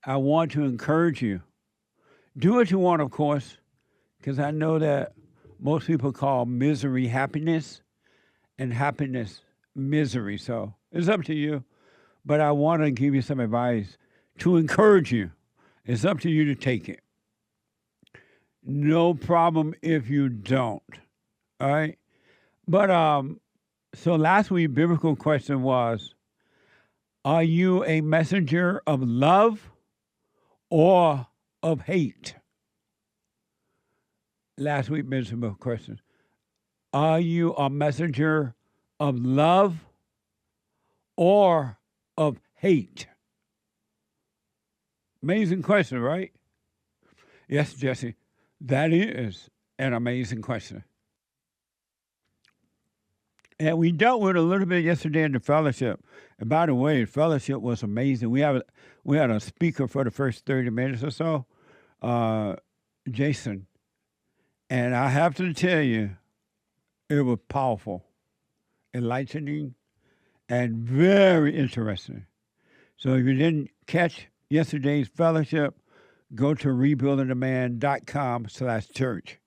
I want to encourage you. Do what you want, of course, because I know that most people call misery happiness and happiness misery. So it's up to you. But I want to give you some advice to encourage you. It's up to you to take it. No problem if you don't. All right. But so last week biblical question was, are you a messenger of love or of hate? Last week biblical question. Are you a messenger of love or of hate? Amazing question, right? Yes, Jesse, that is an amazing question. And we dealt with it a little bit yesterday in the fellowship. And by the way, the fellowship was amazing. We had a speaker for the first 30 minutes or so, Jason. And I have to tell you, it was powerful, enlightening, and very interesting. So if you didn't catch yesterday's fellowship, go to rebuildingtheman.com/church.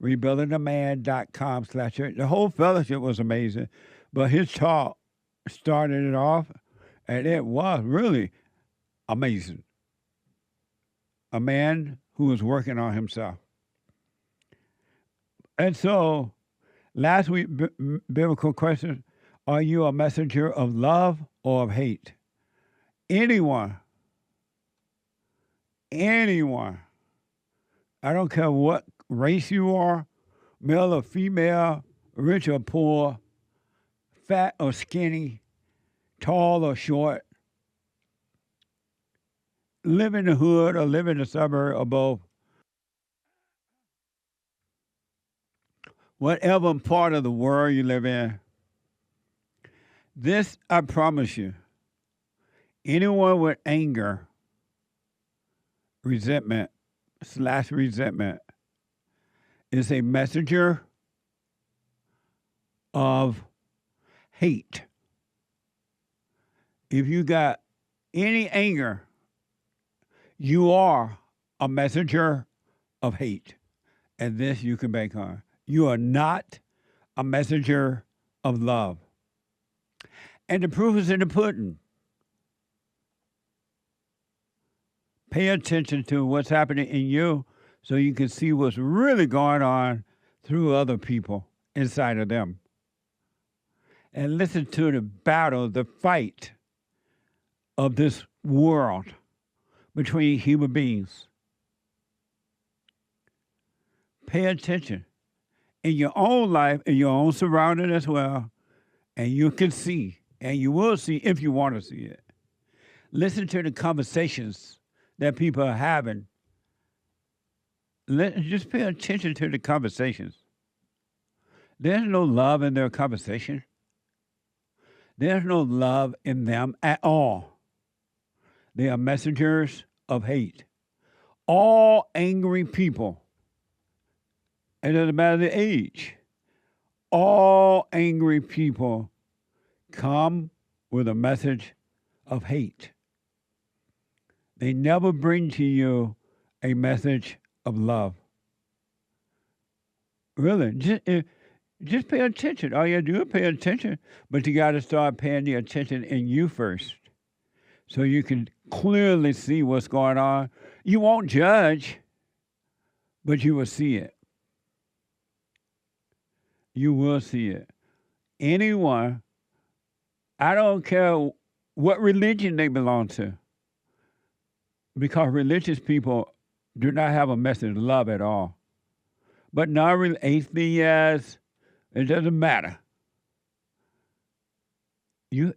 rebuildingtheman.com/church. The whole fellowship was amazing, but his talk started it off, and it was really amazing. A man who was working on himself. And so, last week, biblical question, are you a messenger of love or of hate? Anyone, I don't care what race you are, male or female, rich or poor, fat or skinny, tall or short, live in the hood or live in the suburb or both, whatever part of the world you live in, this I promise you, anyone with anger, resentment is a messenger of hate. If you got any anger, you are a messenger of hate. And this you can bank on. You are not a messenger of love. And the proof is in the pudding. Pay attention to what's happening in you so you can see what's really going on through other people inside of them. And listen to the battle, the fight of this world between human beings. Pay attention in your own life, in your own surrounding as well, and you can see, and you will see if you want to see it. Listen to the conversations that people are having. Just pay attention to the conversations. There's no love in their conversation. There's no love in them at all. They are messengers of hate. All angry people, it doesn't matter the age, all angry people come with a message of hate. They never bring to you a message of love. Really, just pay attention. All you have to do is pay attention, but you got to start paying the attention in you first so you can clearly see what's going on. You won't judge, but you will see it. You will see it. Anyone, I don't care what religion they belong to, because religious people do not have a message of love at all. But atheists, it doesn't matter. You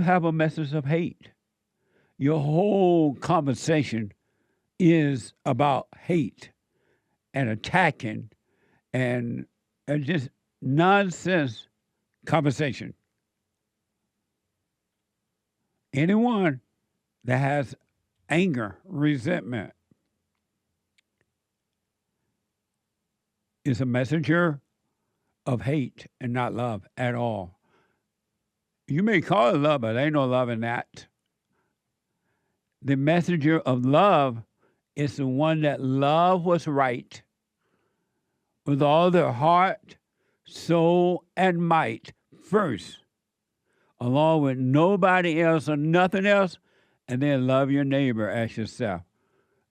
have a message of hate. Your whole conversation is about hate and attacking and just nonsense conversation. Anyone that has anger, resentment, is a messenger of hate and not love at all. You may call it love, but there ain't no love in that. The messenger of love is the one that love what's right with all their heart, soul, and might first, along with nobody else or nothing else, and then love your neighbor as yourself.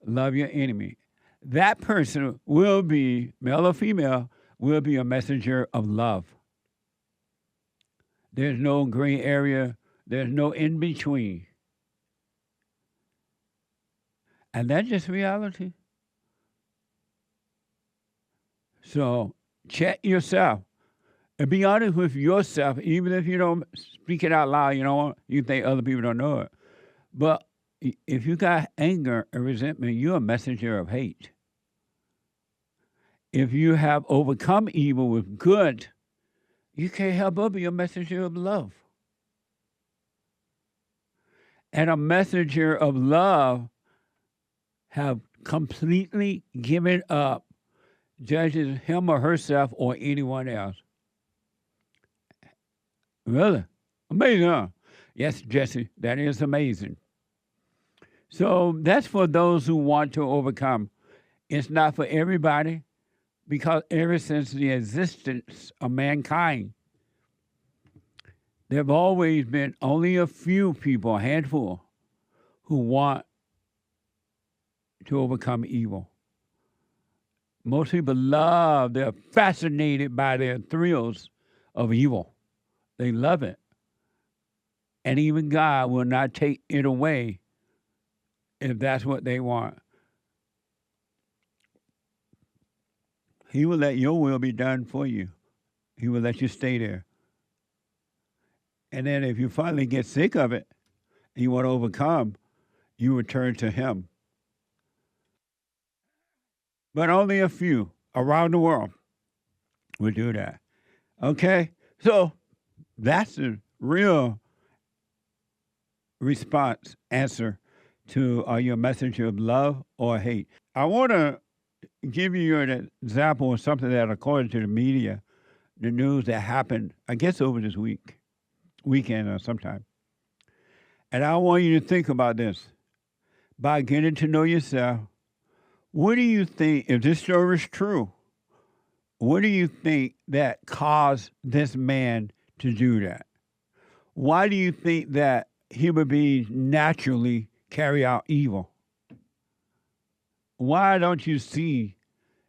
Love your enemy. That person will be, male or female, will be a messenger of love. There's no gray area. There's no in between. And that's just reality. So check yourself and be honest with yourself, even if you don't speak it out loud, you think other people don't know it. But if you got anger and resentment, you're a messenger of hate. If you have overcome evil with good, you can't help but be a messenger of love. And a messenger of love have completely given up judging him or herself or anyone else. Really? Amazing, huh? Yes, Jesse, that is amazing. So that's for those who want to overcome. It's not for everybody, because ever since the existence of mankind, there have always been only a few people, a handful, who want to overcome evil. Most people love, they're fascinated by their thrills of evil. They love it. And even God will not take it away if that's what they want. He will let your will be done for you. He will let you stay there. And then if you finally get sick of it and you want to overcome, you return to him. But only a few around the world will do that. Okay? So that's the real response, answer to are you a messenger of love or hate? I want to give you an example of something that, according to the media, the news that happened, I guess over this weekend or sometime. And I want you to think about this. By getting to know yourself, what do you think, if this story is true, what do you think that caused this man to do that? Why do you think that human beings naturally carry out evil? Why don't you see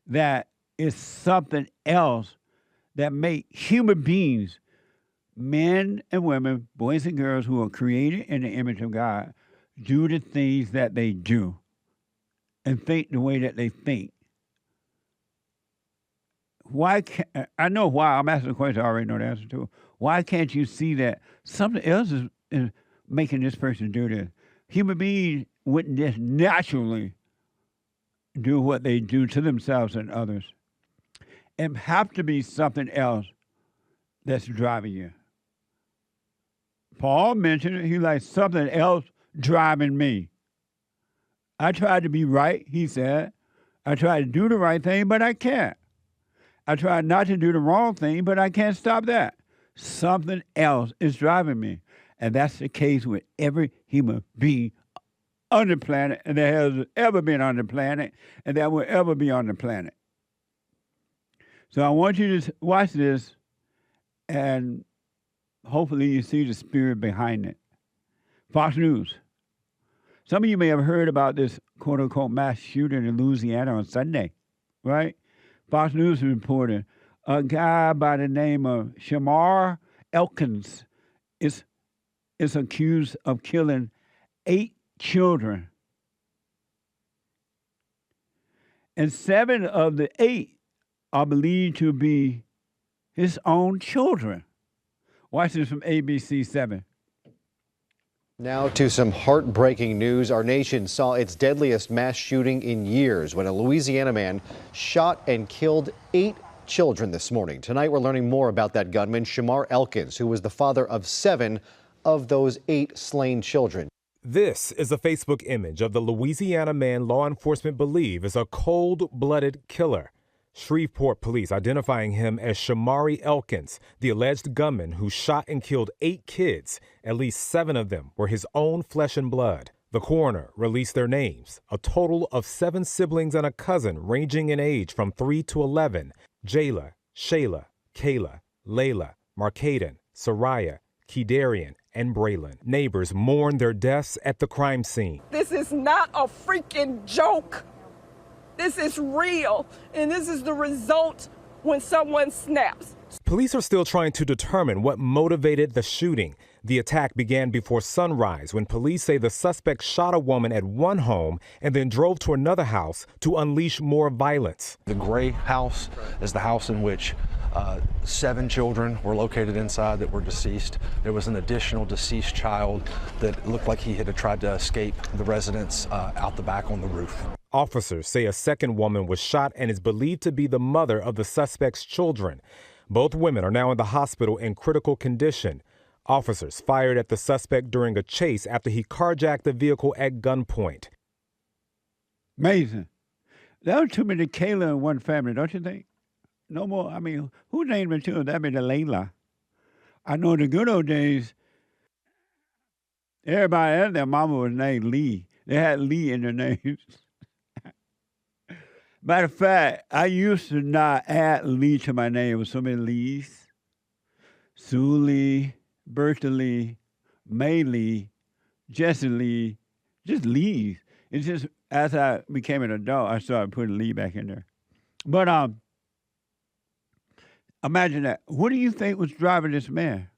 that it's something else that make human beings, men and women, boys and girls who are created in the image of God, do the things that they do and think the way that they think? Why can't, I know why, I'm asking the question, I already know the answer to it. Why can't you see that something else is making this person do this? Human beings wouldn't just naturally do what they do to themselves and others. It have to be something else that's driving you. Paul mentioned it. He like, something else driving me. I tried to be right, he said. I tried to do the right thing, but I can't. I tried not to do the wrong thing, but I can't stop that. Something else is driving me. And that's the case with every human being on the planet, and that has ever been on the planet, and that will ever be on the planet. So I want you to watch this, and hopefully you see the spirit behind it. Fox News. Some of you may have heard about this quote-unquote mass shooting in Louisiana on Sunday, right? Fox News reported a guy by the name of Shamar Elkins is accused of killing 8 children. And 7 of the 8 are believed to be his own children. Watch this from ABC 7. Now to some heartbreaking news. Our nation saw its deadliest mass shooting in years when a Louisiana man shot and killed 8 children this morning. Tonight we're learning more about that gunman, Shamar Elkins, who was the father of 7 of those 8 slain children. This is a Facebook image of the Louisiana man law enforcement believe is a cold-blooded killer. Shreveport police identifying him as Shamari Elkins, the alleged gunman who shot and killed 8 kids. At least 7 of them were his own flesh and blood. The coroner released their names, a total of 7 siblings and a cousin ranging in age from 3 to 11, Jayla, Shayla, Kayla, Layla, Markaden, Soraya, Kedarian, and Braylon. Neighbors mourned their deaths at the crime scene. This is not a freaking joke. This is real, and this is the result when someone snaps. Police are still trying to determine what motivated the shooting. The attack began before sunrise when police say the suspect shot a woman at one home and then drove to another house to unleash more violence. The gray house is the house in which 7 children were located inside that were deceased. There was an additional deceased child that looked like he had tried to escape the residence out the back on the roof. Officers say a second woman was shot and is believed to be the mother of the suspect's children. Both women are now in the hospital in critical condition. Officers fired at the suspect during a chase after he carjacked the vehicle at gunpoint. Amazing. There were too many Kayla in one family, don't you think? No more. I mean, who named the children? That'd be the Layla. I know in the good old days, everybody and their mama was named Lee. They had Lee in their names. Matter of fact, I used to not add Lee to my name. There was so many Lees. Sue Lee, Bertha Lee, May Lee, Jesse Lee, just Lees. It's just as I became an adult, I started putting Lee back in there. But imagine that. What do you think was driving this man?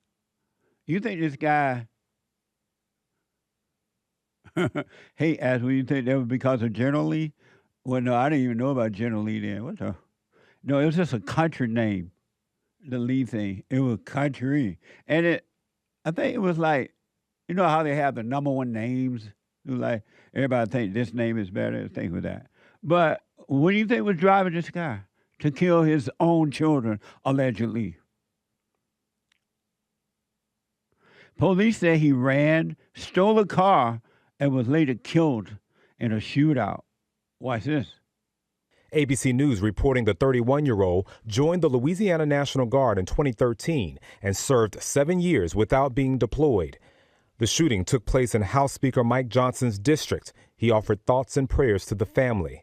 You think this guy, hey, Ash, what do you think that was because of General Lee? Well, no, I didn't even know about General Lee then. What the? No, it was just a country name, the Lee thing. It was country. And I think it was like, you know how they have the number one names? It was like, everybody think this name is better, things with that. But what do you think was driving this guy to kill his own children, allegedly? Police say he ran, stole a car, and was later killed in a shootout. Watch this. ABC News reporting the 31-year-old joined the Louisiana National Guard in 2013 and served 7 years without being deployed. The shooting took place in House Speaker Mike Johnson's district. He offered thoughts and prayers to the family.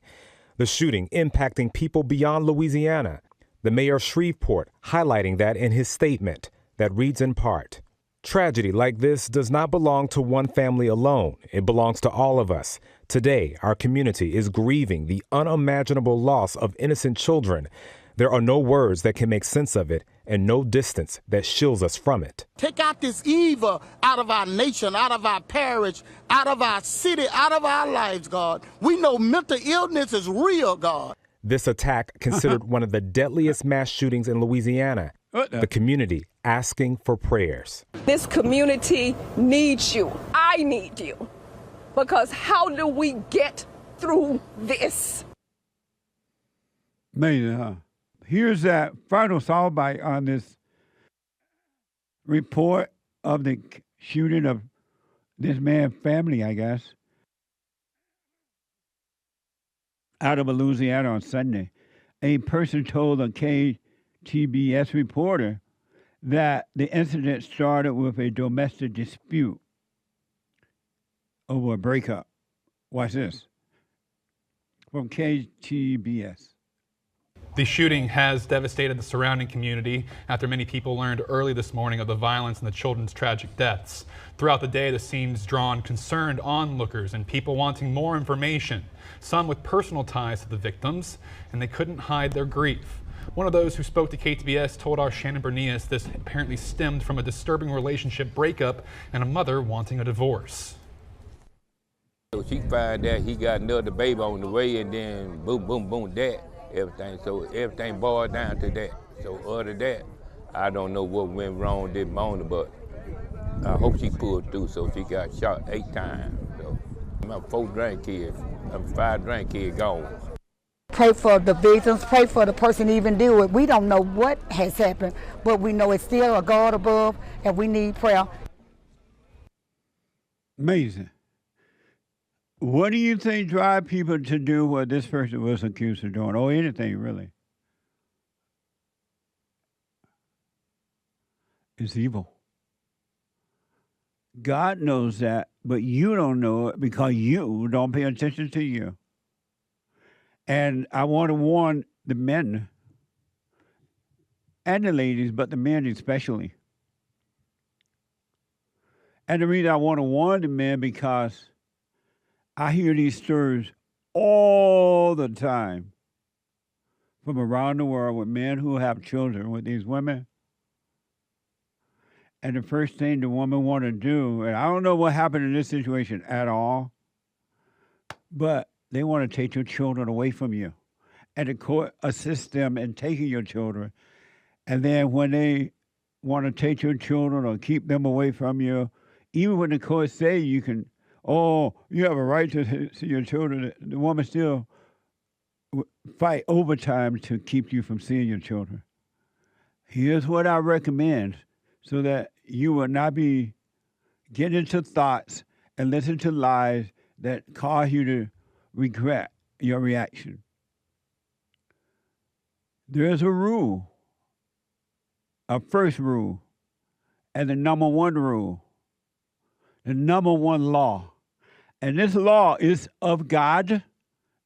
The shooting impacting people beyond Louisiana. The mayor of Shreveport highlighting that in his statement that reads in part, "Tragedy like this does not belong to one family alone. It belongs to all of us. Today, our community is grieving the unimaginable loss of innocent children. There are no words that can make sense of it and no distance that shields us from it." Take out this evil out of our nation, out of our parish, out of our city, out of our lives, God. We know mental illness is real, God. This attack, considered one of the deadliest mass shootings in Louisiana, the community asking for prayers. This community needs you. I need you. Because how do we get through this? Amazing, huh? Here's that final soundbite on this report of the shooting of this man's family, I guess, out of Louisiana on Sunday. A person told a KTBS reporter that the incident started with a domestic dispute over a breakup. Watch this. From KTBS. The shooting has devastated the surrounding community after many people learned early this morning of the violence and the children's tragic deaths. Throughout the day, the scene's drawn concerned onlookers and people wanting more information, some with personal ties to the victims, and they couldn't hide their grief. One of those who spoke to KTBS told our Shannon Bernius this apparently stemmed from a disturbing relationship breakup and a mother wanting a divorce. She found out he got another baby on the way, and then boom, boom, boom, that. Everything boiled down to that. So other than that, I don't know what went wrong this morning, but I hope she pulled through. So she got shot 8 times. So my 4 grandkids, 5 grandkids gone. Pray for the victims, pray for the person even do it. We don't know what has happened, but we know it's still a God above, and we need prayer. Amazing. What do you think drive people to do what this person was accused of doing, or anything really? It's evil. God knows that but you don't know it because you don't pay attention to you. And I want to warn the men and the ladies, but the men especially. And the reason I want to warn the men because I hear these stories all the time from around the world with men who have children with these women. And the first thing the woman want to do, and I don't know what happened in this situation at all, but they want to take your children away from you. And the court assists them in taking your children. And then when they want to take your children or keep them away from you, even when the court say you can, oh, you have a right to see your children, the woman still fight overtime to keep you from seeing your children. Here's what I recommend so that you will not be getting into thoughts and listen to lies that cause you to regret your reaction. There's a rule, a first rule, and the number one rule, the number one law. And this law is of God,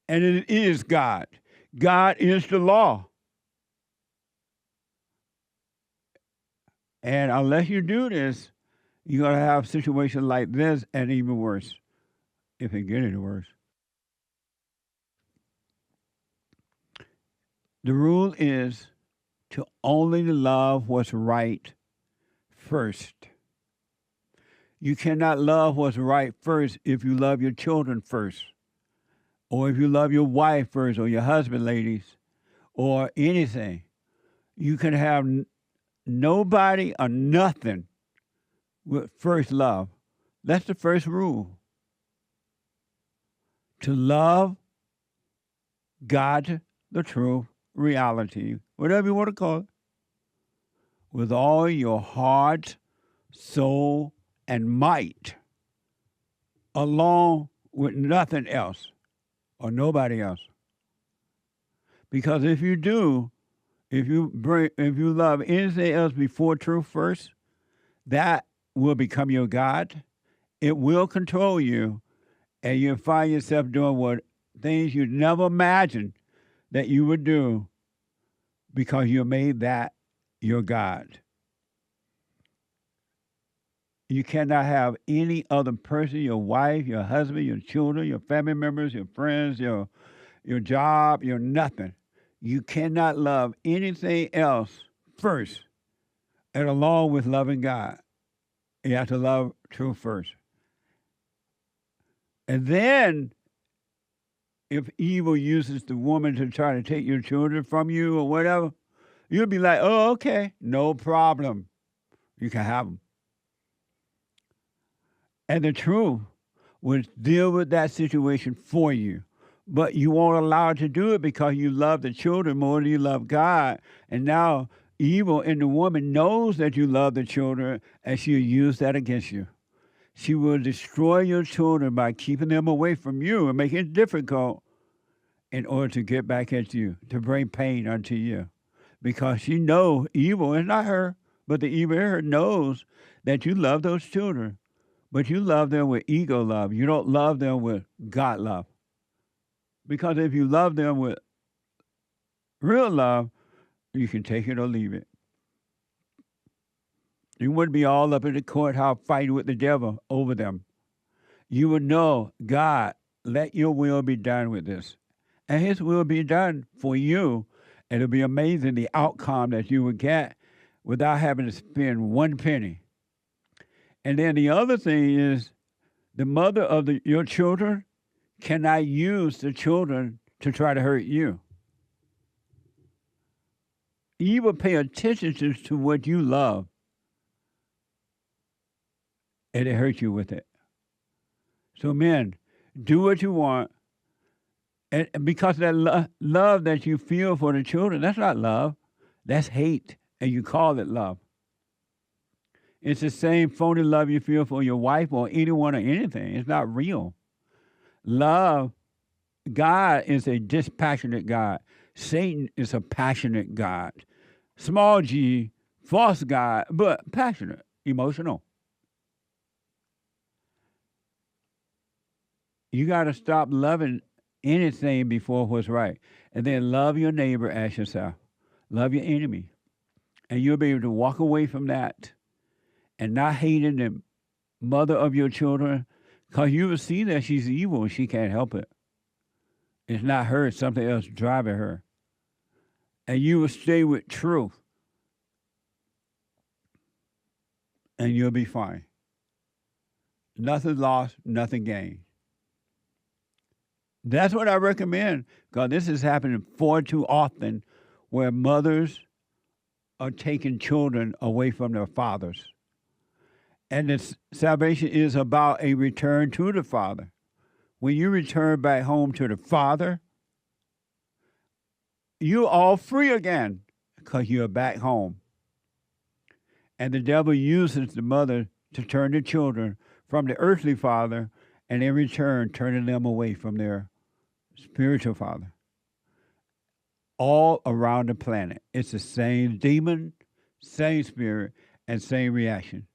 and it is God. God is the law. And unless you do this, you're going to have situations like this and even worse, if it gets any worse. The rule is to only love what's right first. You cannot love what's right first if you love your children first, or if you love your wife first, or your husband, ladies, or anything. You can have nobody or nothing with first love. That's the first rule. To love God, the truth, reality, whatever you want to call it, with all your heart, soul, and might, along with nothing else or nobody else. Because if you do, if you love anything else before truth first, that will become your God. It will control you, and you'll find yourself doing things you never imagined that you would do because you made that your God. You cannot have any other person, your wife, your husband, your children, your family members, your friends, your job, your nothing. You cannot love anything else first, and along with loving God. You have to love truth first. And then, if evil uses the woman to try to take your children from you or whatever, you'll be like, oh, okay, no problem. You can have them. And the truth will deal with that situation for you. But you won't allow it to do it because you love the children more than you love God. And now evil in the woman knows that you love the children, and she'll use that against you. She will destroy your children by keeping them away from you and make it difficult in order to get back at you, to bring pain unto you. Because she knows evil is not her, but the evil in her knows that you love those children. But you love them with ego love. You don't love them with God love. Because if you love them with real love, you can take it or leave it. You wouldn't be all up in the courthouse fighting with the devil over them. You would know, God, let your will be done with this. And his will be done for you. And it'll be amazing the outcome that you would get without having to spend one penny. And then the other thing is the mother of your children cannot use the children to try to hurt you. You will pay attention to what you love, and it hurts you with it. So men, do what you want, and because that love that you feel for the children, that's not love, that's hate, and you call it love. It's the same phony love you feel for your wife or anyone or anything. It's not real. Love, God is a dispassionate God. Satan is a passionate God. Small g, false God, but passionate, emotional. You got to stop loving anything before what's right. And then love your neighbor as yourself. Love your enemy. And you'll be able to walk away from that and not hating the mother of your children, because you will see that she's evil and she can't help it. It's not her, it's something else driving her. And you will stay with truth. And you'll be fine. Nothing lost, nothing gained. That's what I recommend, because this is happening far too often, where mothers are taking children away from their fathers. And this salvation is about a return to the Father. When you return back home to the Father, you're all free again because you're back home. And the devil uses the mother to turn the children from the earthly father, and in return, turning them away from their spiritual father. All around the planet. It's the same demon, same spirit, and same reaction.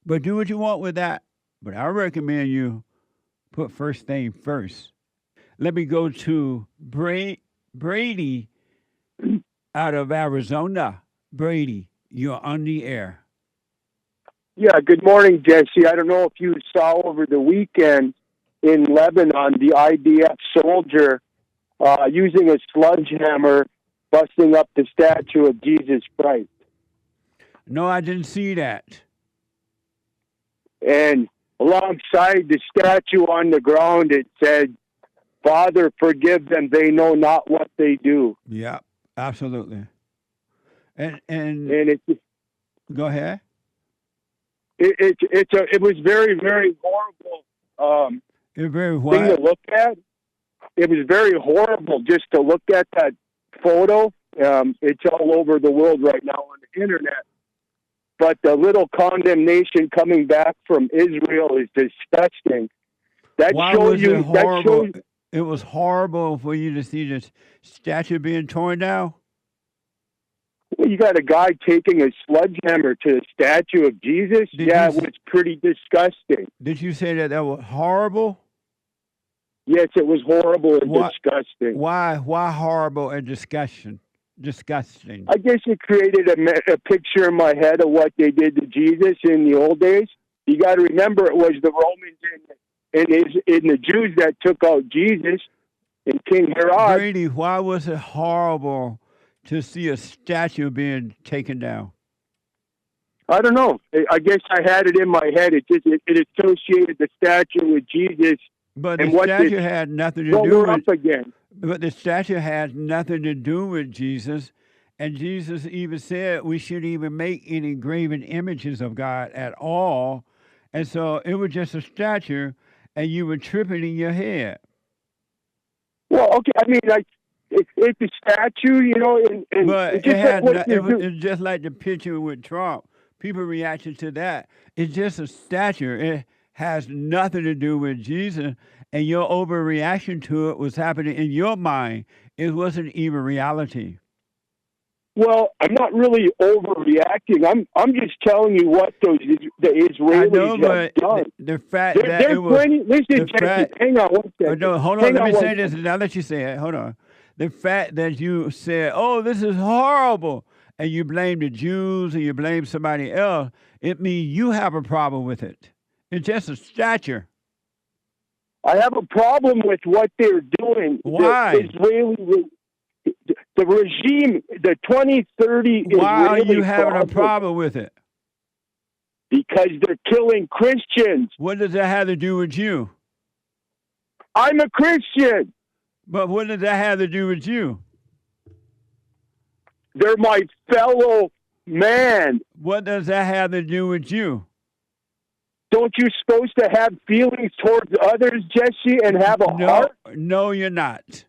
But do what you want with that. But I recommend you put first thing first. Let me go to Brady out of Arizona. Brady, you're on the air. Yeah, good morning, Jesse. I don't know if you saw over the weekend in Lebanon, the IDF soldier using a sledgehammer busting up the statue of Jesus Christ. No, I didn't see that. And alongside the statue on the ground, it said, "Father, forgive them. They know not what they do." Yeah, absolutely. And it's go ahead. It was very, very horrible. It was very thing to look at. It was very horrible just to look at that photo. It's all over the world right now on the internet. But the little condemnation coming back from Israel is disgusting. Why was it horrible? It was horrible for you to see this statue being torn down. Well, you got a guy taking a sledgehammer to the statue of Jesus. It was pretty disgusting. Did you say that was horrible? Yes, it was horrible and disgusting. Why horrible and disgusting? I guess it created a picture in my head of what they did to Jesus in the old days. You got to remember, it was the Romans and the Jews that took out Jesus and King Herod. Brady, why was it horrible to see a statue being taken down? I don't know. I guess I had it in my head. It associated the statue with Jesus. But the statue had nothing to do with again. But the statue had nothing to do with Jesus. And Jesus even said we shouldn't even make any graven images of God at all. And so it was just a statue, and you were tripping in your head. Well, okay. I mean, like, it's a statue, you know. But it's just like the picture with Trump. People reacted to that. It's just a statue. It has nothing to do with Jesus, and your overreaction to it was happening in your mind. It wasn't even reality. Well, I'm not really overreacting. I'm just telling you what the Israelis have done. The fact that it was... Listen, hang on one second. No, hold on, let me say this, and I'll let you say it. Hold on. The fact that you said, "Oh, this is horrible," and you blame the Jews and you blame somebody else, it means you have a problem with it. It's just a statue. I have a problem with what they're doing. Why? The regime, the 2030 Why are Israeli you having a problem with it? Because they're killing Christians. What does that have to do with you? I'm a Christian. But what does that have to do with you? They're my fellow man. What does that have to do with you? Don't you supposed to have feelings towards others, Jesse, and have a heart? No, you're not.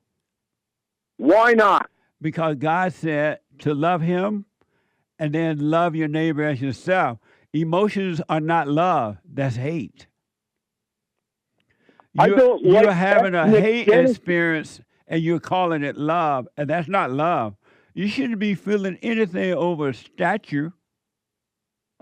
Why not? Because God said to love him and then love your neighbor as yourself. Emotions are not love. That's hate. You're having a hate experience and you're calling it love, and that's not love. You shouldn't be feeling anything over a statue.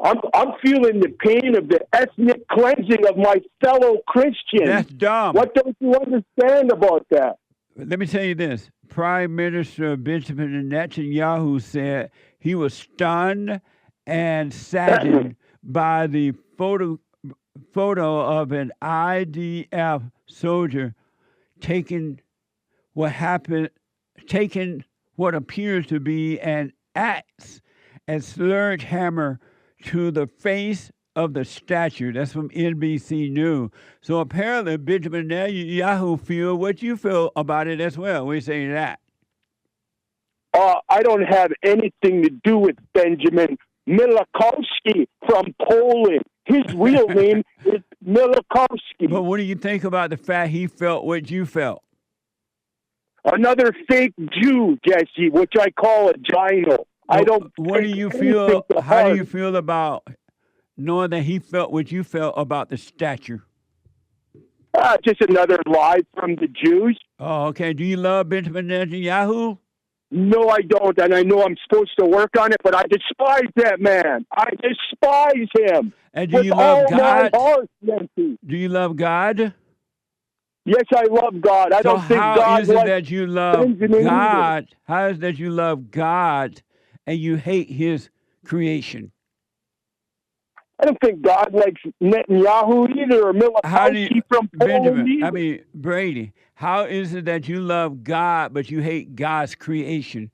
I'm feeling the pain of the ethnic cleansing of my fellow Christians. That's dumb. What don't you understand about that? Let me tell you this. Prime Minister Benjamin Netanyahu said he was stunned and saddened by the photo of an IDF soldier taking what appears to be an axe and sledgehammer to the face of the statue. That's from NBC News. So apparently Benjamin Netanyahu feel what you feel about it as well. We say that. I don't have anything to do with Benjamin Miłkowski from Poland. His real name is Miłkowski. But what do you think about the fact he felt what you felt? Another fake Jew, Jesse, which I call a gyno. I don't. What do you feel? How do you feel about knowing that he felt what you felt about the statue? Just another lie from the Jews. Oh, okay. Do you love Benjamin Netanyahu? No, I don't, and I know I'm supposed to work on it, but I despise that man. I despise him. And do you love God? Heart, do you love God? Yes, I love God. I don't think God. How is it that you love God? How is it that you love God and you hate His creation? I don't think God likes Netanyahu either, or Miłkowski from Poland either. Brady, how is it that you love God but you hate God's creation?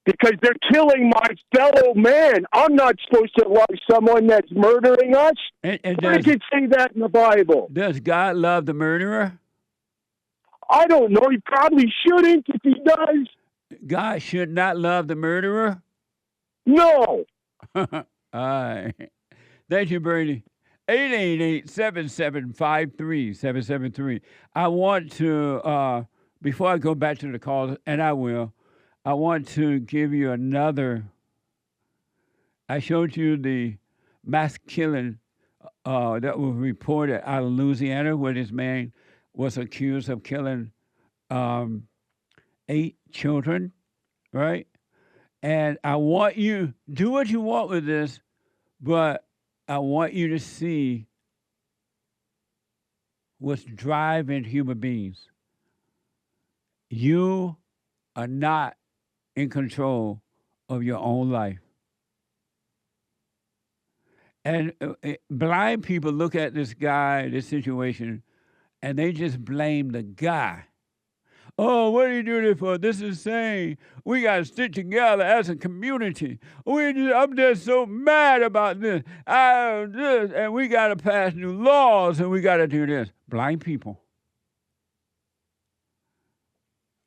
Because they're killing my fellow man. I'm not supposed to love someone that's murdering us. And I could say that in the Bible. Does God love the murderer? I don't know. He probably shouldn't if he does. God should not love the murderer? No. All right. Thank you, Brady. 888-7753-773. I want to, before I go back to the calls, and I will, I want to give you another. I showed you the mass killing that was reported out of Louisiana, where this man was accused of killing 8 children, right? And I want you, do what you want with this, but I want you to see what's driving human beings. You are not in control of your own life. And blind people look at this guy, this situation, and they just blame the guy. Oh, what are you doing it for? This is saying we got to stick together as a community. I'm just so mad about this. And we got to pass new laws, and we got to do this. Blind people.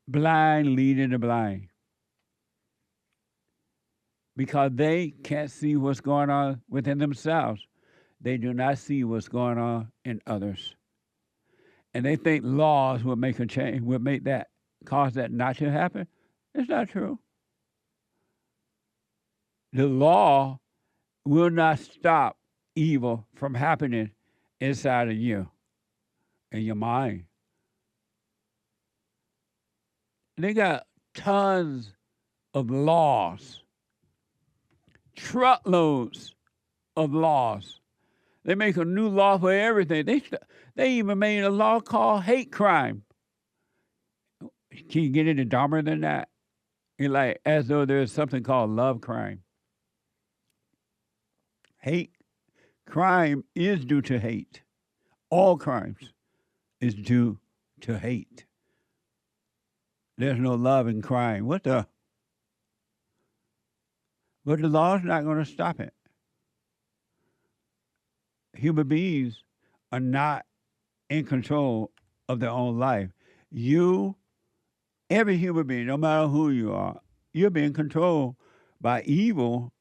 Blind leading the blind. Because they can't see what's going on within themselves. They do not see what's going on in others. And they think laws will make a change, will make that, cause that not to happen. It's not true. The law will not stop evil from happening inside of you, in your mind. They got tons of laws, truckloads of laws. They make a new law for everything. They even made a law called hate crime. Can you get any dumber than that? It's like as though there's something called love crime. Hate crime is due to hate. All crimes is due to hate. There's no love in crime. What the? But the law's not going to stop it. Human beings are not in control of their own life. You, every human being, no matter who you are, you're being controlled by evil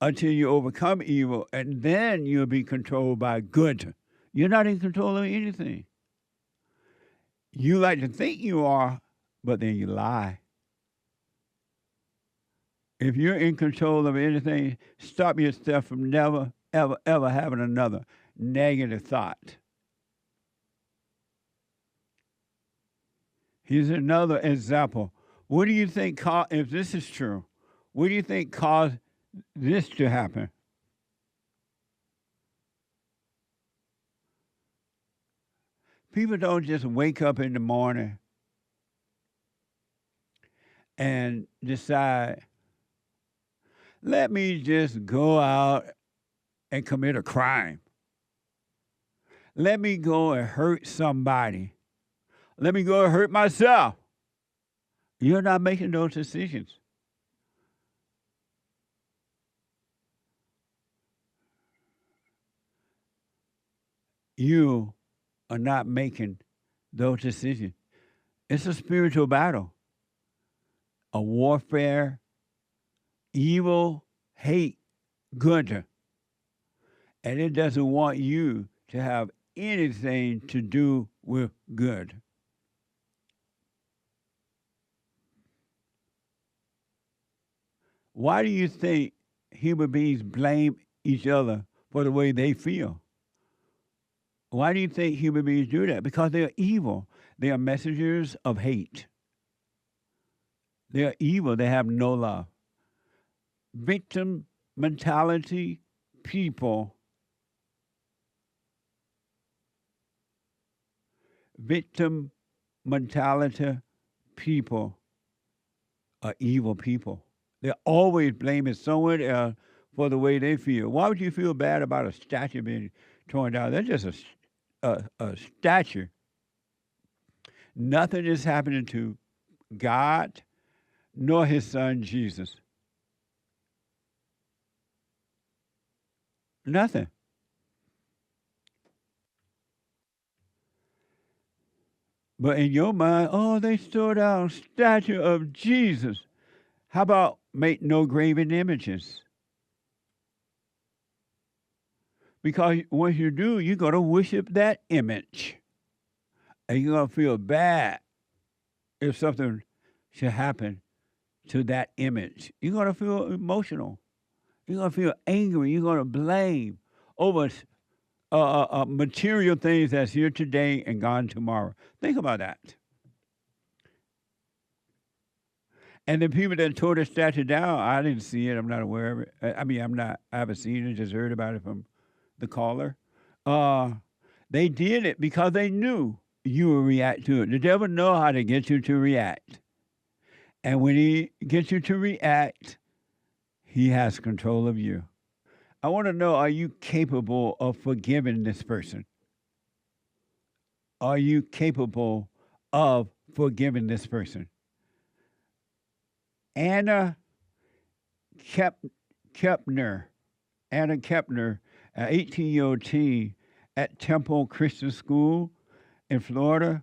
until you overcome evil, and then you'll be controlled by good. You're not in control of anything. You like to think you are, but then you lie. If you're in control of anything, stop yourself from never, ever, ever having another negative thought. Here's another example. What do you think, if this is true, what do you think caused this to happen? People don't just wake up in the morning and decide, let me just go out and commit a crime. Let me go and hurt somebody. Let me go and hurt myself. You're not making those decisions. You are not making those decisions. It's a spiritual battle, a warfare, evil, hate, good. And it doesn't want you to have anything to do with good. Why do you think human beings blame each other for the way they feel? Why do you think human beings do that? Because they are evil. They are messengers of hate. They are evil. They have no love. Victim mentality people. Victim mentality people are evil people. They're always blaming someone else for the way they feel. Why would you feel bad about a statue being torn down? That's just a statue. Nothing is happening to God nor his son Jesus. Nothing. But in your mind, oh, they tore down a statue of Jesus. How about make no graven images? Because once you do, you're going to worship that image. And you're going to feel bad if something should happen to that image. You're going to feel emotional. You're going to feel angry. You're going to blame over material things that's here today and gone tomorrow. Think about that. And the people that tore the statue down, I didn't see it. I'm not aware of it. I haven't seen it, just heard about it from the caller. They did it because they knew you would react to it. The devil knows how to get you to react. And when he gets you to react, he has control of you. I want to know, are you capable of forgiving this person? Are you capable of forgiving this person? Anna Kepner, an 18-year-old teen at Temple Christian School in Florida,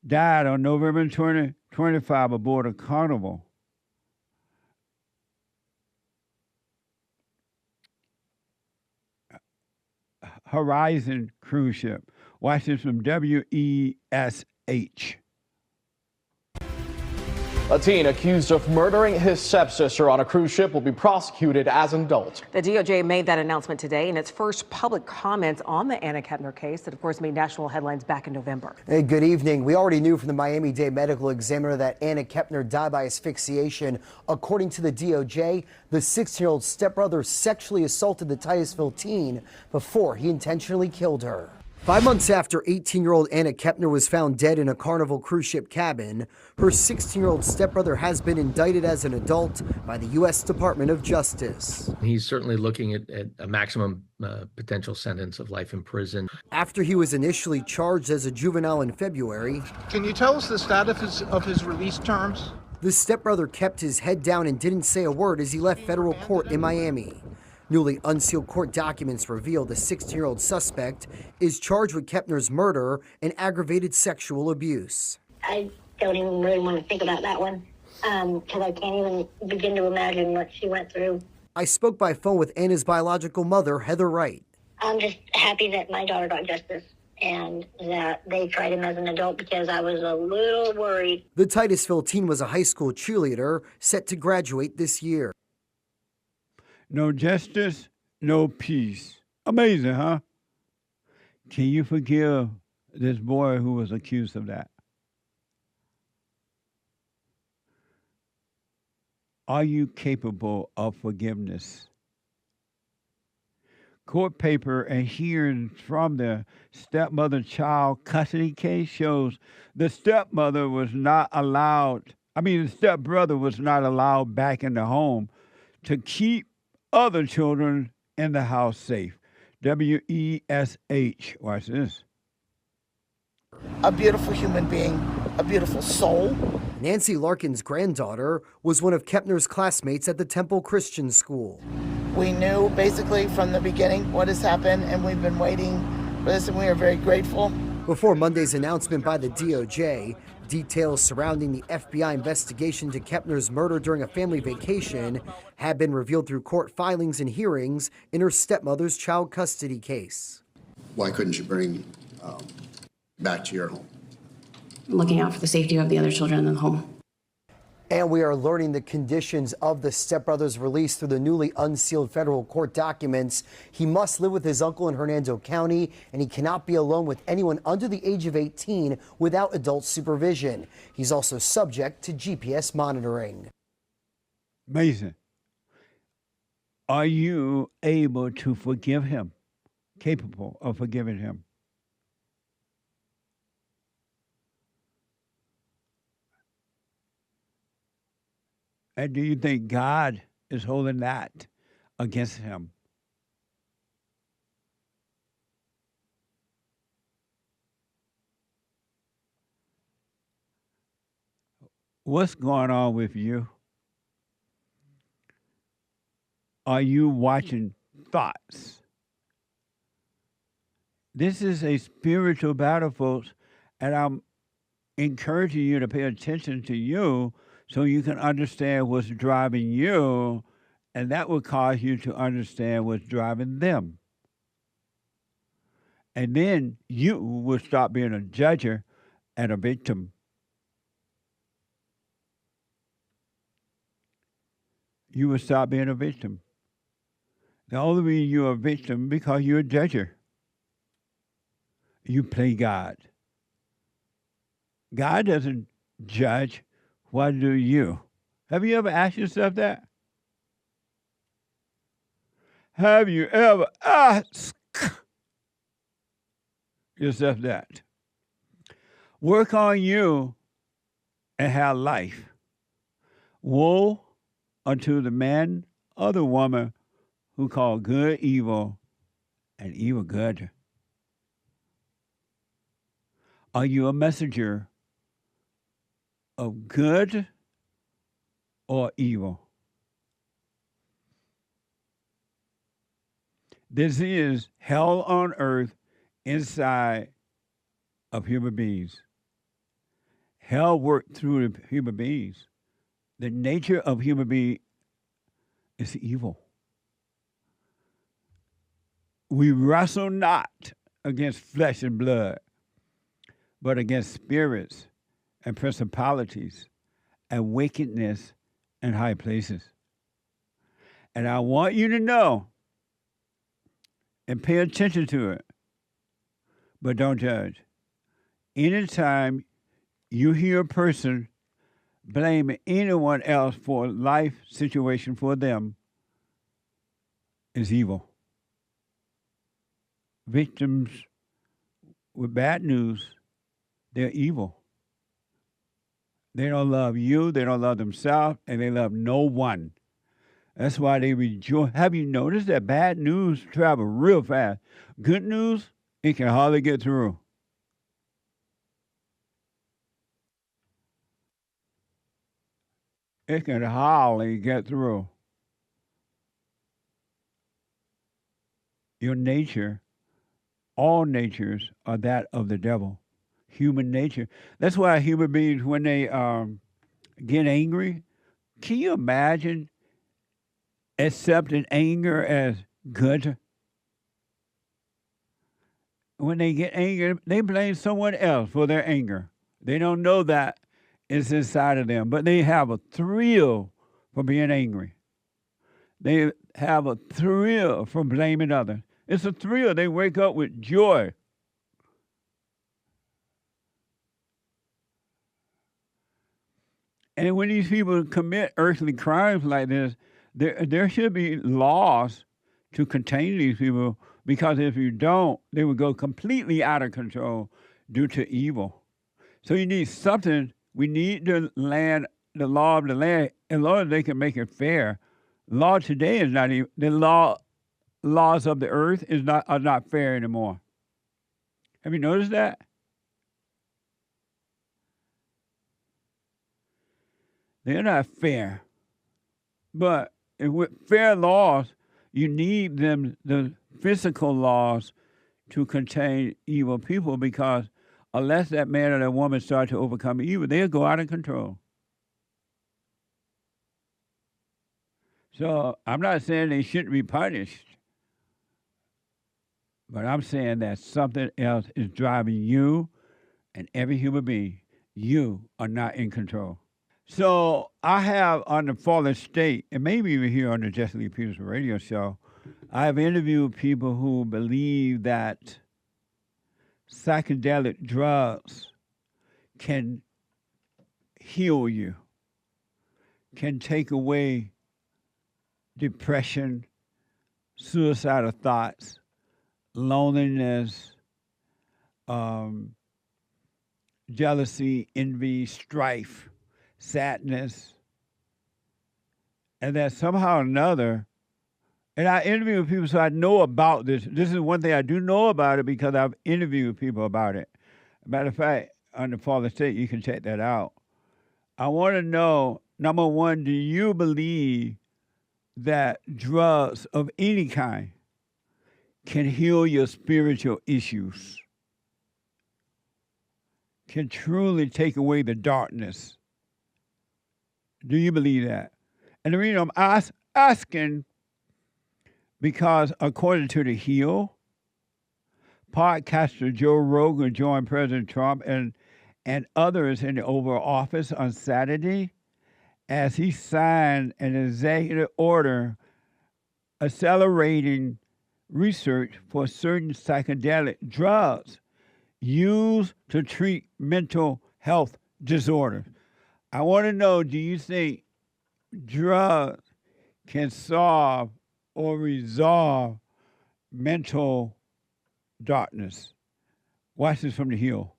died on November 2025 aboard a Carnival. Horizon cruise ship. Watch this from WESH. A teen accused of murdering his stepsister on a cruise ship will be prosecuted as an adult. The DOJ made that announcement today in its first public comments on the Anna Kepner case that, of course, made national headlines back in November. Hey, good evening. We already knew from the Miami-Dade medical examiner that Anna Kepner died by asphyxiation. According to the DOJ, the 16-year-old stepbrother sexually assaulted the Titusville teen before he intentionally killed her. 5 months after 18-year-old Anna Kepner was found dead in a Carnival cruise ship cabin, her 16-year-old stepbrother has been indicted as an adult by the U.S. Department of Justice. He's certainly looking at a maximum potential sentence of life in prison. After he was initially charged as a juvenile in February, Can you tell us the status of his release terms? the stepbrother kept his head down and didn't say a word as he left federal court in Miami. Newly unsealed court documents reveal the 16-year-old suspect is charged with Kepner's murder and aggravated sexual abuse. I don't even really want to think about that one because I can't even begin to imagine what she went through. I spoke by phone with Anna's biological mother, Heather Wright. I'm just happy that my daughter got justice and that they tried him as an adult because I was a little worried. The Titusville teen was a high school cheerleader set to graduate this year. No justice, no peace. Amazing, huh? Can you forgive this boy who was accused of that? Are you capable of forgiveness? court paper and hearings from the stepmother child custody case shows the stepbrother was not allowed back in the home to keep other children in the house safe. WESH. Watch this. A beautiful human being, a beautiful soul. Nancy Larkin's granddaughter was one of Kepner's classmates at the Temple Christian School. We knew basically from the beginning what has happened, and we've been waiting for this, and we are very grateful. Before Monday's announcement by the DOJ, details surrounding the FBI investigation to Kepner's murder during a family vacation had been revealed through court filings and hearings in her stepmother's child custody case. Why couldn't you bring back to your home? Looking out for the safety of the other children in the home. And we are learning the conditions of the stepbrother's release through the newly unsealed federal court documents. He must live with his uncle in Hernando County, and he cannot be alone with anyone under the age of 18 without adult supervision. He's also subject to GPS monitoring. Amazing. Are you able to forgive him? Capable of forgiving him? And do you think God is holding that against him? What's going on with you? Are you watching thoughts? This is a spiritual battle, folks, and I'm encouraging you to pay attention to you so you can understand what's driving you, and that will cause you to understand what's driving them. And then you will stop being a judger and a victim. You will stop being a victim. The only reason you're a victim because you're a judger. You play God. God doesn't judge. Why do you? Have you ever asked yourself that? Have you ever asked yourself that? Work on you and have life. Woe unto the man or the woman who call good evil and evil good. Are you a messenger of good or evil? This is hell on earth inside of human beings. Hell worked through the human beings. The nature of human being is evil. We wrestle not against flesh and blood, but against spirits and principalities and wickedness in high places. And I want you to know and pay attention to it, but don't judge. Anytime you hear a person blaming anyone else for a life situation for them, is evil. Victims with bad news, they're evil. They don't love you, they don't love themselves, and they love no one. That's why they rejoice. Have you noticed that bad news travel real fast? Good news, it can hardly get through. It can hardly get through. Your nature, all natures are that of the devil. Human nature. That's why human beings, when they get angry, can you imagine accepting anger as good? When they get angry, they blame someone else for their anger. They don't know that it's inside of them, but they have a thrill from being angry. They have a thrill from blaming others. It's a thrill. They wake up with joy. And when these people commit earthly crimes like this, there should be laws to contain these people, because if you don't, they will go completely out of control due to evil. So you need something. We need the law of the land, as long as they can make it fair. Law today is not even, the laws of the earth are not fair anymore. Have you noticed that? They're not fair. But with fair laws, you need the physical laws to contain evil people, because unless that man or that woman start to overcome evil, they'll go out of control. So I'm not saying they shouldn't be punished, but I'm saying that something else is driving you and every human being. You are not in control. So I have on the Fallen State, and maybe even here on the Jesse Lee Peterson radio show, I have interviewed people who believe that psychedelic drugs can heal you, can take away depression, suicidal thoughts, loneliness, jealousy, envy, strife, sadness, and that somehow or another, and I interview people so I know about this. This is one thing I do know about it because I've interviewed people about it. Matter of fact, on the Fallen State, you can check that out. I want to know, number one, do you believe that drugs of any kind can heal your spiritual issues, can truly take away the darkness? Do you believe that? And the reason I'm asking, because according to The Hill, podcaster Joe Rogan joined President Trump and others in the Oval Office on Saturday as he signed an executive order accelerating research for certain psychedelic drugs used to treat mental health disorders. I want to know, do you think drugs can solve or resolve mental darkness? Watch this from The Hill.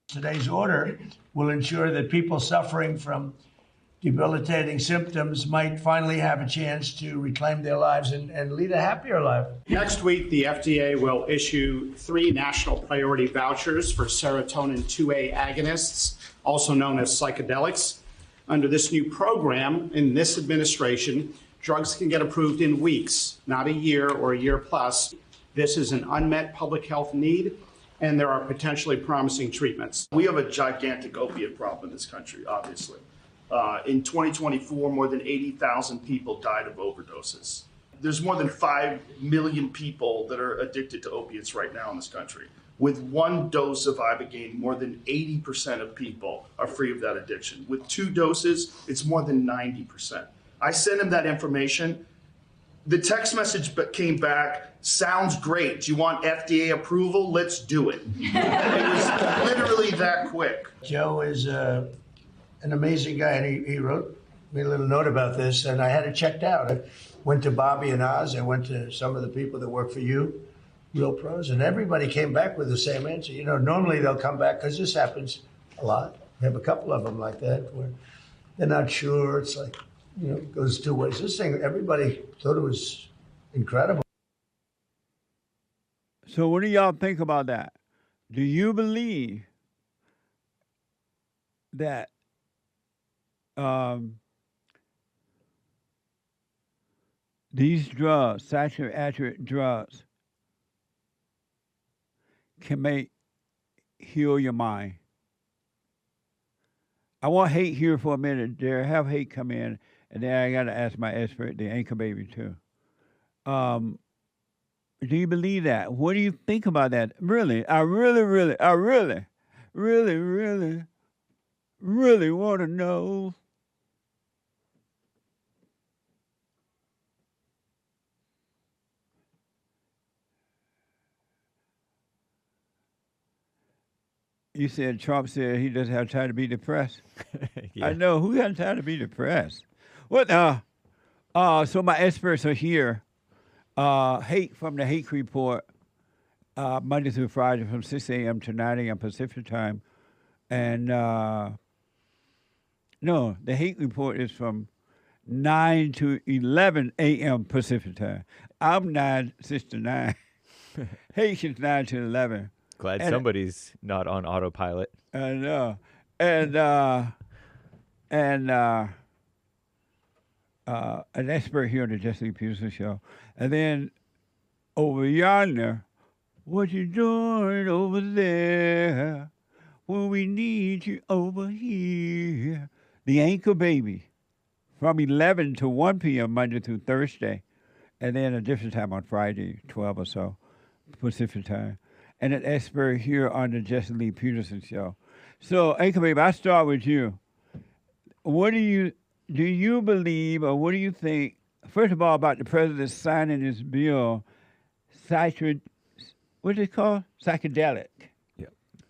Today's order will ensure that people suffering from debilitating symptoms might finally have a chance to reclaim their lives and lead a happier life. Next week, the FDA will issue 3 national priority vouchers for serotonin 2A agonists, also known as psychedelics. Under this new program, in this administration, drugs can get approved in weeks, not a year or a year plus. This is an unmet public health need, and there are potentially promising treatments. We have a gigantic opiate problem in this country, obviously. In 2024, more than 80,000 people died of overdoses. There's more than 5 million people that are addicted to opiates right now in this country. With 1 dose of Ibogaine, more than 80% of people are free of that addiction. With 2 doses, it's more than 90%. I sent him that information. The text message came back, sounds great. Do you want FDA approval? Let's do it. It was literally that quick. Joe is an amazing guy, and he wrote me a little note about this, and I had it checked out. I went to Bobby and Oz. I went to some of the people that work for you, Real Pros, and everybody came back with the same answer. You know, normally they'll come back, because this happens a lot. We have a couple of them like that, where they're not sure. It's like, you know, it goes 2 ways. This thing, everybody thought it was incredible. So what do y'all think about that? Do you believe that these drugs, psychiatric drugs, can heal your mind? I want hate here for a minute. There, have hate come in, and then I got to ask my expert, the anchor baby, too. Do you believe that? What do you think about that? Really, I really want to know. You said Trump said he doesn't have time to be depressed. Yeah. I know. Who has time to be depressed? What? So my experts are here. Hake from the Hake Report, Monday through Friday from 6 a.m. to 9 a.m. Pacific time. And no, the Hake Report is from 9 to 11 a.m. Pacific time. I'm 6 to 9. Hake is 9 to 11. Glad And- somebody's not on autopilot. I know. And an expert here on the Jesse Peterson show. And then over yonder, what you doing over there? When we need you over here. The Anchor Baby from 11 to 1 p.m. Monday through Thursday. And then a different time on Friday, 12 or so, Pacific time. And an expert here on the Jesse Lee Peterson show. So, Anchor Baby, I start with you. What do you believe, or what do you think, first of all, about the president signing this bill, what's it called? Psychedelic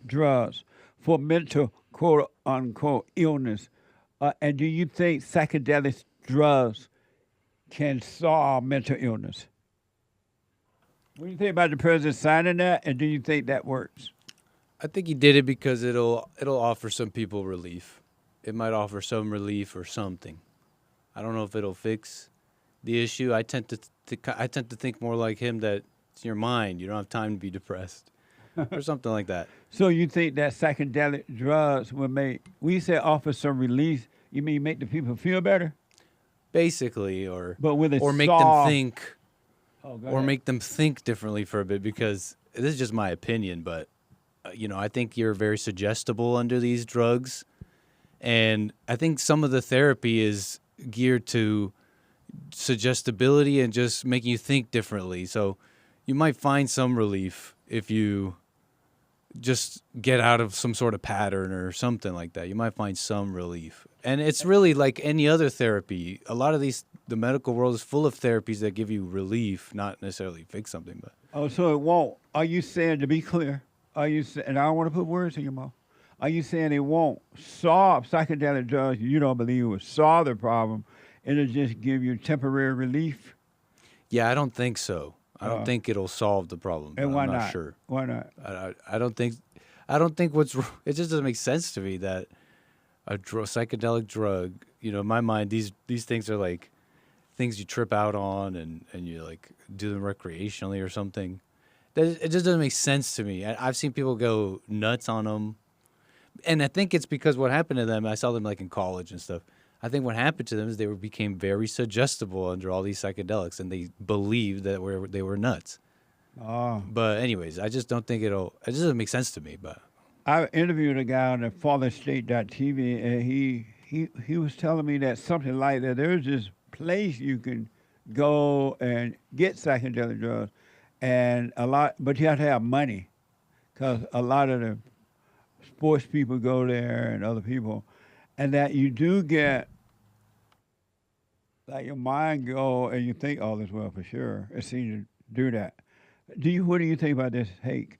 drugs for mental, quote unquote, illness. And do you think psychedelic drugs can solve mental illness? What do you think about the president signing that, and do you think that works? I think he did it because it'll offer some people relief. It might offer some relief or something. I don't know if it'll fix the issue. I tend to think more like him, that it's your mind. You don't have time to be depressed or something like that. So you think that psychedelic drugs will offer some relief? You mean make the people feel better? Basically, or make them think, go or ahead. make them think differently for a bit. Because this is just my opinion, but I think you're very suggestible under these drugs, and I think some of the therapy is geared to suggestibility and just making you think differently. So you might find some relief if you just get out of some sort of pattern or something like that. You might find some relief. And it's really like any other therapy. A lot of the medical world is full of therapies that give you relief, not necessarily fix something. But Oh, so it won't. Are you saying, to be clear, and I don't want to put words in your mouth, are you saying it won't solve psychedelic drugs? You don't believe it will solve the problem. It'll just give you temporary relief? yeah, I don't think so. I don't think it'll solve the problem. And why I'm not not? sure. Why not? I don't think it just doesn't make sense to me that a psychedelic drug, in my mind, these things are like things you trip out on and you like do them recreationally or something. It just doesn't make sense to me. I've seen people go nuts on them, and I think it's because what happened to them, I saw them like in college and stuff. I think what happened to them is they became very suggestible under all these psychedelics, and they believed that they were nuts. Oh. But anyways, I just don't think it just doesn't make sense to me. But I interviewed a guy on the fatherstate.tv, and he was telling me that something like that. There's this place you can go and get psychedelic drugs, and but you have to have money, because a lot of the sports people go there and other people, and that you do get, like, your mind go and you think all is well for sure. It seems to do that. What do you think about this, Hake?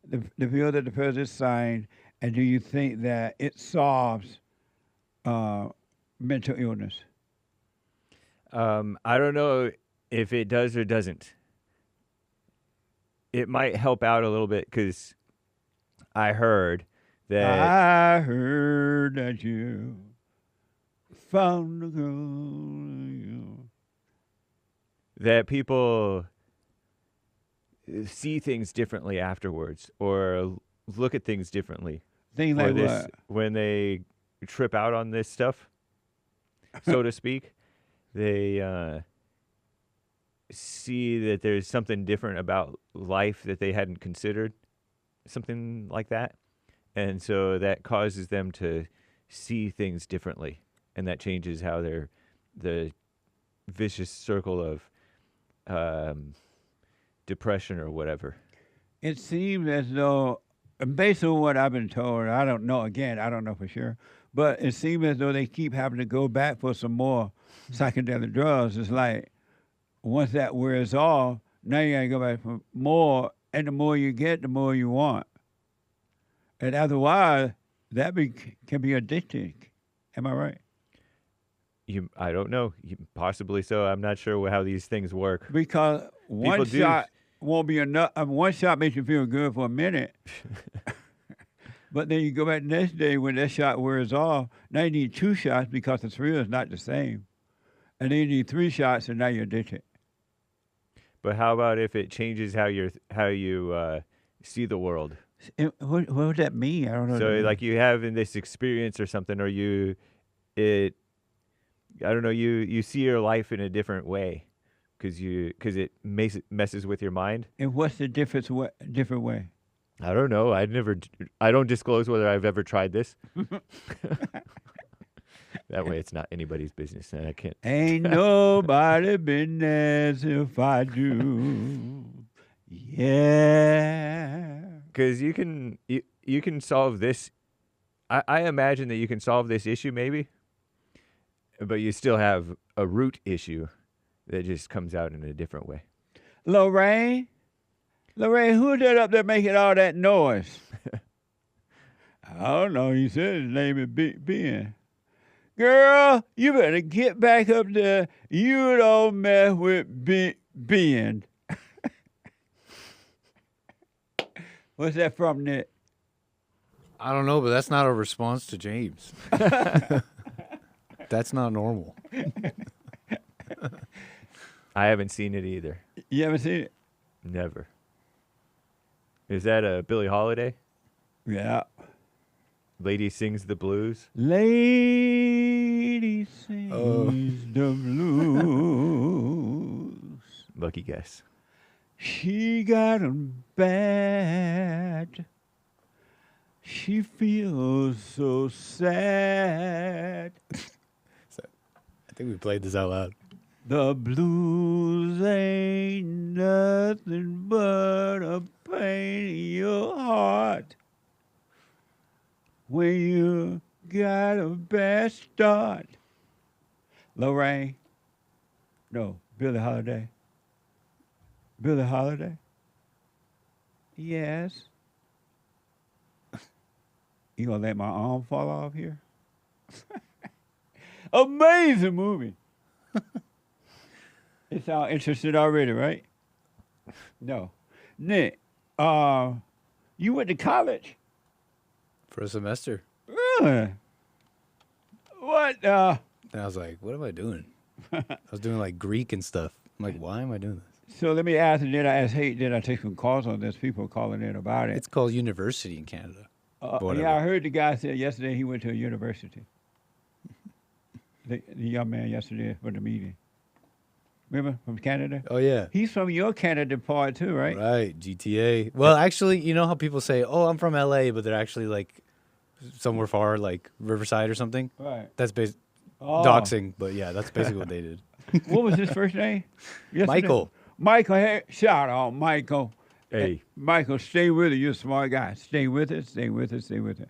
The bill that the president signed, and do you think that it solves mental illness? I don't know if it does or doesn't. It might help out a little bit, because I heard that you found a girl. That people see things differently afterwards, or look at things differently. Things like what? When they trip out on this stuff, so to speak, they see that there's something different about life that they hadn't considered, something like that. And so that causes them to see things differently, and that changes how the vicious circle of depression or whatever. It seems as though, based on what I've been told, I don't know for sure, but it seems as though they keep having to go back for some more psychedelic drugs. It's like, once that wears off, now you gotta go back for more, and the more you get, the more you want. And otherwise, that can be addicting. Am I right? I don't know. Possibly so. I'm not sure how these things work. Because one do- shot won't be enough. One shot makes you feel good for a minute. But then you go back the next day when that shot wears off. Now you need 2 shots because the thrill is not the same. And then you need 3 shots, and now you're addicted. But how about if it changes how you see the world? What would that mean? I don't know. So like you have in this experience or something, or you see your life in a different way because it messes with your mind. And what's the different way? I don't know. I don't disclose whether I've ever tried this. That way it's not anybody's business, and I can't. Ain't nobody business if I do. Yeah. Because you can solve this. I imagine that you can solve this issue maybe, but you still have a root issue that just comes out in a different way. Lorraine, who's that up there making all that noise? I don't know. He said his name is Ben. Girl, you better get back up there. You don't mess with Ben. What's that from, Nick? I don't know, but that's not a response to James. That's not normal. I haven't seen it either. You haven't seen it? Never. Is that a Billie Holiday? Yeah. Lady Sings the Blues? Lady sings the blues. Lucky guess. She got 'em bad. She feels so sad. I think we played this out loud. The blues ain't nothing but a pain in your heart. When you got a bad start. Lorraine. No, Billie Holiday. Billie Holiday? Yes. You gonna let my arm fall off here? Amazing movie. It sounds interested already, right? No. Nick, you went to college? For a semester. Really? What? And I was like, what am I doing? I was doing like Greek and stuff. I'm like, why am I doing this? So let me ask, and then I asked, hey, did I take some calls on this? People are calling in about it. It's called university in Canada. Yeah, I heard the guy said yesterday he went to a university. The young man yesterday for the meeting. Remember, from Canada? Oh, yeah. He's from your Canada part too, right? Right, GTA. Well, actually, you know how people say, oh, I'm from LA, but they're actually like somewhere far, like Riverside or something? Right. That's doxing, but yeah, that's basically what they did. What was his first name? Yesterday? Michael. Michael, hey, shout out, Michael. Hey. Michael, stay with it. You're a smart guy. Stay with it, stay with it, stay with it.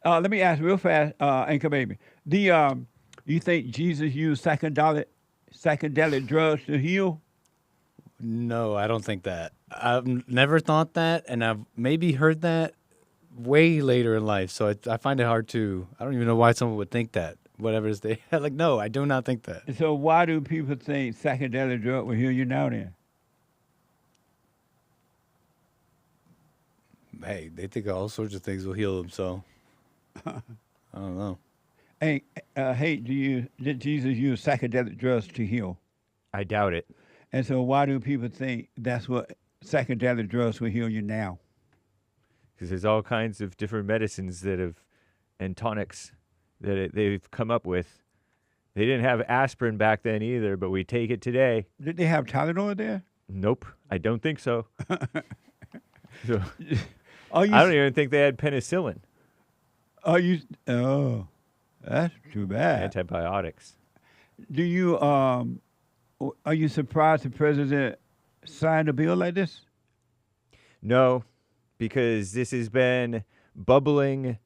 Let me ask real fast, Anchor Baby. You think Jesus used psychedelic drugs to heal? No, I don't think that. I've never thought that, and I've maybe heard that way later in life. So I find it hard to. I don't even know why someone would think that. Whatever it is they like. No, I do not think that. So why do people think psychedelic drug will heal you now? Then, hey, they think all sorts of things will heal them. So I don't know. Hey, did Jesus use psychedelic drugs to heal? I doubt it. And so why do people think that's what psychedelic drugs will heal you now? Because there's all kinds of different medicines and tonics that they've come up with. They didn't have aspirin back then either, but we take it today. Did they have Tylenol there? Nope, I don't think so. So I don't even think they had penicillin. Oh, that's too bad. Antibiotics. Do you are you surprised the president signed a bill like this? No, because this has been bubbling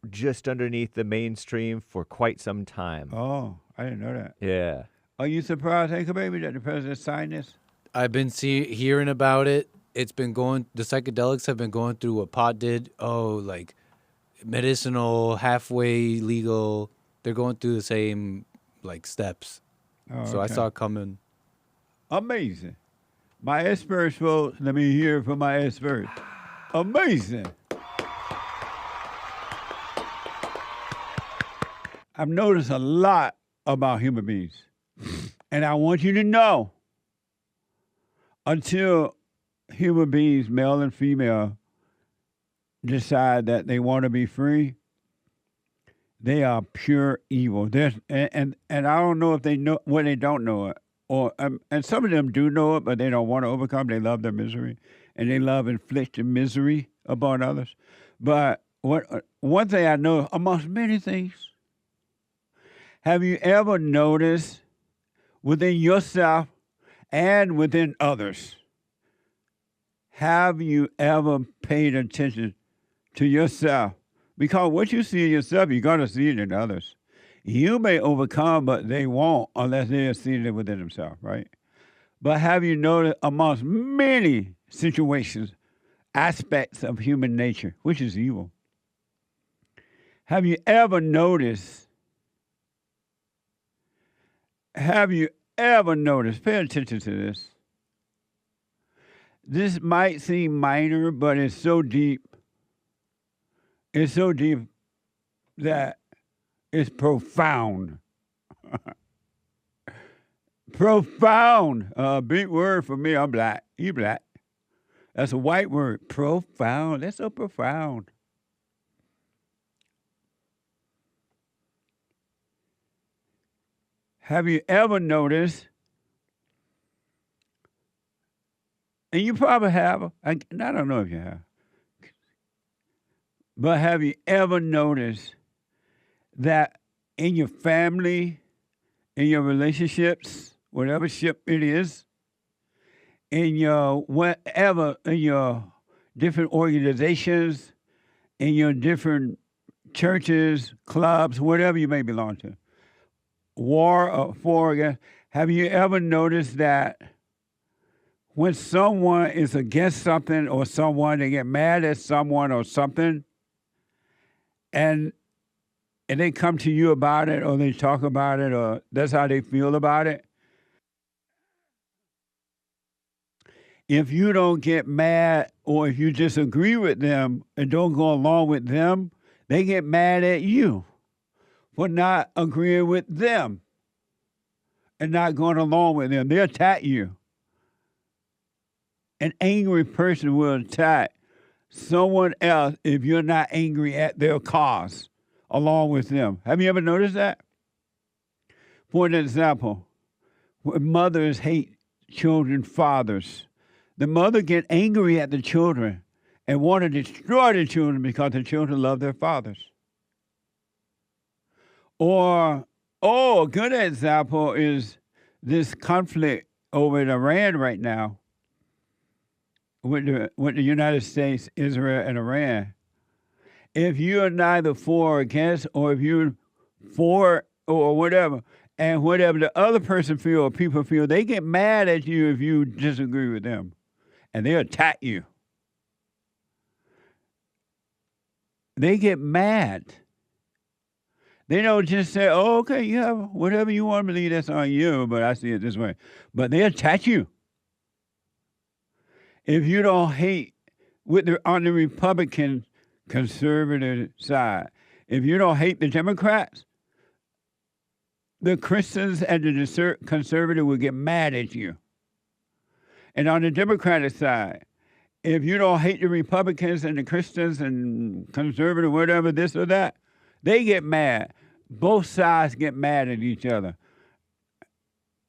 just underneath the mainstream for quite some time. Oh, I didn't know that. Yeah. Are you surprised, Anchor Baby, that the president signed this? I've been hearing about it. It's been the psychedelics have been going through what pot did. Oh, like medicinal, halfway legal. They're going through the same like steps. Oh, So I okay. saw it coming. Amazing. My experts, folks. Let me hear it from my experts. Amazing. I've noticed a lot about human beings. And I want you to know, until human beings, male and female, decide that they want to be free, they are pure evil. And I don't know if they know when they don't know it, or and some of them do know it, but they don't want to overcome. They love their misery, and they love inflicting misery upon others. But one thing I know, amongst many things, have you ever noticed within yourself and within others? Have you ever paid attention to yourself? Because what you see in yourself, you're going to see it in others. You may overcome, but they won't unless they are seeing it within themselves, right? But have you noticed amongst many situations, aspects of human nature, which is evil? Have you ever noticed, pay attention to this. This might seem minor, but it's so deep. It's so deep that it's profound. Profound. Big word for me. I'm black. You black. That's a white word. Profound. That's so profound. Have you ever noticed, and you probably have, I don't know if you have, but have you ever noticed that in your family, in your relationships, whatever ship it is, in your whatever, in your different organizations, in your different churches, clubs, whatever you may belong to, war or for against, have you ever noticed that when someone is against something or someone, they get mad at someone or something, and they come to you about it, or they talk about it, or that's how they feel about it? If you don't get mad, or if you disagree with them and don't go along with them, they get mad at you for not agreeing with them and not going along with them. They attack you. An angry person will attack someone else if you're not angry at their cause along with them. Have you ever noticed that? For an example, when mothers hate children's fathers, the mother get angry at the children and want to destroy the children because the children love their fathers. Or, a good example is this conflict over in Iran right now with the United States, Israel, and Iran. If you're neither for or against, or if you're for or whatever, and whatever the other person feel or people feel, they get mad at you if you disagree with them, and they attack you. They get mad. They don't just say, "Oh, okay, you have whatever you want to believe, that's on you," but I see it this way. But they attack you. If you don't hate on the Republican conservative side, if you don't hate the Democrats, the Christians and the conservative will get mad at you. And on the Democratic side, if you don't hate the Republicans and the Christians and conservative, whatever, this or that, they get mad. Both sides get mad at each other.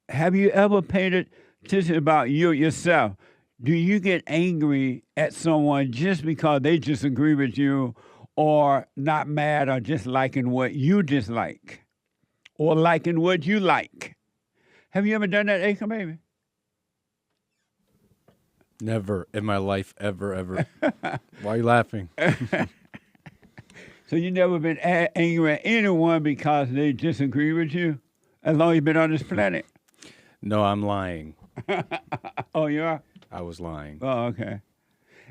Have you ever paid attention about yourself? Do you get angry at someone just because they disagree with you, or not mad, or just liking what you dislike, or liking what you like? Have you ever done that, Acre Baby? Never in my life, ever. Why are you laughing? So you never been angry at anyone because they disagree with you, as long as you've been on this planet? No, I'm lying. Oh, you are? I was lying. Oh, okay.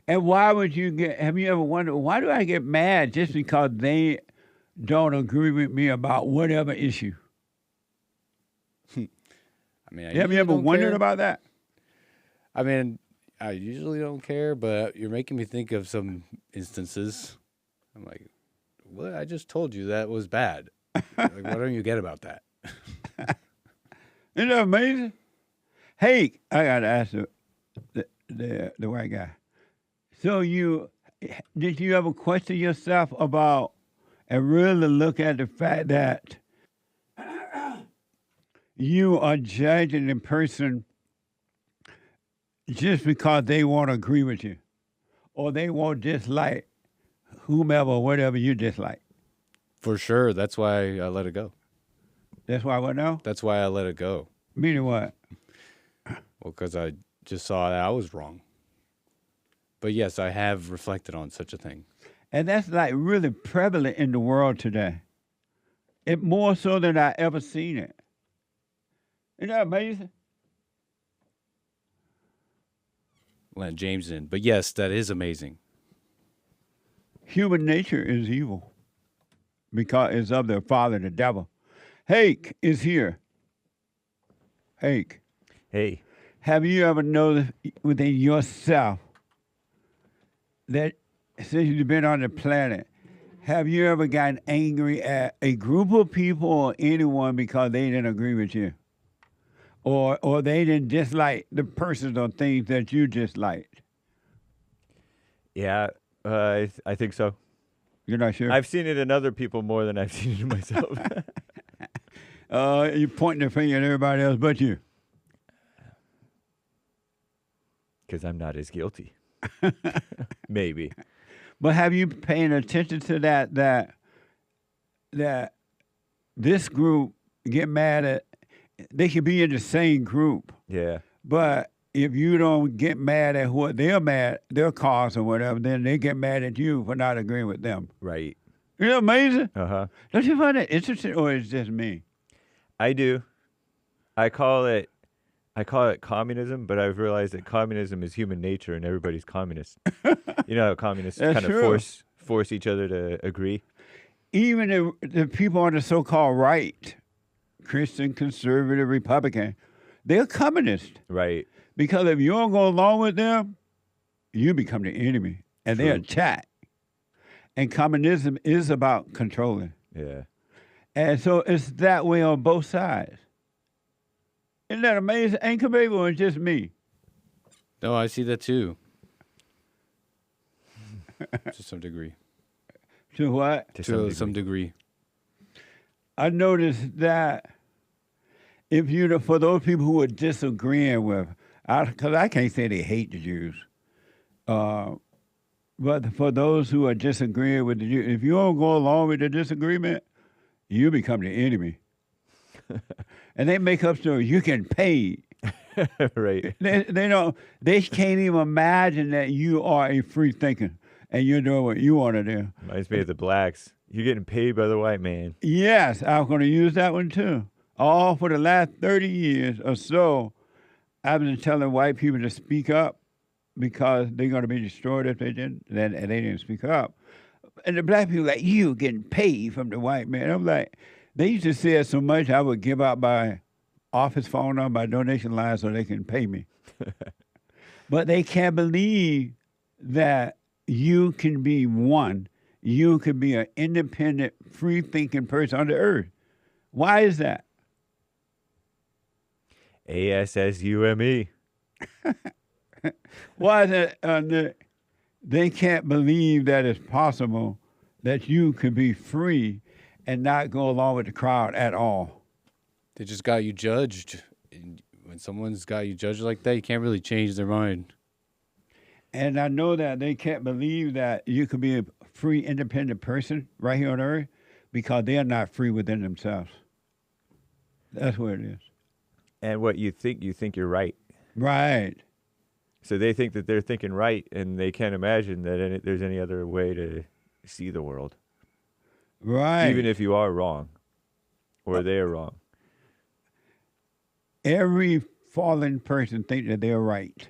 And why would you have you ever wondered, why do I get mad just because they don't agree with me about whatever issue? I mean, I Have you usually ever don't wondered care. about that? I mean, I usually don't care, but you're making me think of some instances. I'm like, what? I just told you that was bad. Like, what don't you get about that? Isn't that amazing? Hey, I got to ask the white guy. So did you ever question yourself about and really look at the fact that you are judging a person just because they want to agree with you, or they won't dislike whomever or whatever you dislike? For sure. That's why I let it go. That's why what now? That's why I let it go. Meaning what? Well, because I just saw that I was wrong. But yes, I have reflected on such a thing. And that's like really prevalent in the world today. It more so than I ever seen it. Isn't that amazing? Let James in. But yes, that is amazing. Human nature is evil because it's of their father, the devil. Hake is here. Hake. Hey. Have you ever noticed within yourself that since you've been on the planet, have you ever gotten angry at a group of people or anyone because they didn't agree with you? Or they didn't dislike the persons or things that you disliked? Yeah, I think so. You're not sure? I've seen it in other people more than I've seen it in myself. You're pointing the finger at everybody else but you. Because I'm not as guilty. Maybe. But have you paying attention to that this group get mad at, they could be in the same group. Yeah. But if you don't get mad at what they're mad, their cause or whatever, then they get mad at you for not agreeing with them. Right. Isn't that amazing? Uh-huh. Don't you find that interesting, or is it just me? I do. I call it communism, but I've realized that communism is human nature and everybody's communist. You know how communists That's kind of true. force each other to agree? Even the people on the so-called right, Christian, conservative, Republican, they're communist. Right. Because if you don't go along with them, you become the enemy, and they attack. And communism is about controlling. Yeah. And so it's that way on both sides. Isn't that amazing? Ain't baby, or it's just me? No, I see that too. To some degree. To what? To some degree. I noticed that for those people who are disagreeing with, because I can't say they hate the Jews, but for those who are disagreeing with the Jews, if you don't go along with the disagreement, you become the enemy. And they make up stories. You can pay. Right. They can't even imagine that you are a free thinker and you're doing what you want to do. Reminds me of the blacks. You're getting paid by the white man. Yes, I'm going to use that one too. All for the last 30 years or so, I've been telling white people to speak up because they're going to be destroyed if they didn't. And they didn't speak up. And the black people like, you getting paid from the white man. I'm like, they used to say it so much I would give out my office phone number, my donation line so they can pay me. But they can't believe that you can be one. You can be an independent, free-thinking person on the earth. Why is that? ASSUME. Why is that? They can't believe that it's possible that you could be free and not go along with the crowd at all. They just got you judged. And when someone's got you judged like that, you can't really change their mind. And I know that they can't believe that you could be a free, independent person right here on earth because they are not free within themselves. That's what it is. And what you think you're right. Right. So they think that they're thinking right, and they can't imagine that there's any other way to see the world. Right. Even if you are wrong, or they are wrong. Every fallen person thinks that they're right.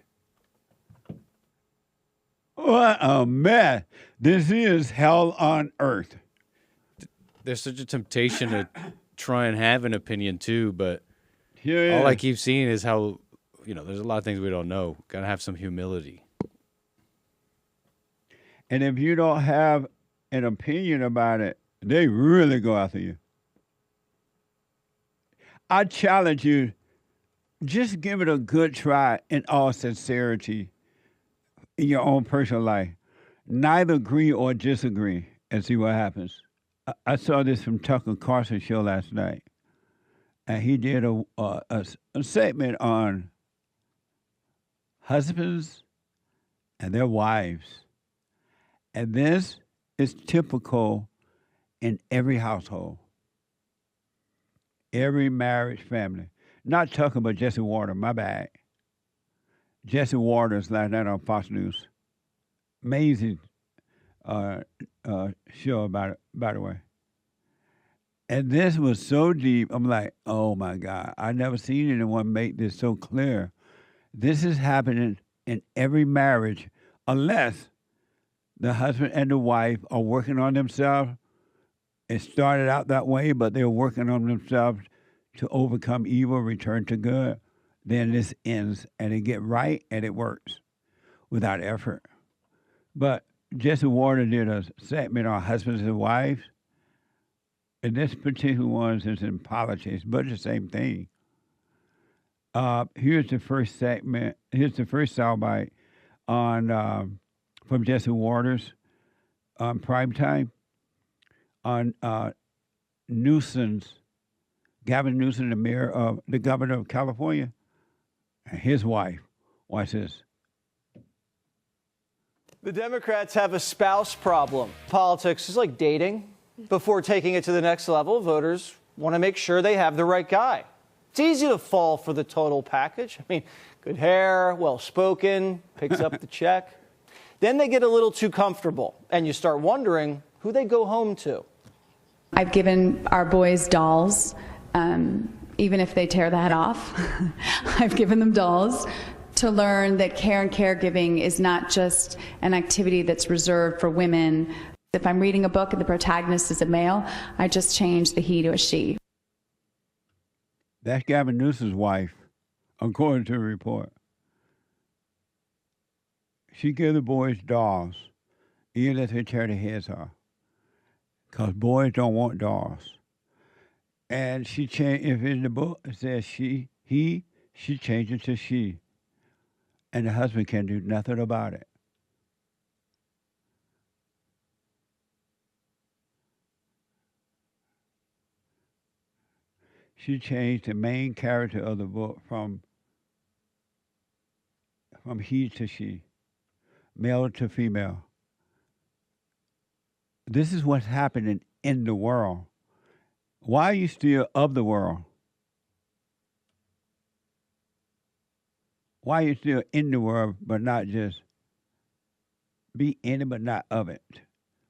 What a mess. This is hell on earth. There's such a temptation to try and have an opinion too, but Yeah. All I keep seeing is how, there's a lot of things we don't know. Gotta have some humility. And if you don't have an opinion about it, they really go after you. I challenge you, just give it a good try in all sincerity in your own personal life. Neither agree or disagree and see what happens. I saw this from Tucker Carlson's show last night. And he did a segment on husbands and their wives. And this is typical in every household, every marriage family. Not Tucker, but Jesse Water, my bad. Jesse Waters last night on Fox News. Amazing show about it, by the way. And this was so deep, I'm like, oh my God, I never seen anyone make this so clear. This is happening in every marriage, unless the husband and the wife are working on themselves. It started out that way, but they're working on themselves to overcome evil, return to good. Then this ends, and it get right, and it works without effort. But Jesse Water did a segment on husbands and wives. And this particular one is in politics, but it's the same thing. Here's the first segment. Here's the first soundbite on from Jesse Waters on primetime on Gavin Newsom, the governor of California, and his wife. Watch this. The Democrats have a spouse problem. Politics is like dating. Before taking it to the next level, voters want to make sure they have the right guy. It's easy to fall for the total package. I mean, good hair, well-spoken, picks up the check. Then they get a little too comfortable, and you start wondering who they go home to. I've given our boys dolls, even if they tear the head off. I've given them dolls to learn that care and caregiving is not just an activity that's reserved for women. If I'm reading a book and the protagonist is a male, I just change the he to a she. That's Gavin Newsom's wife, according to a report. She gave the boys dolls, even if they tear their heads off, because boys don't want dolls. And she changed, if in the book it says she changed it to she. And the husband can't do nothing about it. She changed the main character of the book from he to she, male to female. This is what's happening in the world. Why are you still of the world? Why are you still in the world, but not just be in it, but not of it?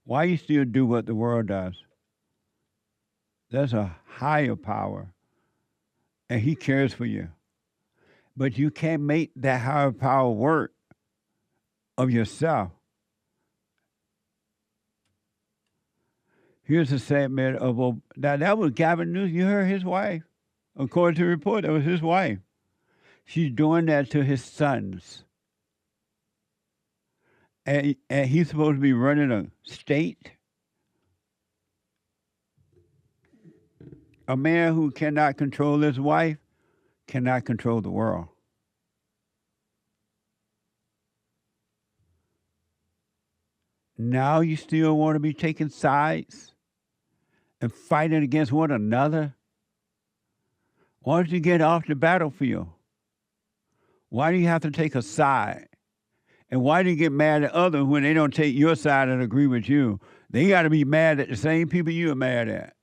Why you still do what the world does? There's a higher power, and he cares for you. But you can't make that higher power work of yourself. Here's a segment of, now that was Gavin Newsom. You heard his wife. According to the report, that was his wife. She's doing that to his sons. And he's supposed to be running a state. A man who cannot control his wife cannot control the world. Now you still want to be taking sides and fighting against one another? Why don't you get off the battlefield? Why do you have to take a side? And why do you get mad at others when they don't take your side and agree with you? They got to be mad at the same people you're mad at.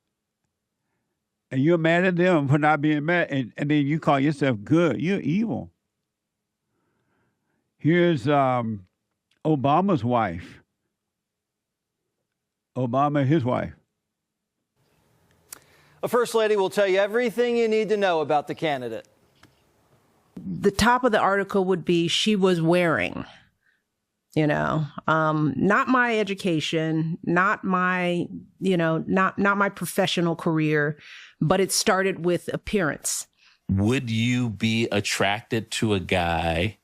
And you're mad at them for not being mad, and then you call yourself good. You're evil. Here's Obama's wife. Obama and his wife. A first lady will tell you everything you need to know about the candidate. The top of the article would be she was wearing, not my education, not my, not my professional career, but it started with appearance. would you be attracted to a guy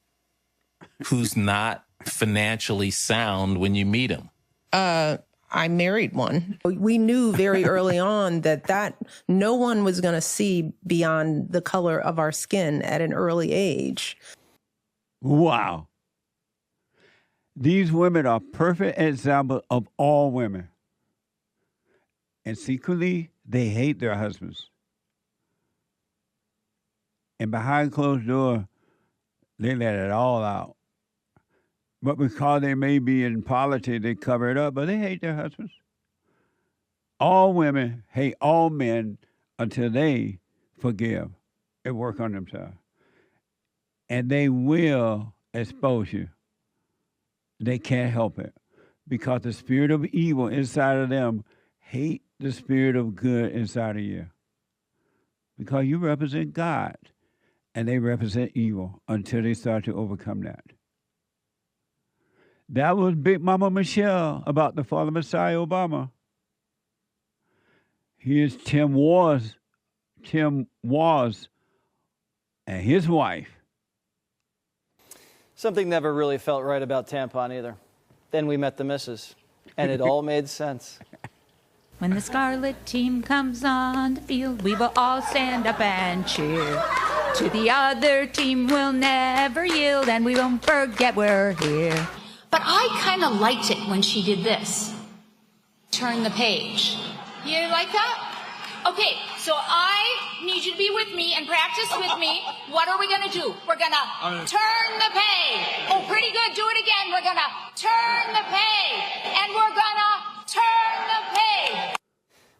who's not financially sound when you meet him? I married one. We knew very early on that no one was going to see beyond the color of our skin at an early age. Wow. These women are perfect examples of all women. And secretly, they hate their husbands. And behind closed doors, they let it all out. But because they may be in politics, they cover it up, but they hate their husbands. All women hate all men until they forgive and work on themselves. And they will expose you. They can't help it because the spirit of evil inside of them hate the spirit of good inside of you. Because you represent God and they represent evil until they start to overcome that. That was Big Mama Michelle about the fallen Messiah Obama. Here's Tim Wars, and his wife. Something never really felt right about tampon either. Then we met the missus, and it all made sense. When the Scarlet team comes on the field, we will all stand up and cheer. To the other team we'll never yield, and we won't forget we're here. But I kind of liked it when she did this. Turn the page. You like that? Okay, so I need you to be with me and practice with me. What are we going to do? We're going to turn the page. Oh, pretty good. Do it again. We're going to turn the page. And we're going to turn the page.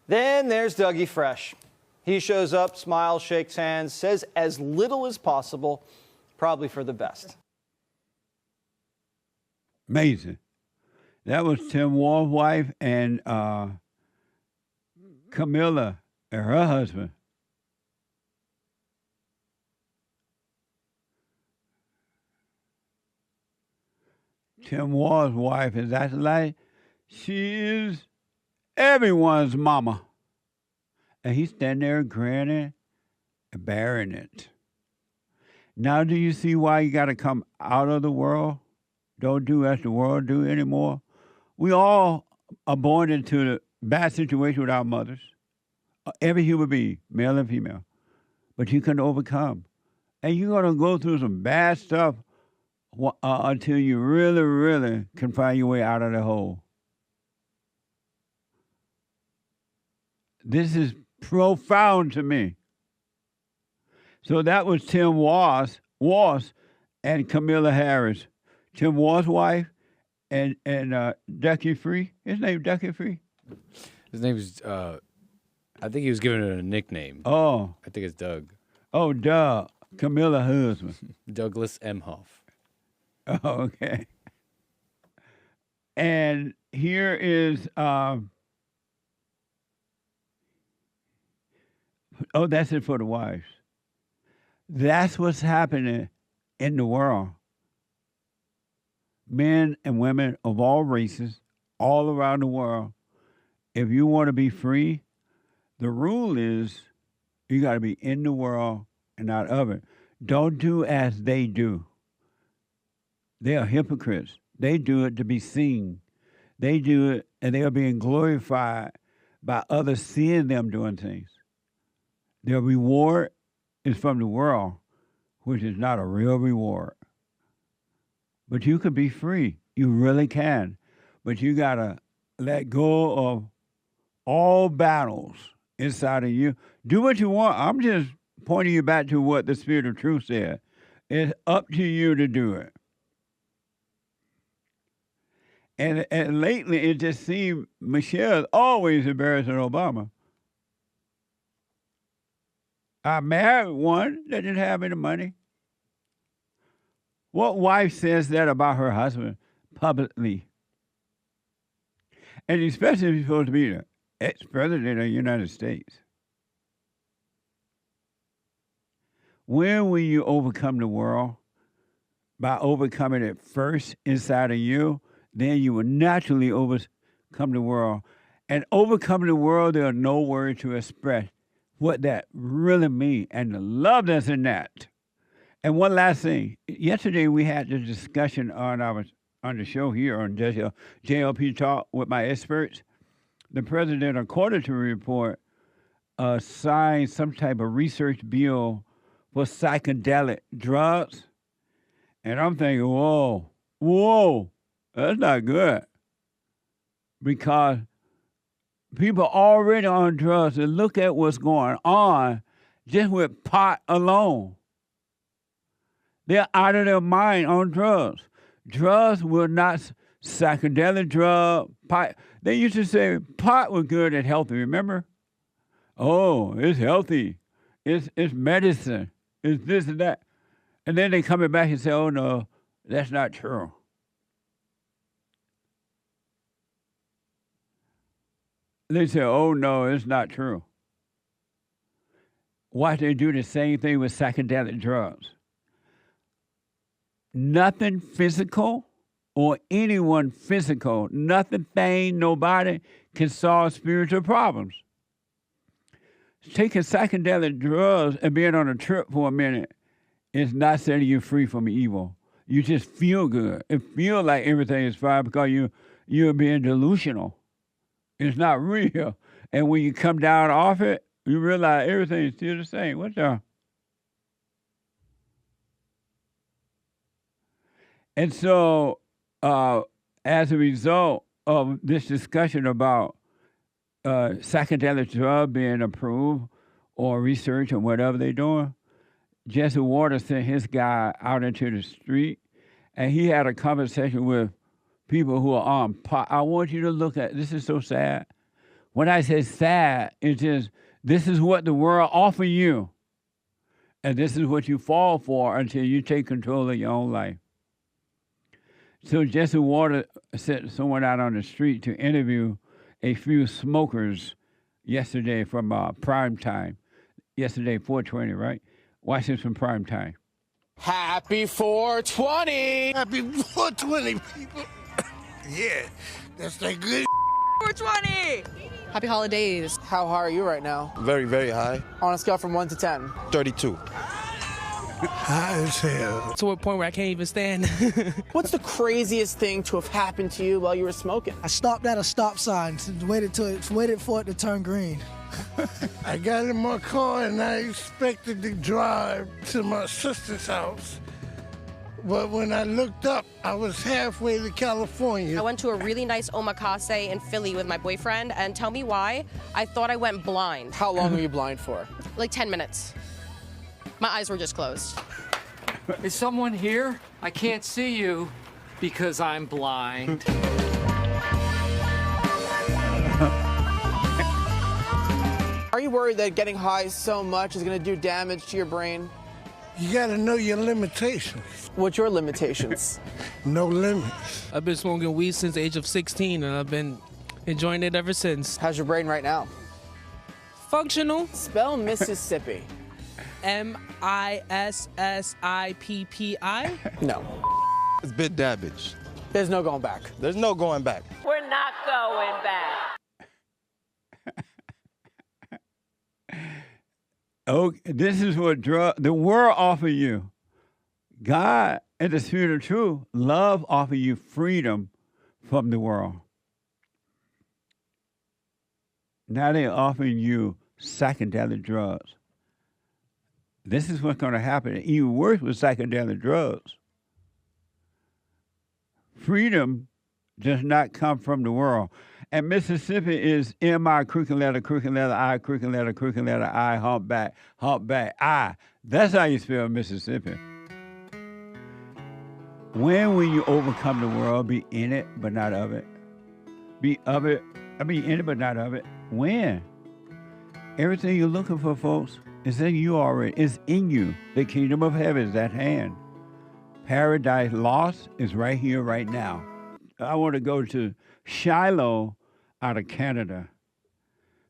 Then there's Dougie Fresh. He shows up, smiles, shakes hands, says as little as possible, probably for the best. Amazing. That was Tim Wall's wife and Camilla and her husband. Tim Wall's wife is that like she is everyone's mama. And he's standing there grinning and bearing it. Now do you see why you got to come out of the world? Don't do as the world do anymore. We all are born into the bad situation with our mothers. Every human being, male and female. But you can overcome. And you're going to go through some bad stuff until you really, really can find your way out of the hole. This is profound to me. So that was Tim Walsh and Camilla Harris. Tim Wall's wife and Ducky Free. His name Ducky Free? His name is, I think he was giving it a nickname. Oh. I think it's Doug. Oh, Doug. Camilla husband. Douglas Emhoff. Oh, okay. And here is, that's it for the wives. That's what's happening in the world. Men and women of all races, all around the world, if you want to be free, the rule is you got to be in the world and not of it. Don't do as they do. They are hypocrites. They do it to be seen. They do it and they are being glorified by others seeing them doing things. Their reward is from the world, which is not a real reward. But you can be free. You really can. But you got to let go of all battles inside of you. Do what you want. I'm just pointing you back to what the Spirit of Truth said. It's up to you to do it. And lately, it just seemed Michelle's always embarrassing Obama. I married one that didn't have any money. What wife says that about her husband publicly? And especially if he's supposed to be the ex-president of the United States. When will you overcome the world? By overcoming it first inside of you, then you will naturally overcome the world. And overcoming the world, there are no words to express what that really means and the love that's in that. And one last thing. Yesterday we had the discussion on the show here on JLP Talk with my experts. The president, according to a report, signed some type of research bill for psychedelic drugs. And I'm thinking, whoa, that's not good. Because people already on drugs and look at what's going on just with pot alone. They're out of their mind on drugs. Drugs will not, psychedelic drug, pot. They used to say pot was good and healthy, remember? Oh, it's healthy. It's medicine. It's this and that. And then they coming back and say, oh, no, that's not true. They say, oh, no, it's not true. Why they do the same thing with psychedelic drugs? Nothing physical or anyone physical, nothing, nobody can solve spiritual problems. Taking psychedelic drugs and being on a trip for a minute is not setting you free from evil. You just feel good. It feels like everything is fine because you're being delusional. It's not real. And when you come down off it, you realize everything is still the same. What the? And so, as a result of this discussion about psychedelic drug being approved or research or whatever they're doing, Jesse Waters sent his guy out into the street, and he had a conversation with people who are on pot. I want you to look at, this is so sad. When I say sad, it's just, this is what the world offers you, and this is what you fall for until you take control of your own life. So Jesse Waters sent someone out on the street to interview a few smokers yesterday from prime time. Yesterday, 420, right? Watch this from prime time. Happy 420! Happy 420, people. Yeah, that's that good 420! Happy holidays. How high are you right now? Very, very high. On a scale from 1 to 10? 32. High as hell. To a point where I can't even stand. What's the craziest thing to have happened to you while you were smoking? I stopped at a stop sign and waited for it to turn green. I got in my car and I expected to drive to my sister's house. But when I looked up, I was halfway to California. I went to a really nice omakase in Philly with my boyfriend, and tell me why, I thought I went blind. How long were you blind for? Like 10 minutes. My eyes were just closed. Is someone here? I can't see you because I'm blind. Are you worried that getting high so much is going to do damage to your brain? You got to know your limitations. What's your limitations? No limits. I've been smoking weed since the age of 16, and I've been enjoying it ever since. How's your brain right now? Functional. Spell Mississippi. Mississippi? No. It's been damaged. There's no going back. There's no going back. We're not going back. Oh, this is what the world offer you. God and the Spirit of Truth, love offer you freedom from the world. Now they're offering you psychedelic drugs. This is what's going to happen. Even worse with psychedelic drugs. Freedom does not come from the world. And Mississippi is M-I, crooked letter, I, crooked letter, I, humpback, I. That's how you spell Mississippi. When will you overcome the world? Be in it, but not of it. Be of it, in it, but not of it. When? Everything you're looking for, folks, is in you already. It's in you. The kingdom of heaven is at hand. Paradise lost is right here, right now. I want to go to Shiloh out of Canada.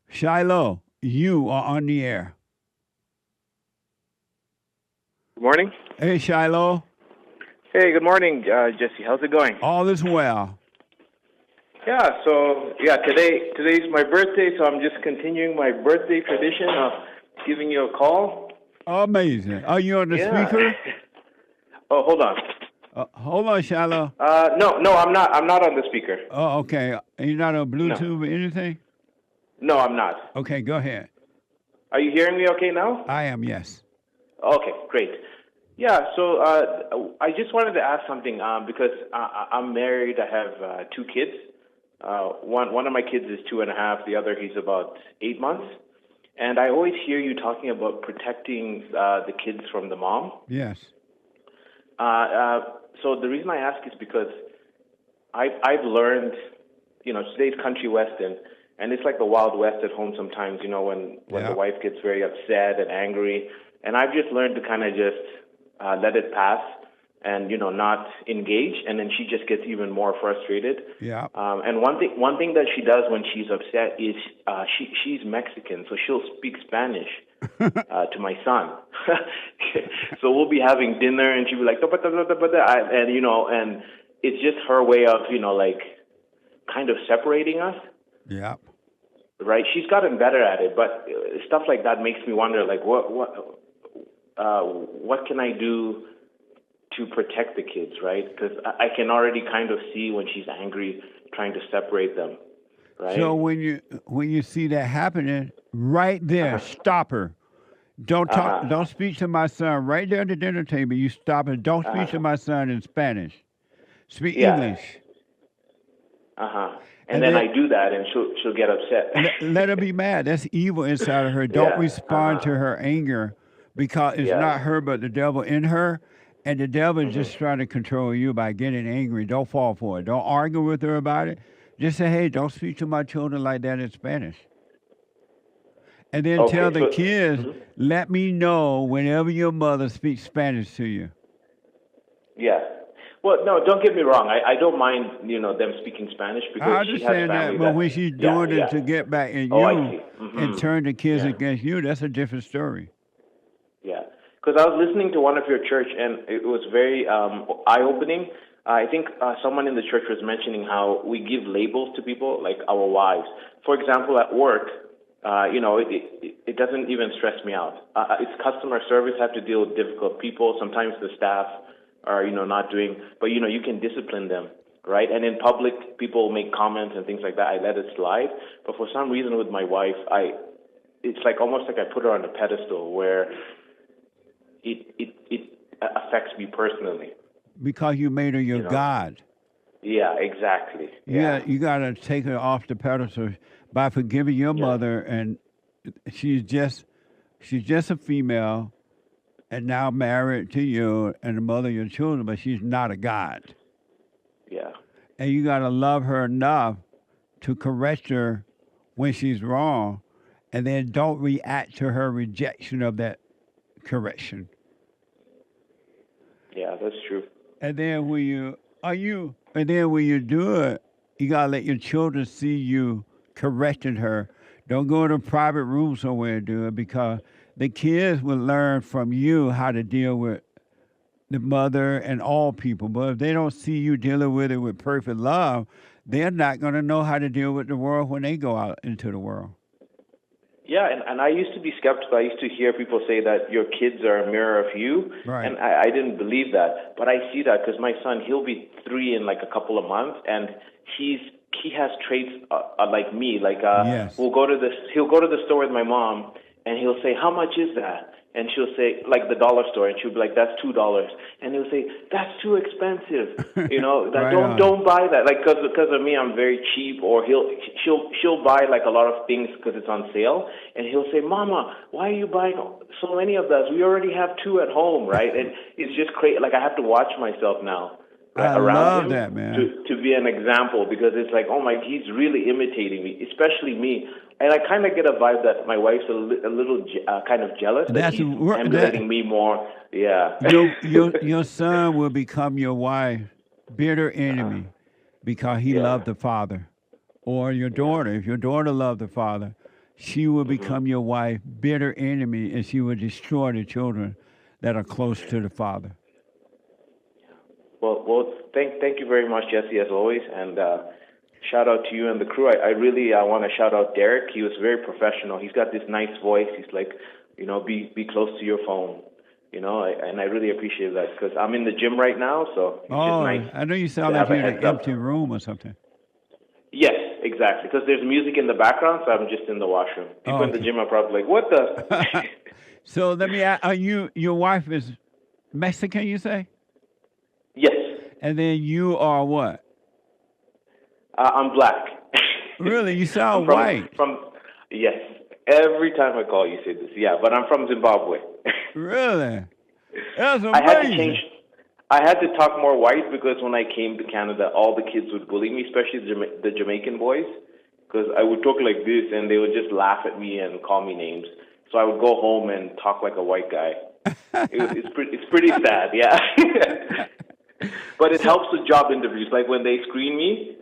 Shiloh, you are on the air. Good morning. Hey, Shiloh. Hey, good morning, Jesse. How's it going? All is well. Yeah, so today's my birthday, so I'm just continuing my birthday tradition of giving you a call. Amazing. Are you on the Yeah. speaker? Oh, hold on. Hold on, Shiloh. No, I'm not. I'm not on the speaker. Oh, okay. You're not on Bluetooth or anything? No, I'm not. Okay, go ahead. Are you hearing me okay now? I am, yes. Okay, great. Yeah, so I just wanted to ask something because I'm married. I have 2 kids. One of my kids is 2.5. The other, he's about 8 months. And I always hear you talking about protecting the kids from the mom. Yes. So the reason I ask is because I've learned, today's country western, and it's like the Wild West at home sometimes, when the wife gets very upset and angry. And I've just learned to kind of just let it pass and, not engage. And then she just gets even more frustrated. Yeah. And one thing that she does when she's upset is she's Mexican, so she'll speak Spanish to my son. So we'll be having dinner, and she'll be like, and it's just her way of, kind of separating us. Yeah. Right. She's gotten better at it, but stuff like that makes me wonder, like, what can I do to protect the kids, right? Because I can already kind of see when she's angry, trying to separate them, right? So when you see that happening, right there, stop her. Don't talk. Don't speak to my son right there at the dinner table. You stop and don't speak to my son in Spanish. Speak English. And then I do that, and she'll get upset. Let her be mad. That's evil inside of her. Don't respond to her anger because it's not her but the devil in her. And the devil is just trying to control you by getting angry. Don't fall for it. Don't argue with her about it. Just say, hey, don't speak to my children like that in Spanish. And then tell the kids, let me know whenever your mother speaks Spanish to you. Yeah. Well, no, don't get me wrong. I don't mind, them speaking Spanish because I understand that, but when she's doing it to get back at you and turn the kids against you, that's a different story. Yeah. Because I was listening to one of your church, and it was very eye-opening. I think someone in the church was mentioning how we give labels to people, like our wives. For example, at work, it doesn't even stress me out. It's customer service. I have to deal with difficult people. Sometimes the staff are, not doing, but, you can discipline them, right? And in public, people make comments and things like that. I let it slide. But for some reason with my wife, it's like almost like I put her on a pedestal where it affects me personally. Because you made her your God. Yeah, exactly. Yeah, you got to take her off the pedestal by forgiving your mother, and she's just a female, and now married to you and the mother of your children, but she's not a God. Yeah. And you got to love her enough to correct her when she's wrong, and then don't react to her rejection of that correction. Yeah, that's true. And then when you do it, you gotta let your children see you correcting her. Don't go in a private room somewhere and do it, because the kids will learn from you how to deal with the mother and all people. But if they don't see you dealing with it with perfect love, they're not gonna know how to deal with the world when they go out into the world. Yeah, and I used to be skeptical. I used to hear people say that your kids are a mirror of you, right. And I didn't believe that. But I see that because my son, he'll be 3 in like a couple of months, and he has traits like me. Like he'll go to the store with my mom, and he'll say, "How much is that?" And she'll say, like the dollar store, and she'll be like, "That's $2." And he'll say, "That's too expensive." That don't buy that. Like because of me, I'm very cheap. Or she'll buy like a lot of things because it's on sale, and he'll say, "Mama, why are you buying so many of those? We already have 2 at home, right?" And it's just crazy. Like I have to watch myself now. I love that, man. To be an example, because it's like, oh my, he's really imitating me, especially me. And I kind of get a vibe that my wife's a little kind of jealous that he's emulating me more. Yeah. Your son will become your wife bitter enemy because he loved the father. Or your daughter, if your daughter loved the father, she will become your wife bitter enemy, and she will destroy the children that are close to the father. Well, thank you very much, Jesse, as always, and shout out to you and the crew. I really want to shout out Derek. He was very professional. He's got this nice voice. He's like be close to your phone. And I really appreciate that because I'm in the gym right now, so it's just nice. I know you sound to like have a you're in heads an up. empty room or something. Yes, exactly. Because there's music in the background, so I'm just in the washroom. People in the gym are probably like, "What the?" So let me ask: your wife is Mexican? You say? Yes. And then you are what? I'm black. Really? You sound I'm white. Yes. Every time I call, you say this. Yeah, but I'm from Zimbabwe. Really? That's amazing. I had to talk more white because when I came to Canada, all the kids would bully me, especially the Jamaican boys, because I would talk like this and they would just laugh at me and call me names. So I would go home and talk like a white guy. It's pretty sad, yeah. But it helps with job interviews. Like when they screen me,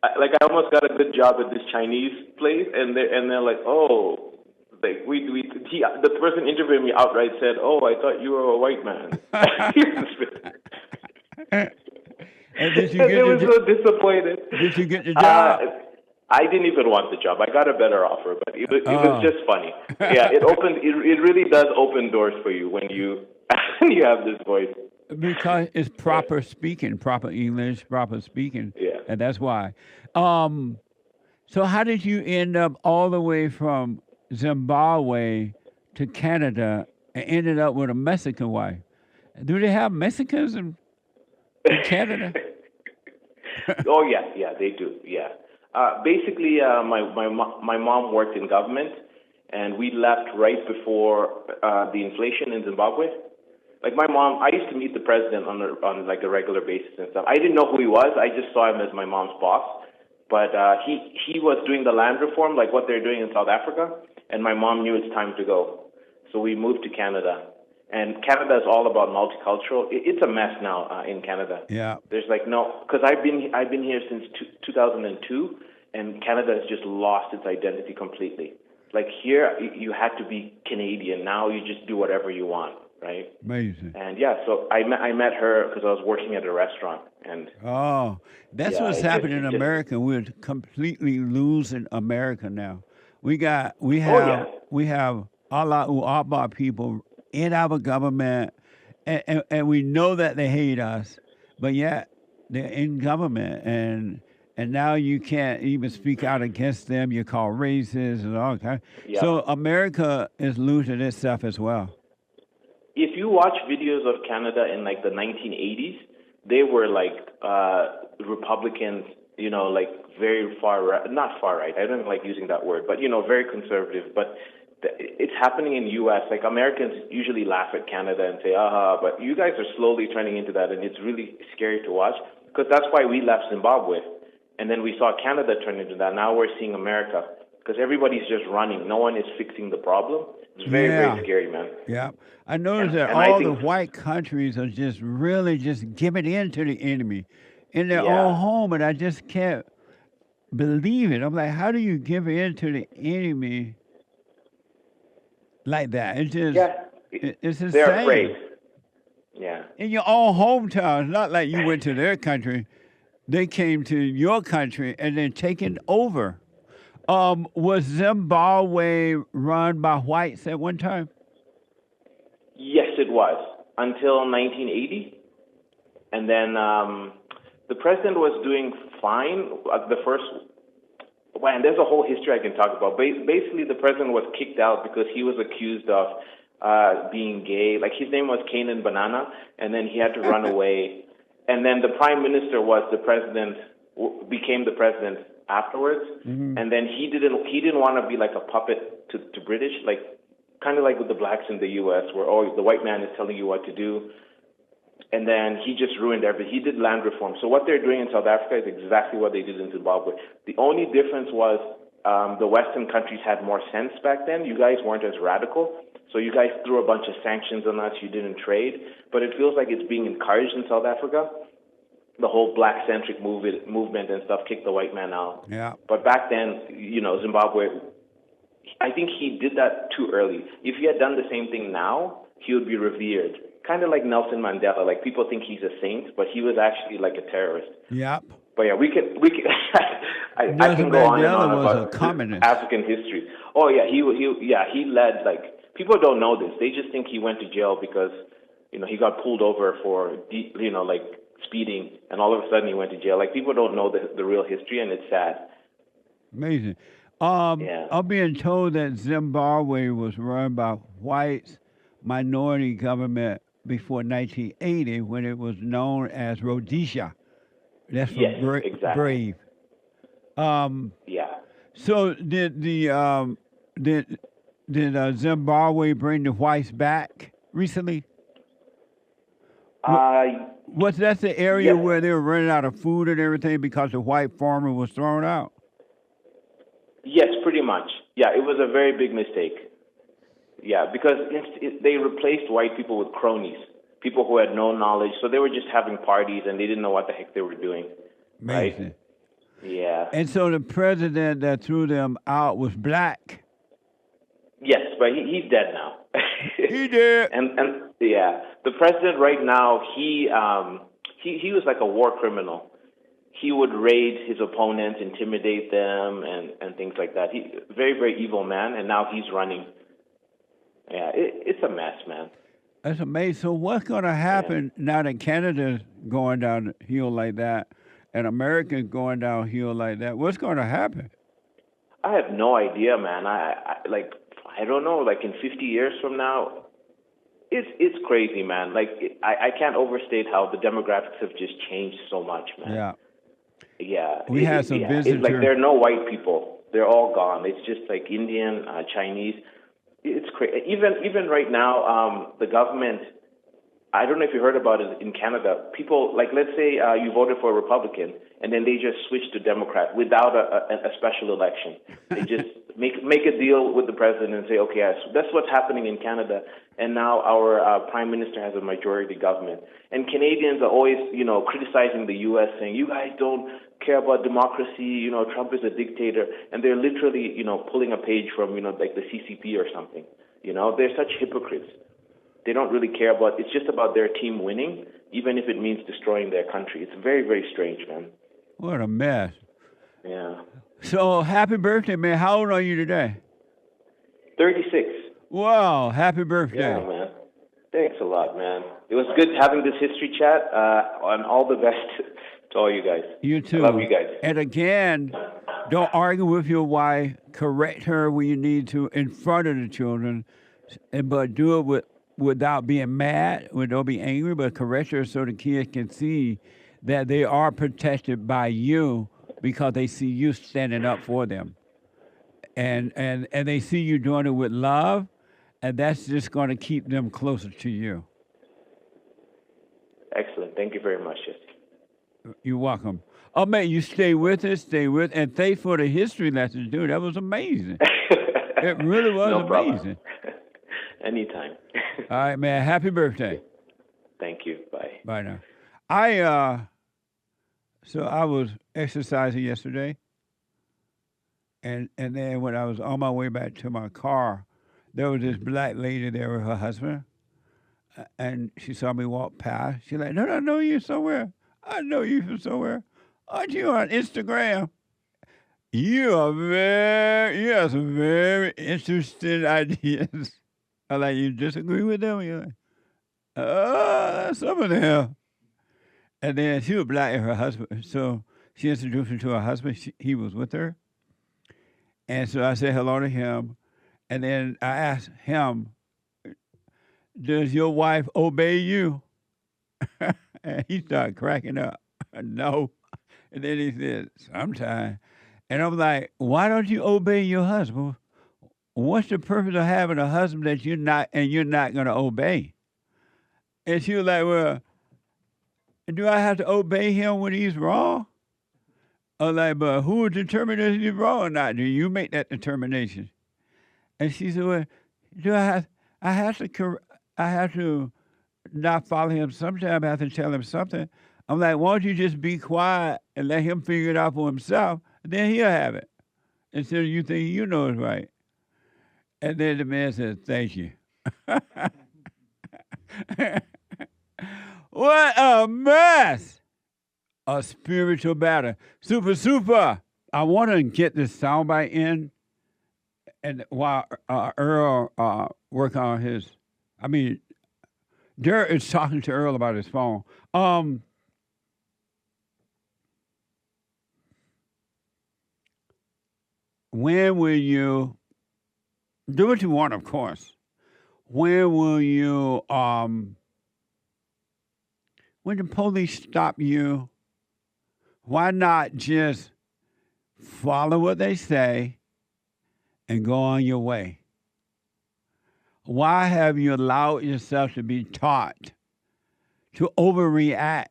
I almost got a good job at this Chinese place, and they're like, oh. Like the person interviewing me outright said, "Oh, I thought you were a white man." And did you get I was so disappointed. Did you get the job? I didn't even want the job. I got a better offer, but it was just funny. Yeah, it really does open doors for you when you have this voice. Because it's proper speaking, proper English, proper speaking. Yeah. And that's why. So how did you end up all the way from Zimbabwe to Canada and ended up with a Mexican wife? Do they have Mexicans in Canada? Oh yeah, they do. Yeah, basically, my mom worked in government, and we left right before the inflation in Zimbabwe. Like my mom, I used to meet the president on like a regular basis and stuff. I didn't know who he was. I just saw him as my mom's boss. But he was doing the land reform, like what they're doing in South Africa. And my mom knew it's time to go. So we moved to Canada. And Canada is all about multicultural. It's a mess now in Canada. Yeah. There's like because I've been here since 2002, and Canada has just lost its identity completely. Like here, you had to be Canadian. Now you just do whatever you want, right? Amazing. And yeah, so I met her because I was working at a restaurant. And that's what's happening in America. We're completely losing America now. We have Allah U'Abba people in our government, and we know that they hate us, but yet they're in government, and now you can't even speak out against them. You're called racist and all kinds. Yeah. So America is losing itself as well. If you watch videos of Canada in like the 1980s, they were like Republicans, like very far right, not far right. I don't like using that word, but very conservative. But it's happening in U.S. Like Americans usually laugh at Canada and say, but you guys are slowly turning into that, and it's really scary to watch because that's why we left Zimbabwe, and then we saw Canada turn into that. Now we're seeing America because everybody's just running. No one is fixing the problem. It's very, very scary, man. Yeah. I noticed that all the white countries are just really just giving in to the enemy in their own home, and I just can't believe it. I'm like, how do you give in to the enemy like that? It's just, it's insane. They're afraid. Yeah. In your own hometown, it's not like you went to their country. They came to your country and then taken over. Was Zimbabwe run by whites at one time? Yes, it was, until 1980. And then the president was doing fine. And there's a whole history I can talk about. Basically, the president was kicked out because he was accused of being gay. Like, his name was Canaan Banana, and then he had to run away. And then the prime minister became the president afterwards. Mm-hmm. And then he didn't want to be like a puppet to British, like kind of like with the blacks in the U.S., where the white man is telling you what to do. And then he just ruined everything. He did land reform. So what they're doing in South Africa is exactly what they did in Zimbabwe. The only difference was the Western countries had more sense back then. You guys weren't as radical. So you guys threw a bunch of sanctions on us. You didn't trade. But it feels like it's being encouraged in South Africa. The whole black-centric movement and stuff kicked the white man out. Yeah. But back then, Zimbabwe, I think he did that too early. If he had done the same thing now, he would be revered. Kind of like Nelson Mandela. Like, people think he's a saint, but he was actually like a terrorist. Yep. But yeah, we can. I can go on and on about African history. Oh yeah, he led like People don't know this. They just think he went to jail because, he got pulled over for, like speeding, and all of a sudden he went to jail. Like, people don't know the real history, and it's sad. Amazing. I'm being told that Zimbabwe was run by whites, minority government before 1980, when it was known as Rhodesia. That's for exactly. brave. Yeah. So did Zimbabwe bring the whites back recently? Was that the area where they were running out of food and everything because the white farmer was thrown out? Yes, pretty much. Yeah, it was a very big mistake. Yeah, because they replaced white people with cronies, people who had no knowledge. So they were just having parties and they didn't know what the heck they were doing. Amazing. Right? Yeah. And so the president that threw them out was black? Yes, but he's dead now. He did. And yeah, the president right now, he was like a war criminal. He would raid his opponents, intimidate them, and things like that. He's a very, very evil man, and now he's running. Yeah, it's a mess, man. That's amazing. So what's going to happen now that Canada's going downhill like that and America's going downhill like that? What's going to happen? I have no idea, man. I don't know. Like in 50 years from now, it's crazy, man. Like I can't overstate how the demographics have just changed so much, man. Yeah. Yeah. We had some visitors. It's like there are no white people. They're all gone. It's just like Indian, Chinese. It's crazy. Even right now, the government, I don't know if you heard about it in Canada, people, like let's say you voted for a Republican and then they just switch to Democrat without a special election. They just make a deal with the president and say, okay, that's what's happening in Canada. And now our prime minister has a majority government. And Canadians are always, criticizing the U.S., saying, you guys don't care about democracy, Trump is a dictator. And they're literally, pulling a page from, like the CCP or something. They're such hypocrites. They don't really care about, it's just about their team winning, even if it means destroying their country. It's very, very strange, man. What a mess. Yeah. So happy birthday, man. How old are you today? 36. Wow, happy birthday. Yeah, man. Thanks a lot, man. It was good having this history chat, and all the best to all you guys. You too. I love you guys. And again, don't argue with your wife. Correct her when you need to in front of the children, but do it without being mad, don't be angry, but correct her so the kids can see that they are protected by you because they see you standing up for them. And they see you doing it with love, and that's just going to keep them closer to you. Excellent. Thank you very much, Jesse. You're welcome. Oh, man, you stay with us, and thanks for the history lesson, dude. That was amazing. It really was no amazing. Problem. Anytime. All right, man. Happy birthday. Thank you. Bye. Bye now. So I was exercising yesterday, and then when I was on my way back to my car, there was this black lady there with her husband, and she saw me walk past. She's like, "No, I know you somewhere. I know you from somewhere. Aren't you on Instagram? You have some very interesting ideas." I'm like, "You disagree with them?" You're like, some of them. And then she was black and her husband. So she introduced me to her husband. He was with her. And so I said hello to him. And then I asked him, does your wife obey you? And he started cracking up. No. And then he said, sometimes. And I'm like, why don't you obey your husband? What's the purpose of having a husband that you're not going to obey? And she was like, well, do I have to obey him when he's wrong? I was like, but who will determine if he's wrong or not? Do you make that determination? And she said, well, do I have to not follow him sometimes. I have to tell him something. I'm like, why don't you just be quiet and let him figure it out for himself, and then he'll have it, instead of you thinking you know it's right. And then the man said, thank you. What a mess! A spiritual battle. Super. I want to get this soundbite in, And while Earl work on his, I mean, Derek is talking to Earl about his phone. When will you do what you want, of course? When will you, when the police stop you, why not just follow what they say and go on your way? Why have you allowed yourself to be taught to overreact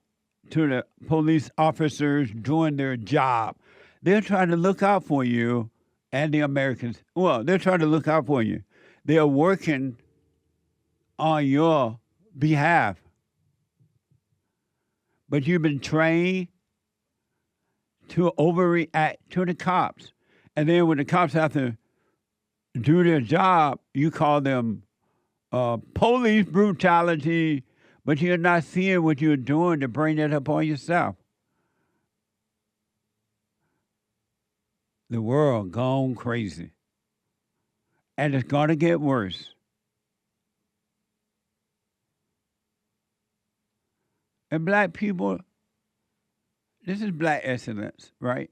to the police officers doing their job? They're trying to look out for you and the Americans. Well, they're trying to look out for you. They're working on your behalf. But you've been trained to overreact to the cops. And then when the cops have to do their job, you call them police brutality, but you're not seeing what you're doing to bring that upon yourself. The world gone crazy. And it's going to get worse. And black people, this is black excellence, right?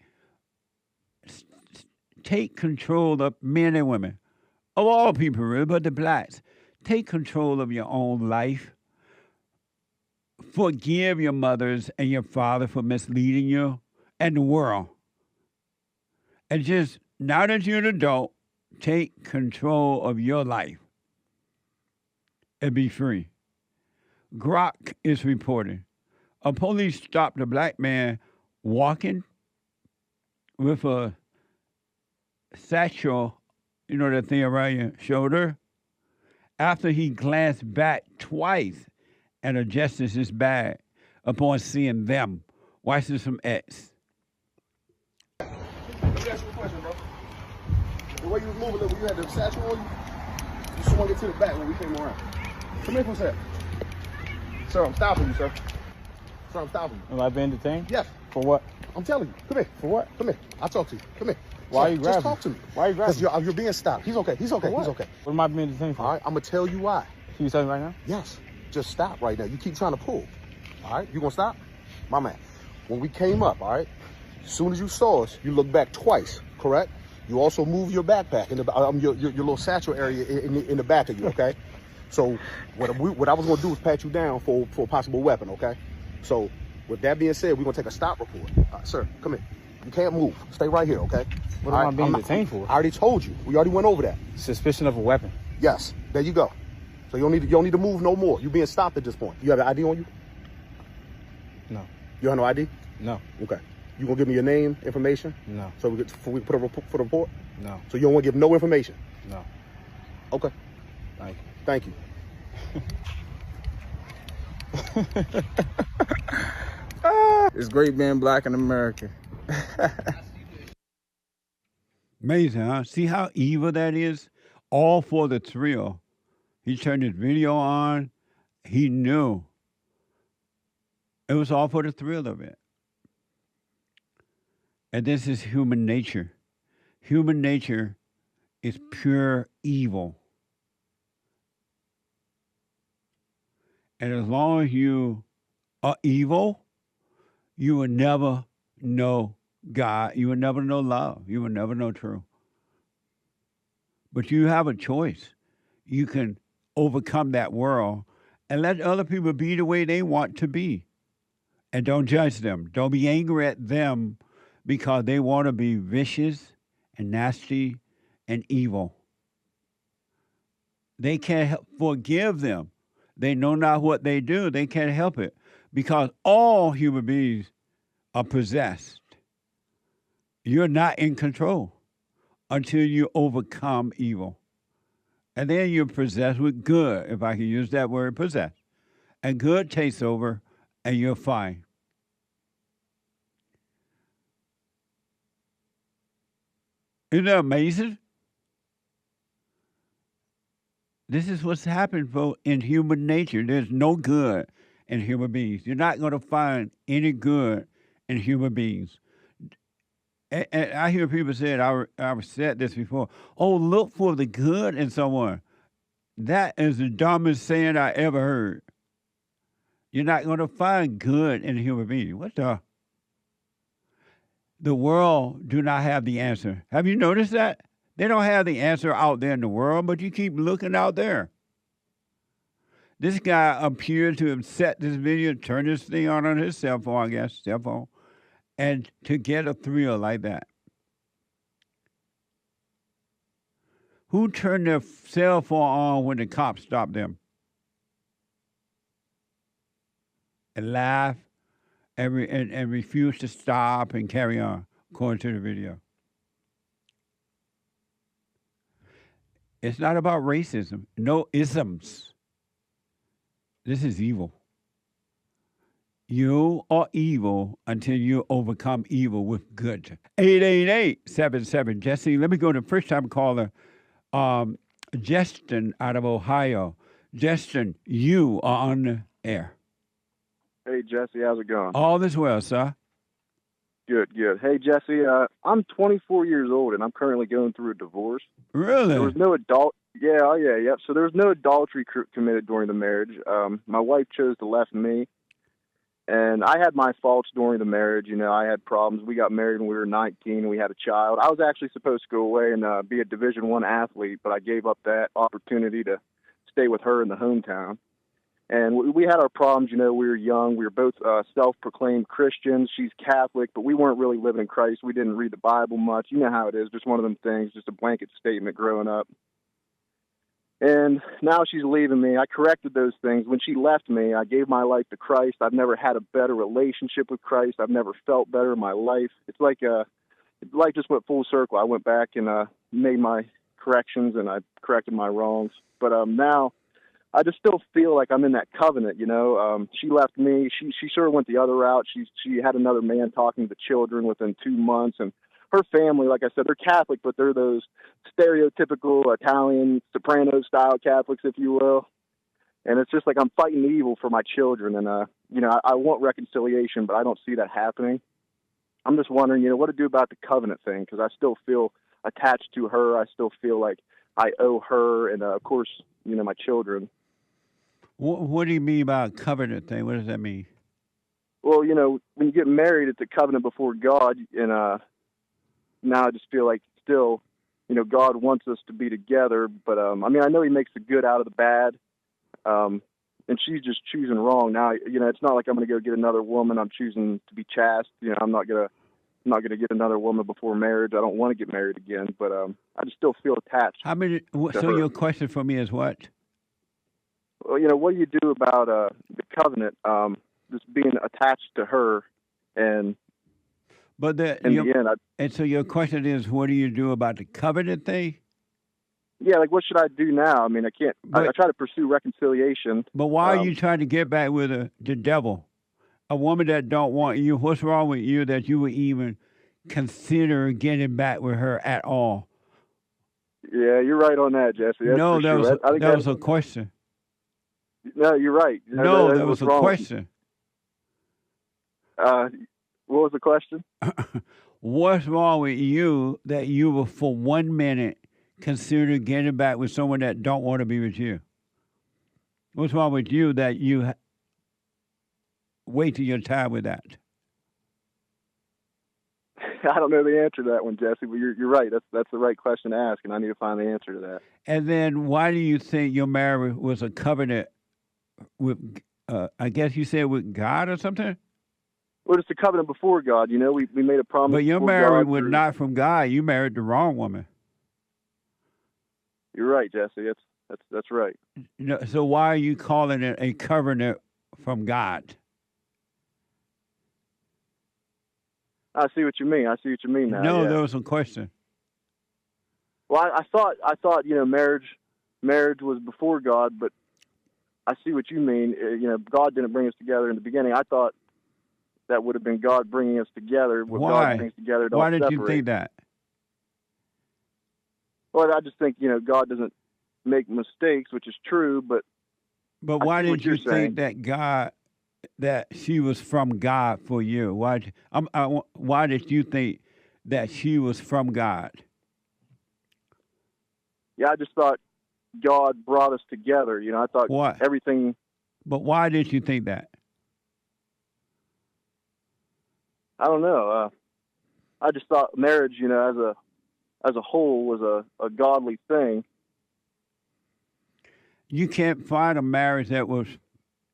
Take control of men and women, of all people really, but the blacks. Take control of your own life. Forgive your mothers and your father for misleading you and the world. And just, now that you're an adult, take control of your life and be free. Grok is reporting. A police stopped a black man walking with a satchel, you know, that thing around your shoulder, after he glanced back twice and adjusted his bag upon seeing them. Watch this from X. Let me ask you a question, bro. The way you was moving, when you had the satchel on you, you swung it to the back when we came around. Come here for a sec. Sir, I'm stopping you, sir. Sir, I'm stopping you. Am I being detained? Yes. For what? I'm telling you. Come here. For what? Come here. I'll talk to you. Come here. Why Sir, are you grabbing? Just talk to me. Why are you grabbing? Because you're being stopped. He's okay. He's okay. For what? He's okay. What am I being detained for? All right, I'm going to tell you why. Can you tell me right now? Yes. Just stop right now. You keep trying to pull. All right? You going to stop? My man. When we came up, all right, as soon as you saw us, you looked back twice, correct? You also moved your backpack, in the, your little satchel area in the back of you, okay? So what I was going to do is pat you down for a possible weapon, okay? So with that being said, we're going to take a stop report. Sir, come here. You can't move. Stay right here, okay? What am I being detained for? I already told you. We already went over that. Suspicion of a weapon. Yes. There you go. So you don't need to move no more. You're being stopped at this point. You have an ID on you? No. You have no ID? No. Okay. You gonna give me your name, information? No. So we put a report for the report? No. So you don't want to give no information? No. Okay. Thank you. It's great being black in America. Amazing, huh? See how evil that is? All for the thrill. He turned his video on. He knew. It was all for the thrill of it. And this is human nature. Human nature is pure evil. And as long as you are evil, you will never know God. You will never know love. You will never know truth. But you have a choice. You can overcome that world and let other people be the way they want to be. And don't judge them. Don't be angry at them because they want to be vicious and nasty and evil. They can't forgive them. They know not what they do. They can't help it because all human beings are possessed. You're not in control until you overcome evil. And then you're possessed with good, if I can use that word, possessed. And good takes over and you're fine. Isn't that amazing? This is what's happened in human nature. There's no good in human beings. You're not going to find any good in human beings. And I hear people say it. I've said this before. Oh, look for the good in someone. That is the dumbest saying I ever heard. You're not going to find good in a human being. What the? The world do not have the answer. Have you noticed that? They don't have the answer out there in the world, but you keep looking out there. This guy appeared to have set this video, turned this thing on his cell phone, I guess, and to get a thrill like that. Who turned their cell phone on when the cops stopped them? And laugh and refuse to stop and carry on, according to the video. It's not about racism. No isms. This is evil. You are evil until you overcome evil with good. 888-77. Jesse, let me go to first-time caller, Justin out of Ohio. Justin, you are on the air. Hey, Jesse, how's it going? All is well, sir. Good, good. Hey, Jesse, I'm 24 years old, and I'm currently going through a divorce. Really? There was no yep. So there was no adultery committed during the marriage. My wife chose to left me, and I had my faults during the marriage. You know, I had problems. We got married when we were 19, and we had a child. I was actually supposed to go away and be a Division I athlete, but I gave up that opportunity to stay with her in the hometown. And we had our problems, you know, we were young. We were both self-proclaimed Christians. She's Catholic, but we weren't really living in Christ. We didn't read the Bible much. You know how it is, just one of them things, just a blanket statement growing up. And now she's leaving me. I corrected those things. When she left me, I gave my life to Christ. I've never had a better relationship with Christ. I've never felt better in my life. It's like life just went full circle. I went back and made my corrections, and I corrected my wrongs. But now I just still feel like I'm in that covenant, you know. She left me. She sort of went the other route. She had another man talking to the children within 2 months, and her family, like I said, they're Catholic, but they're those stereotypical Italian soprano-style Catholics, if you will. And it's just like I'm fighting evil for my children, and you know, I want reconciliation, but I don't see that happening. I'm just wondering, you know, what to do about the covenant thing, because I still feel attached to her. I still feel like I owe her, and of course, you know, my children. What do you mean by a covenant thing? What does that mean? Well, you know, when you get married, it's a covenant before God, and now I just feel like still, you know, God wants us to be together, but I mean, I know He makes the good out of the bad, and she's just choosing wrong. Now, you know, it's not like I'm going to go get another woman. I'm choosing to be chaste. You know, I'm not gonna get another woman before marriage. I don't want to get married again, but I just still feel attached. So your question for me is what? Well, you know, what do you do about the covenant, just being attached to her, and but and so your question is, what do you do about the covenant thing? Yeah, like what should I do now? I mean, I can't. I try to pursue reconciliation. But why are you trying to get back with the devil, a woman that don't want you? What's wrong with you that you would even consider getting back with her at all? Yeah, you're right on that, Jesse. That's no, that was a question. No, you're right. No, that was a question. What was the question? What's wrong with you that you will, for 1 minute, consider getting back with someone that don't want to be with you? What's wrong with you that you wait till your time with that? I don't know the answer to that one, Jesse, but you're right. That's the right question to ask, and I need to find the answer to that. And then why do you think your marriage was a covenant with, I guess you said with God or something? Well, it's a covenant before God. You know, we made a promise. But your marriage was not from God. You married the wrong woman. You're right, Jesse. That's right. You know, so why are you calling it a covenant from God? I see what you mean. Now. No, yeah. there was a question. Well, I thought, you know, marriage was before God, but I see what you mean. You know, God didn't bring us together in the beginning. I thought that would have been God bringing us together. Why? God brings together, don't Why did separate. you think that? Well, I just think, you know, God doesn't make mistakes, which is true, but why did you think that she was from God for you? Why did you think that she was from God? Yeah, I just thought God brought us together. You know, I thought What? everything. But why did you think that? I don't know. I just thought marriage, you know, as a whole, was a godly thing. You can't find a marriage that was,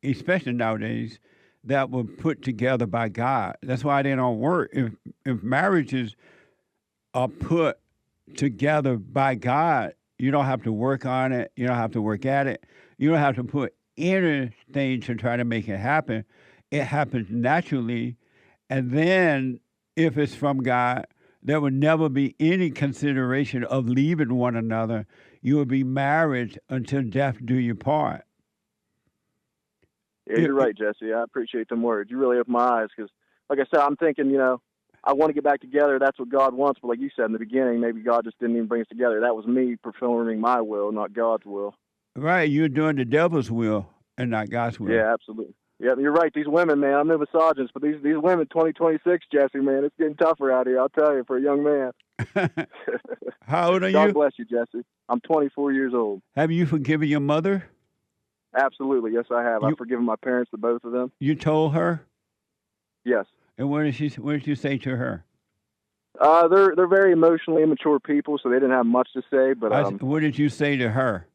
especially nowadays, that was put together by God. That's why they don't work. If marriages are put together by God, you don't have to work on it. You don't have to work at it. You don't have to put anything to try to make it happen. It happens naturally. And then if it's from God, there would never be any consideration of leaving one another. You will be married until death do you part. Yeah, you're right, Jesse. I appreciate them words. You really opened my eyes because, like I said, I'm thinking, you know, I want to get back together. That's what God wants. But like you said in the beginning, maybe God just didn't even bring us together. That was me performing my will, not God's will. Right, you're doing the devil's will and not God's will. Yeah, absolutely. Yeah, you're right. These women, man, I'm no misogynist, but these women, 2026, Jesse, man, it's getting tougher out here, I'll tell you, for a young man. How old are God you? bless you, Jesse. I'm 24 years old. Have you forgiven your mother? Absolutely, yes, I have. I've forgiven my parents, the both of them. You told her? Yes. And what did you say to her? They're very emotionally immature people, so they didn't have much to say. But what did you say to her?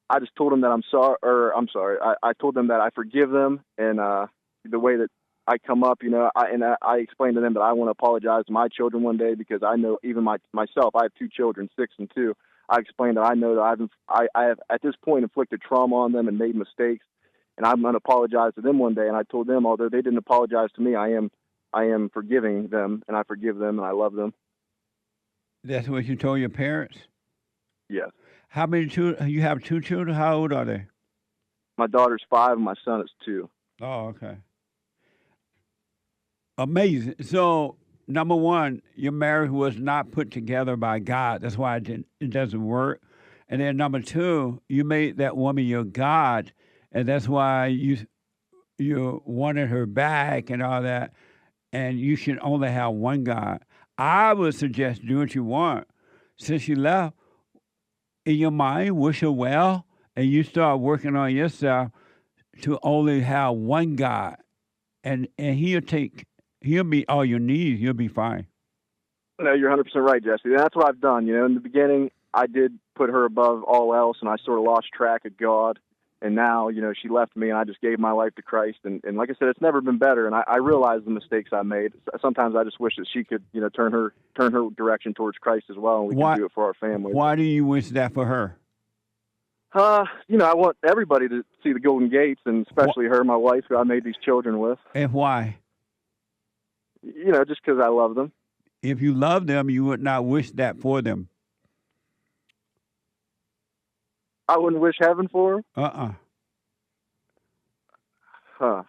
I just told them that I'm sorry. I told them that I forgive them, and the way that I come up, you know, I explained to them that I want to apologize to my children one day because I know even myself, I have two children, 6 and 2. I explained that I know that I have at this point inflicted trauma on them and made mistakes, and I'm going to apologize to them one day. And I told them, although they didn't apologize to me, I am forgiving them, and I forgive them, and I love them. That's what you told your parents? Yes. How many children? You have 2 children? How old are they? My daughter's 5 and my son is 2. Oh, okay. Amazing. So, number one, your marriage was not put together by God. That's why it doesn't work. And then number 2, you made that woman your God, and that's why you wanted her back and all that. And you should only have one God. I would suggest do what you want. Since you left, in your mind, wish her well, and you start working on yourself to only have one God. And he'll meet all your needs. You'll be fine. No, you're 100% right, Jesse. That's what I've done. You know, in the beginning, I did put her above all else, and I sort of lost track of God. And now, you know, she left me, and I just gave my life to Christ. And like I said, it's never been better. And I realize the mistakes I made. Sometimes I just wish that she could, you know, turn her direction towards Christ as well, and we can do it for our family. Why do you wish that for her? You know, I want everybody to see the Golden Gates, and especially her, my wife, who I made these children with. And why? You know, just because I love them. If you love them, you would not wish that for them. I wouldn't wish heaven for her? Huh.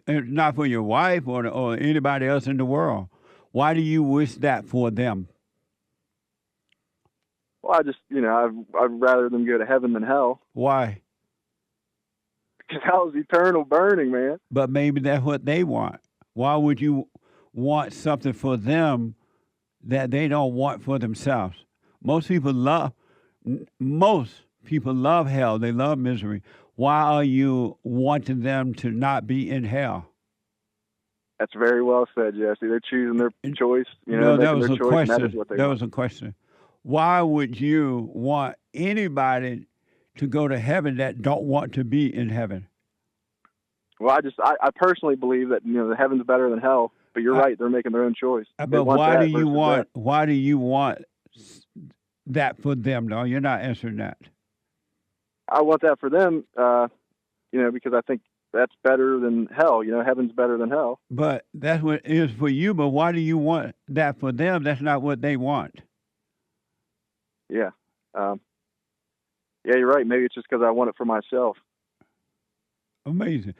Not for your wife or anybody else in the world. Why do you wish that for them? Well, I just, you know, I'd rather them go to heaven than hell. Why? Because hell's eternal burning, man. But maybe that's what they want. Why would you want something for them that they don't want for themselves? Most people love hell. They love misery. Why are you wanting them to not be in hell? That's very well said, Jesse. They're choosing their choice. You know, that was a question. That is what they want. Was a question. Why would you want anybody to go to heaven that don't want to be in heaven? Well, I personally believe that, you know, the heaven's better than hell. But you're right; they're making their own choice. But why do you want that for them? No, you're not answering that. I want that for them, you know, because I think that's better than hell. You know, heaven's better than hell. But that's what it is for you. But why do you want that for them? That's not what they want. Yeah. Yeah, you're right. Maybe it's just because I want it for myself. Amazing.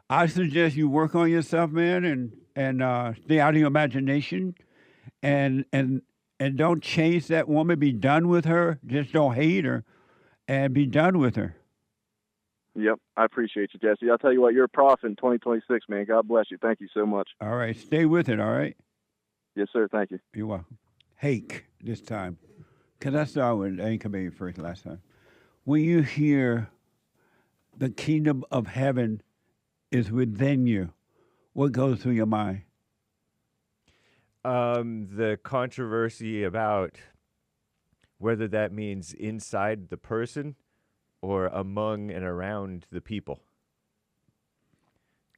I suggest you work on yourself, man, and stay out of your imagination, and don't chase that woman. Be done with her. Just don't hate her, and be done with her. Yep, I appreciate you, Jesse. I'll tell you what, you're a prophet in 2026, man. God bless you. Thank you so much. All right, stay with it. All right. Yes, sir. Thank you. You're welcome. Hake this time. Because I started with Anchor Baby first last time. When you hear the kingdom of heaven is within you, what goes through your mind? The controversy about whether that means inside the person or among and around the people.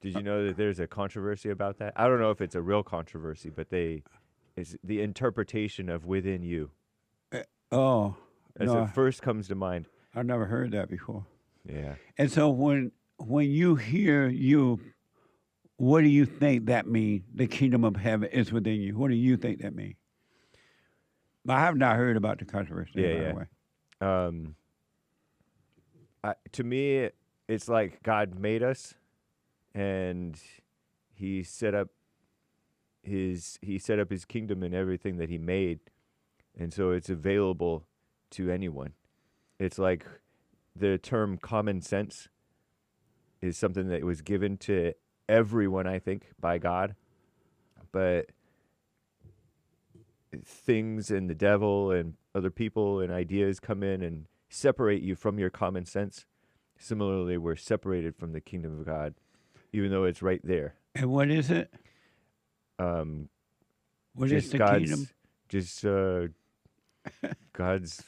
Did you know that there's a controversy about that? I don't know if it's a real controversy, but it's the interpretation of within you. Oh, As no, it first comes to mind. I've never heard that before. Yeah. And so when you hear you, what do you think that means? The kingdom of heaven is within you. What do you think that means? I have not heard about the controversy, by the way. To me, it's like God made us, and He set up His kingdom and everything that He made, and so it's available to anyone. It's like the term common sense is something that was given to everyone, I think, by God, but things and the devil and other people and ideas come in and separate you from your common sense. Similarly, we're separated from the kingdom of God, even though it's right there. And what is it? What is the kingdom? Just God's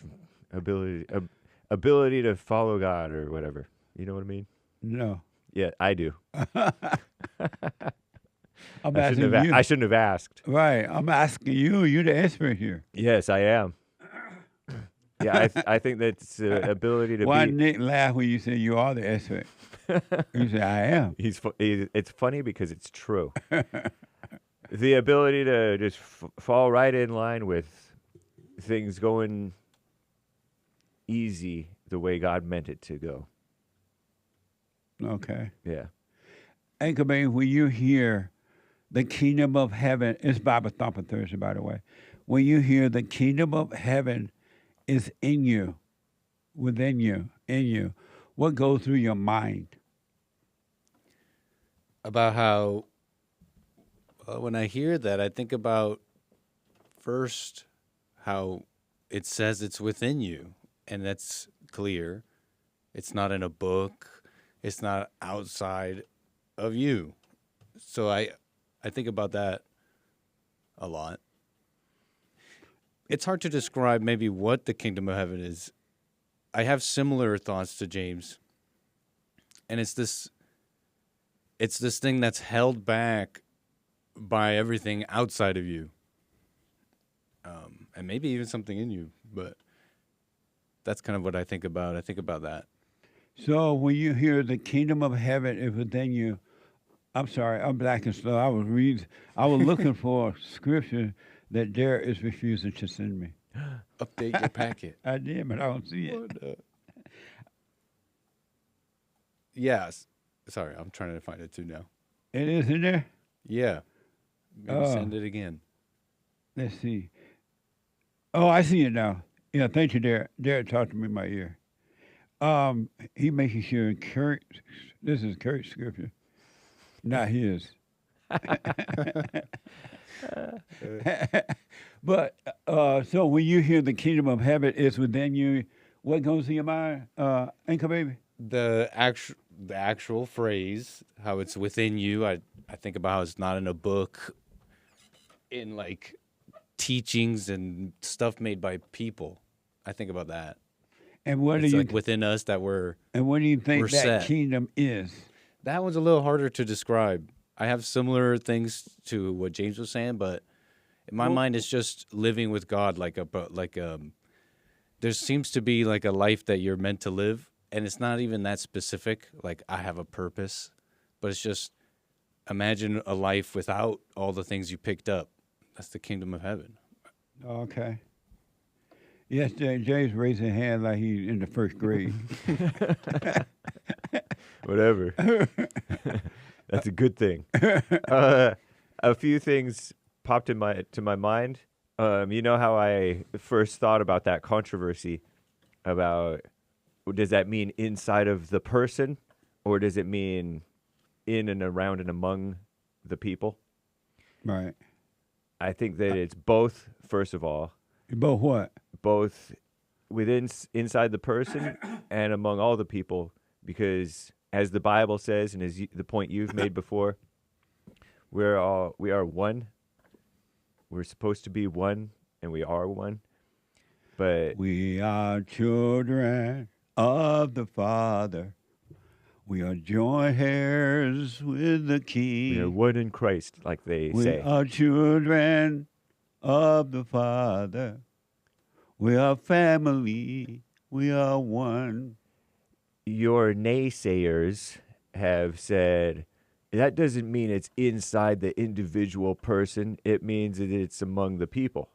ability to follow God or whatever. You know what I mean? No. Yeah, I do. I shouldn't have asked. Right. I'm asking you. You're the expert here. Yes, I am. Yeah, I think that's the ability to Why be... Nick laugh when you say you are the expert? You say, I am. It's funny because it's true. The ability to just fall right in line with things going easy the way God meant it to go. Okay. Yeah. Anchor Baby, when you hear the kingdom of heaven, it's Bible Thumping Thursday, by the way. When you hear the kingdom of heaven is in you, within you, in you, what goes through your mind? About how, when I hear that, I think about first how it says it's within you, and that's clear. It's not in a book. It's not outside of you. So I think about that a lot. It's hard to describe maybe what the kingdom of heaven is. I have similar thoughts to James. And it's this thing that's held back by everything outside of you. And maybe even something in you, but that's kind of what I think about. I think about that. So when you hear the kingdom of heaven is within you, I'm sorry, I'm black and slow. I was looking for scripture that Derek is refusing to send me. Update your packet. I did, but I don't see it. Yes. Sorry, I'm trying to find it too now. It is in there? Yeah. Maybe send it again. Let's see. Oh, I see it now. Yeah, thank you, Derek. Derek talked to me in my ear. He making sure this is Kurt's scripture, not his. But so when you hear the kingdom of heaven is within you, what goes in your mind, Anchor Baby? The actual phrase, how it's within you. I think about how it's not in a book, in like teachings and stuff made by people. I think about that. And what it's do you like within us that we're And what do you think that set. kingdom is? That one's a little harder to describe. I have similar things to what James was saying, but in my mind, it's just living with God. There seems to be like a life that you're meant to live, and it's not even that specific. Like I have a purpose, but it's just imagine a life without all the things you picked up. That's the kingdom of heaven. Okay. Yes, James raised his hand like he's in the first grade. Whatever. That's a good thing. A few things popped to my mind. You know how I first thought about that controversy about, does that mean inside of the person, or does it mean in and around and among the people? Right. I think that it's both, first of all. Both what? Both inside the person and among all the people, because as the Bible says, and as the point you've made before, we are one. We're supposed to be one, and we are one. But we are children of the Father. We are joint heirs with the King. We are one in Christ, like they say. We are children of the Father. We are family. We are one. Your naysayers have said that doesn't mean it's inside the individual person. It means that it's among the people,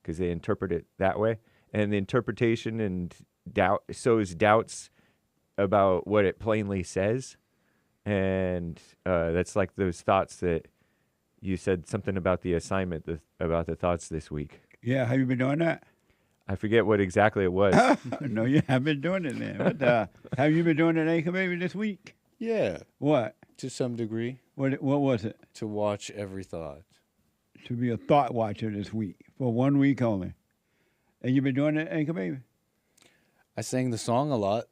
because they interpret it that way. And the interpretation and doubt sows doubts about what it plainly says. And that's like those thoughts that you said something about the assignment, about the thoughts this week. Yeah, have you been doing that? I forget what exactly it was. No, you haven't been doing it then. What, have you been doing it, Anchor Baby, this week? Yeah. What? To some degree. What was it? To watch every thought. To be a thought watcher this week, for 1 week only. And you've been doing it, Anchor Baby? I sang the song a lot.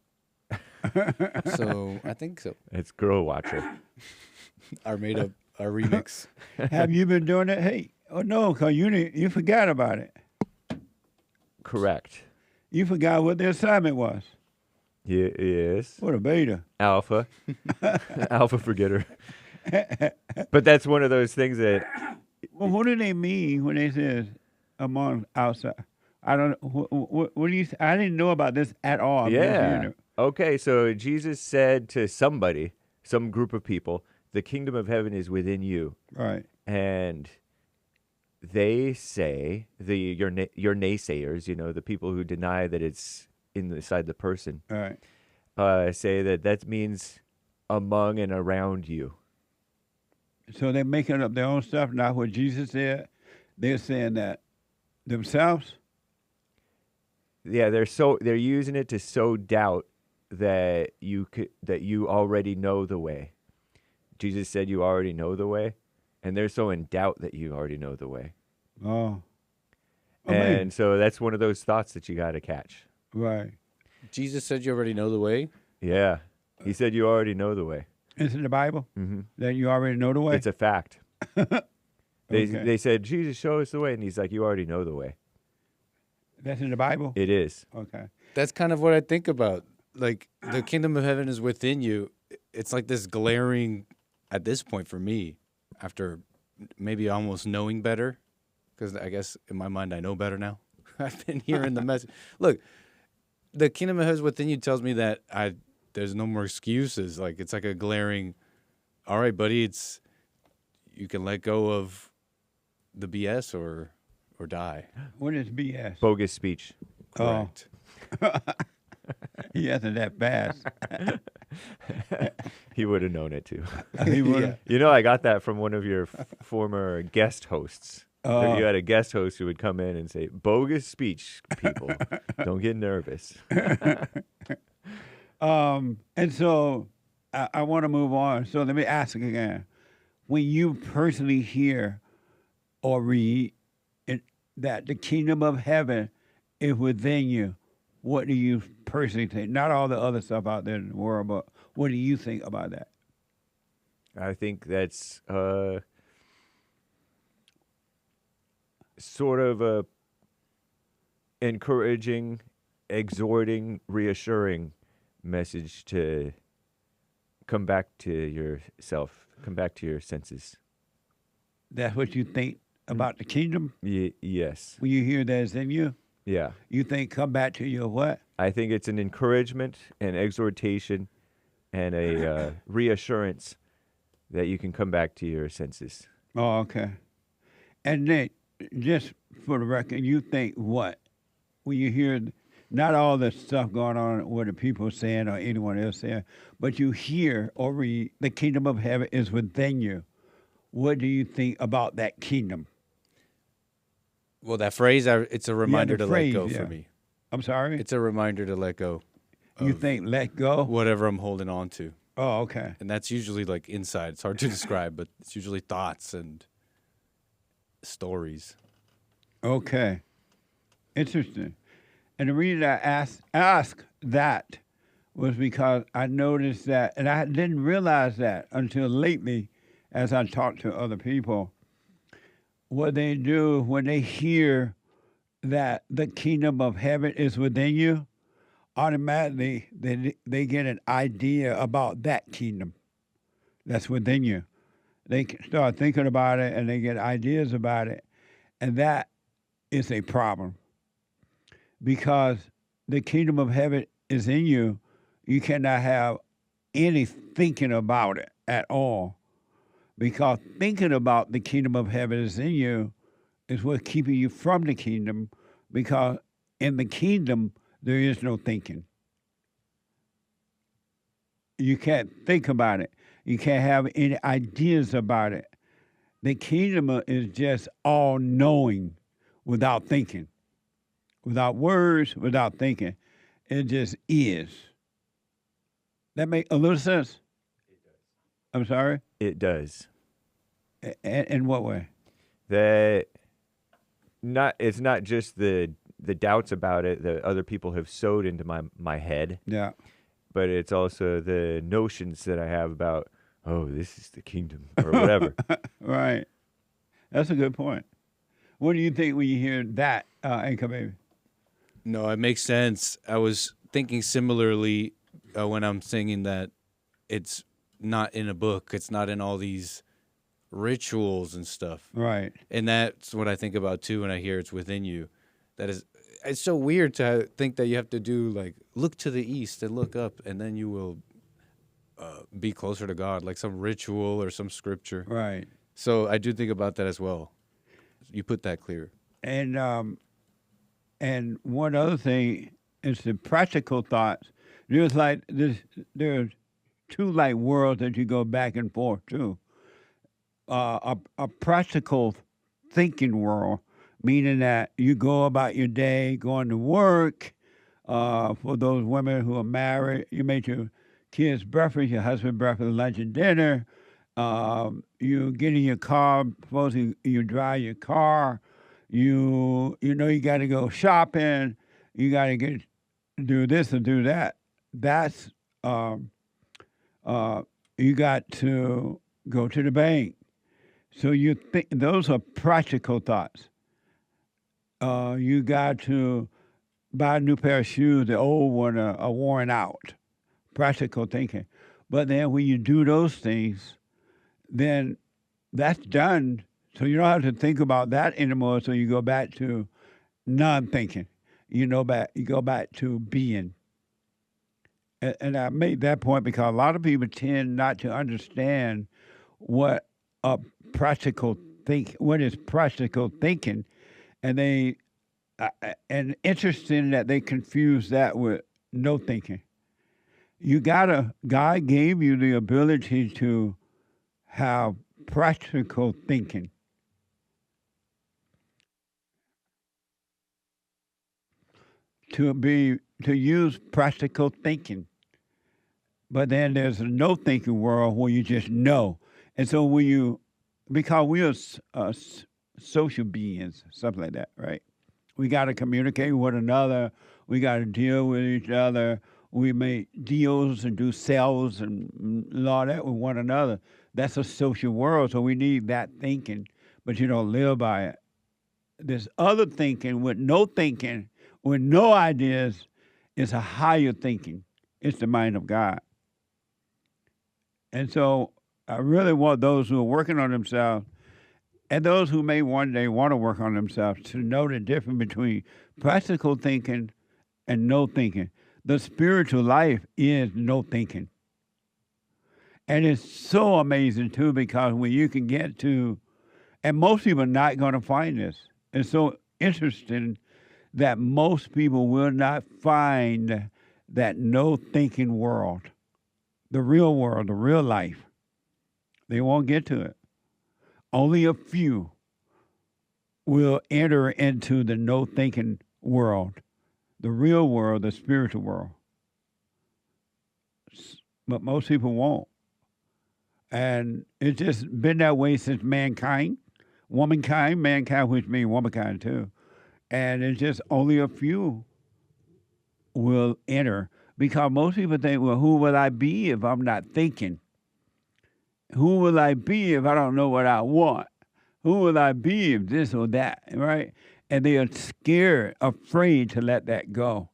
So I think so. It's Girl Watcher. I made a remix. Have you been doing it? Hey, oh no, because you forgot about it. Correct. You forgot what the assignment was. Yes. What a beta. Alpha. Alpha forgetter. But that's one of those things that... Well, what do they mean when they say among outside? I don't know. What do you... I didn't know about this at all. Yeah. Okay, so Jesus said to somebody, some group of people, the kingdom of heaven is within you. Right. And they say, your naysayers, the people who deny that it's inside the person, right, say that means among and around you. So they're making up their own stuff, not what Jesus said. They're saying that themselves. Yeah, they're using it to sow doubt that you already know the way. Jesus said you already know the way, and they're so in doubt that you already know the way. Oh. And so that's one of those thoughts that you got to catch. Right. Jesus said you already know the way? Yeah. He said you already know the way. It's in the Bible? Mm-hmm. That you already know the way? It's a fact. Okay. They said, Jesus, show us the way. And he's like, you already know the way. That's in the Bible? It is. Okay. That's kind of what I think about. Like, the kingdom of heaven is within you. It's like this glaring, at this point for me, after maybe almost knowing better, because I guess in my mind I know better now. I've been hearing the message. Look, the kingdom of heaven is within you tells me that there's no more excuses. Like, it's like a glaring, all right, buddy, you can let go of the BS or die. What is BS? Bogus speech. Correct. Oh. He answered that fast. He would have known it too. He would. Yeah. I got that from one of your former guest hosts. You had a guest host who would come in and say, bogus speech, people. Don't get nervous. And so I want to move on. So let me ask again. When you personally hear or read that the kingdom of heaven is within you, what do you personally think? Not all the other stuff out there in the world, but what do you think about that? I think that's sort of a encouraging, exhorting, reassuring message to come back to yourself, come back to your senses. That's what you think about the kingdom? Yes. When you hear that it's in you? Yeah. You think come back to your what? I think it's an encouragement, an exhortation, and a reassurance that you can come back to your senses. Oh, okay. And then, just for the record, you think what? When you hear not all the stuff going on, what the people are saying or anyone else saying, but you hear or read the kingdom of heaven is within you. What do you think about that kingdom? Well, that phrase, it's a reminder to phrase, let go for me. I'm sorry? It's a reminder to let go. You think let go? Whatever I'm holding on to. Oh, okay. And that's usually like inside. It's hard to describe, but it's usually thoughts and stories. Okay. Interesting. And the reason I asked that was because I noticed that, and I didn't realize that until lately as I talked to other people. What they do when they hear that the kingdom of heaven is within you, automatically they get an idea about that kingdom that's within you. They start thinking about it and they get ideas about it. And that is a problem because the kingdom of heaven is in you. You cannot have any thinking about it at all because thinking about the kingdom of heaven is in you is what's keeping you from the kingdom because in the kingdom, there is no thinking. You can't think about it. You can't have any ideas about it. The kingdom is just all-knowing without thinking, without words, without thinking. It just is. That make a little sense? It does. I'm sorry? It does. In what way? That it's not just the doubts about it that other people have sowed into my head. Yeah. But it's also the notions that I have about, oh, this is the kingdom or whatever. Right. That's a good point. What do you think when you hear that, Anchor Baby? No, it makes sense. I was thinking similarly when I'm singing that it's not in a book. It's not in all these rituals and stuff. Right. And that's what I think about, too, when I hear it's within you. That is, it's so weird to think that you have to do, like, look to the east and look up, and then you will be closer to God, like some ritual or some scripture. Right. So I do think about that as well. You put that clear. And one other thing is the practical thoughts. There's like there's two like worlds that you go back and forth to. A practical thinking world, meaning that you go about your day, going to work. For those women who are married, you make your kids' breakfast, your husband breakfast, lunch, and dinner. You get in your car. Suppose you drive your car. You know you got to go shopping. You got to do this and do that. That's you got to go to the bank. So you think those are practical thoughts. You got to buy a new pair of shoes. The old one are worn out. Practical thinking. But then when you do those things, then that's done. So you don't have to think about that anymore. So you go back to non-thinking. You go back to being. And I made that point because a lot of people tend not to understand what is practical thinking, and and interesting that they confuse that with no thinking. God gave you the ability to have practical thinking. To use practical thinking. But then there's a no thinking world where you just know. And so because we are social beings, something like that, right? We got to communicate with one another. We got to deal with each other. We make deals and do sales and all that with one another. That's a social world, so we need that thinking, but you don't live by it. This other thinking with no ideas, is a higher thinking. It's the mind of God. And so I really want those who are working on themselves and those who may one day want to work on themselves to know the difference between practical thinking and no thinking. The spiritual life is no thinking. And it's so amazing, too, because when you can get to, and most people are not going to find this. It's so interesting that most people will not find that no thinking world, the real world, the real life. They won't get to it. Only a few will enter into the no thinking world, the real world, the spiritual world. But most people won't. And it's just been that way since mankind. womankind, mankind, which means womankind too. And it's just only a few will enter because most people think, well, who will I be if I'm not thinking? Who will I be if I don't know what I want? Who will I be if this or that, right? And they are scared, afraid to let that go.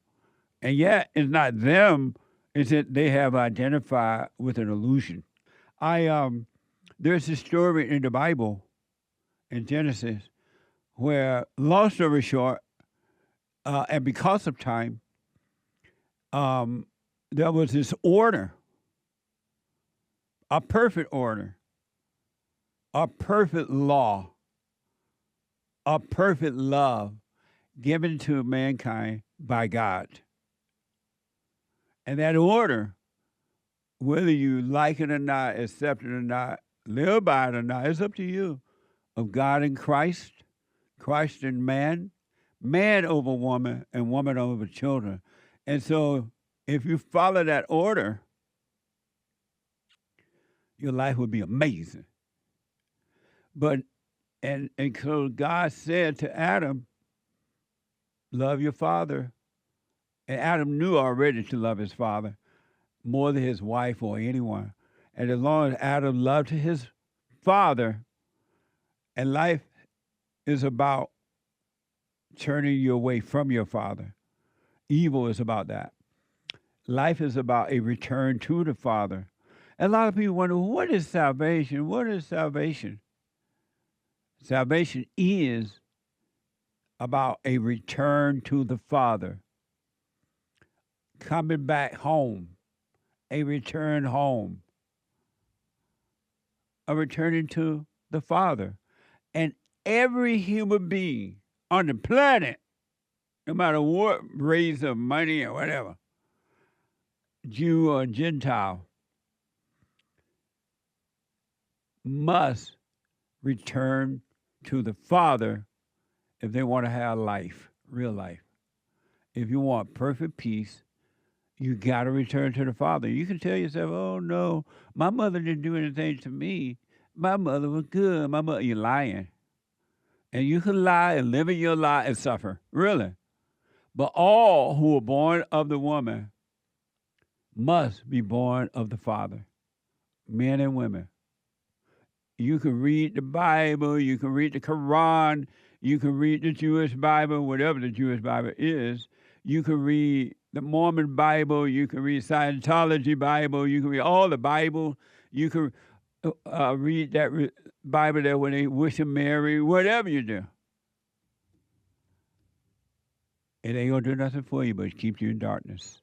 And yet, it's not them, it's that they have identified with an illusion. There's a story in the Bible, in Genesis, where, long story short, and because of time, there was this order, a perfect order, a perfect law, a perfect love given to mankind by God. And that order, whether you like it or not, accept it or not, live by it or not, it's up to you, of God and Christ, Christ and man, man over woman, and woman over children. And so if you follow that order, your life will be amazing. But, and so God said to Adam, love your father. And Adam knew already to love his father more than his wife or anyone. And as long as Adam loved his father, and life is about turning you away from your father. Evil is about that. Life is about a return to the Father. And a lot of people wonder, what is salvation? What is salvation? Salvation is about a return to the Father. Coming back home. A return home. A returning to the Father. And every human being on the planet, no matter what race of money or whatever, Jew or Gentile, must return to the Father if they want to have life, real life. If you want perfect peace, you got to return to the Father. You can tell yourself, oh, no, my mother didn't do anything to me. My mother was good. You're lying. And you can lie and live in your lie and suffer, really. But all who are born of the woman must be born of the Father, men and women. You can read the Bible, you can read the Quran, you can read the Jewish Bible, whatever the Jewish Bible is. You can read the Mormon Bible, you can read Scientology Bible, you can read all the Bible. You can read that Bible there when they wish him Mary, whatever you do. It ain't going to do nothing for you, but it keeps you in darkness.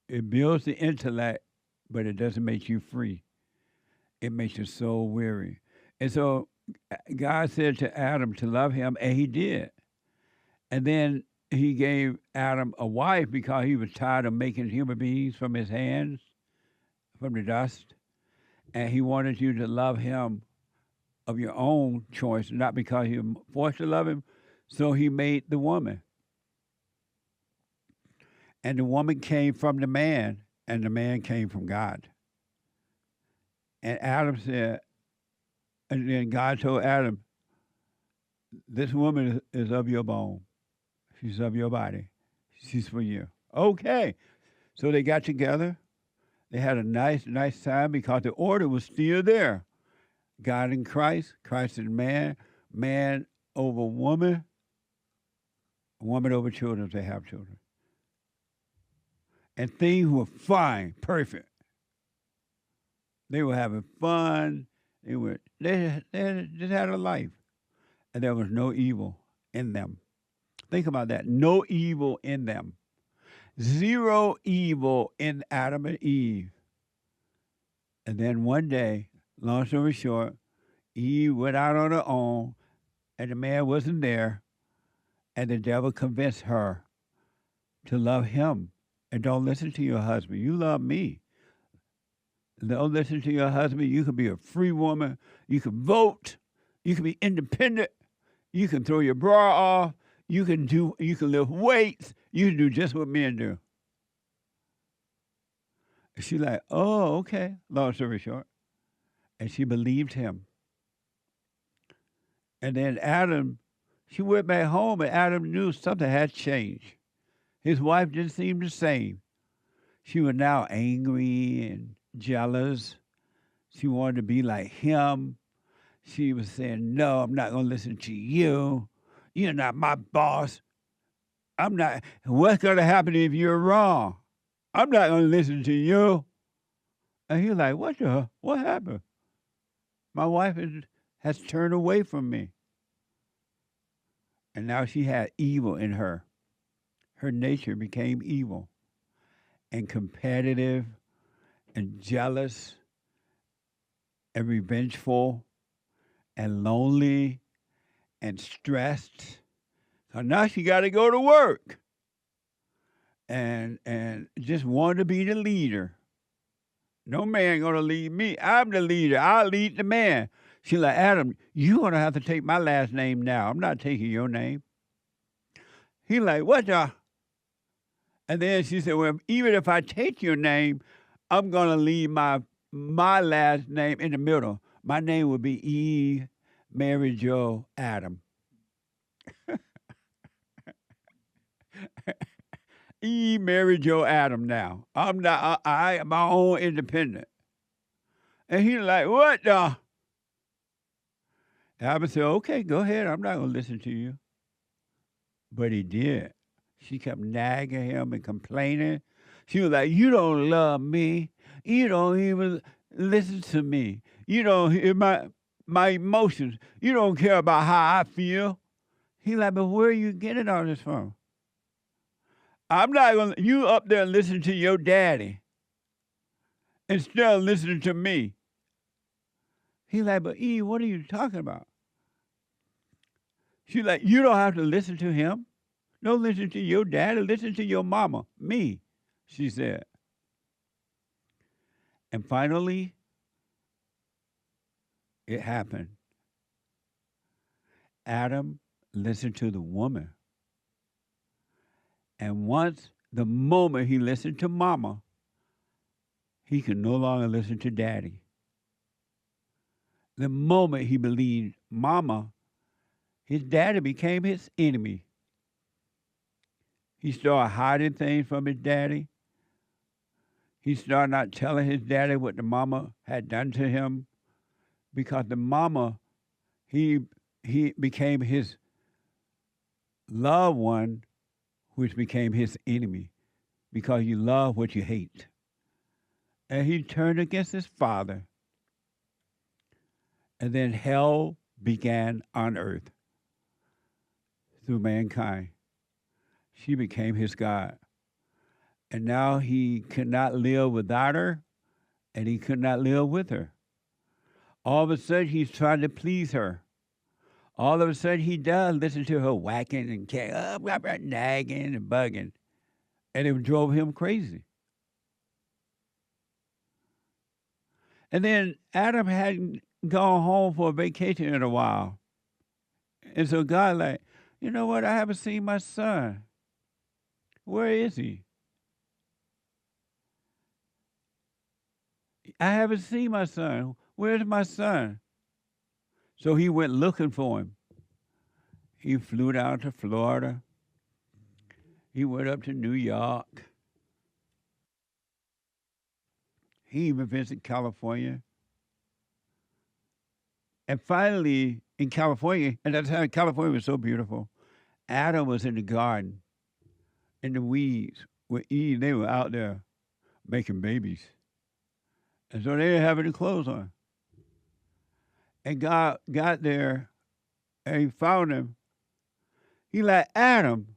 It builds the intellect, but it doesn't make you free. It makes your soul weary. And so God said to Adam to love him, and he did. And then he gave Adam a wife because he was tired of making human beings from his hands, from the dust. And he wanted you to love him of your own choice, not because you were forced to love him. So he made the woman. And the woman came from the man, and the man came from God. And Adam said, and then God told Adam, this woman is of your bone. She's of your body. She's for you. Okay. So they got together. They had a nice time because the order was still there. God and Christ, Christ and man, man over woman, woman over children if they have children. And things were fine, perfect. They were having fun. They just had a life. And there was no evil in them. Think about that. No evil in them. Zero evil in Adam and Eve. And then one day, long story short, Eve went out on her own, and the man wasn't there, and the devil convinced her to love him. And don't listen to your husband. You love me. Don't listen to your husband. You can be a free woman. You can vote. You can be independent. You can throw your bra off. You can lift weights. You can do just what men do. She's like, oh, okay, long story short. And she believed him. And then Adam, she went back home, and Adam knew something had changed. His wife didn't seem the same. She was now angry and jealous. She wanted to be like him. She was saying, no, I'm not going to listen to you. You're not my boss. I'm not. What's going to happen if you're wrong? I'm not going to listen to you. And he's like, what happened? My wife has turned away from me. And now she had evil in her. Her nature became evil and competitive and jealous and revengeful and lonely and stressed. So now she got to go to work and just wanted to be the leader. No man going to lead me. I'm the leader. I'll lead the man. She's like, Adam, you're going to have to take my last name now. I'm not taking your name. He's like, what the? And then she said, well, even if I take your name, I'm going to leave my last name in the middle. My name would be Eve, Mary Jo, Adam. Eve, Mary Jo, Adam now. I'm not, I am my own independent. And he's like, what the? Adam said, okay, go ahead. I'm not going to listen to you. But he did. She kept nagging him and complaining. She was like, you don't love me. You don't even listen to me. You don't hear my emotions. You don't care about how I feel. He's like, but where are you getting all this from? I'm not going to, you up there listen to your daddy instead of listening to me. He's like, but Eve, what are you talking about? She's like, you don't have to listen to him. Don't listen to your daddy. Listen to your mama, me, she said. And finally, it happened. Adam listened to the woman. And the moment he listened to mama, he could no longer listen to daddy. The moment he believed mama, his daddy became his enemy. He started hiding things from his daddy. He started not telling his daddy what the mama had done to him, because the mama, he became his loved one, which became his enemy, because you love what you hate. And he turned against his father. And then hell began on earth through mankind. She became his God. And now he could not live without her, and he could not live with her. All of a sudden, he's trying to please her. All of a sudden, he does listen to her whacking and nagging and bugging. And it drove him crazy. And then Adam hadn't gone home for a vacation in a while. And so God like, you know what? I haven't seen my son. Where is he? I haven't seen my son. Where's my son? So he went looking for him. He flew down to Florida. He went up to New York. He even visited California. And finally, in California, and at the time California was so beautiful, Adam was in the garden, in the weeds, with Eve. They were out there making babies. And so they didn't have any clothes on. And God got there, and he found him. He like, Adam,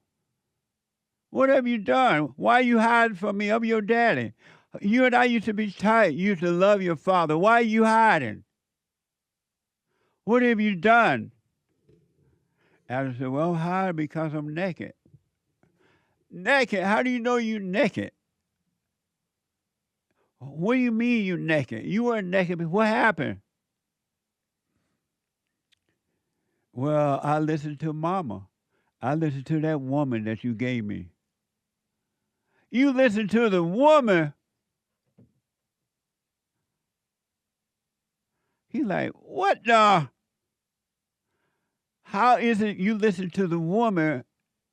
what have you done? Why are you hiding from me? I'm your daddy. You and I used to be tight. You used to love your father. Why are you hiding? What have you done? Adam said, well, I'm hiding because I'm naked. Naked? How do you know you're naked? What do you mean you're naked? You weren't naked, but what happened? Well, I listened to mama. I listened to that woman that you gave me. You listened to the woman? He's like, what the? How is it you listen to the woman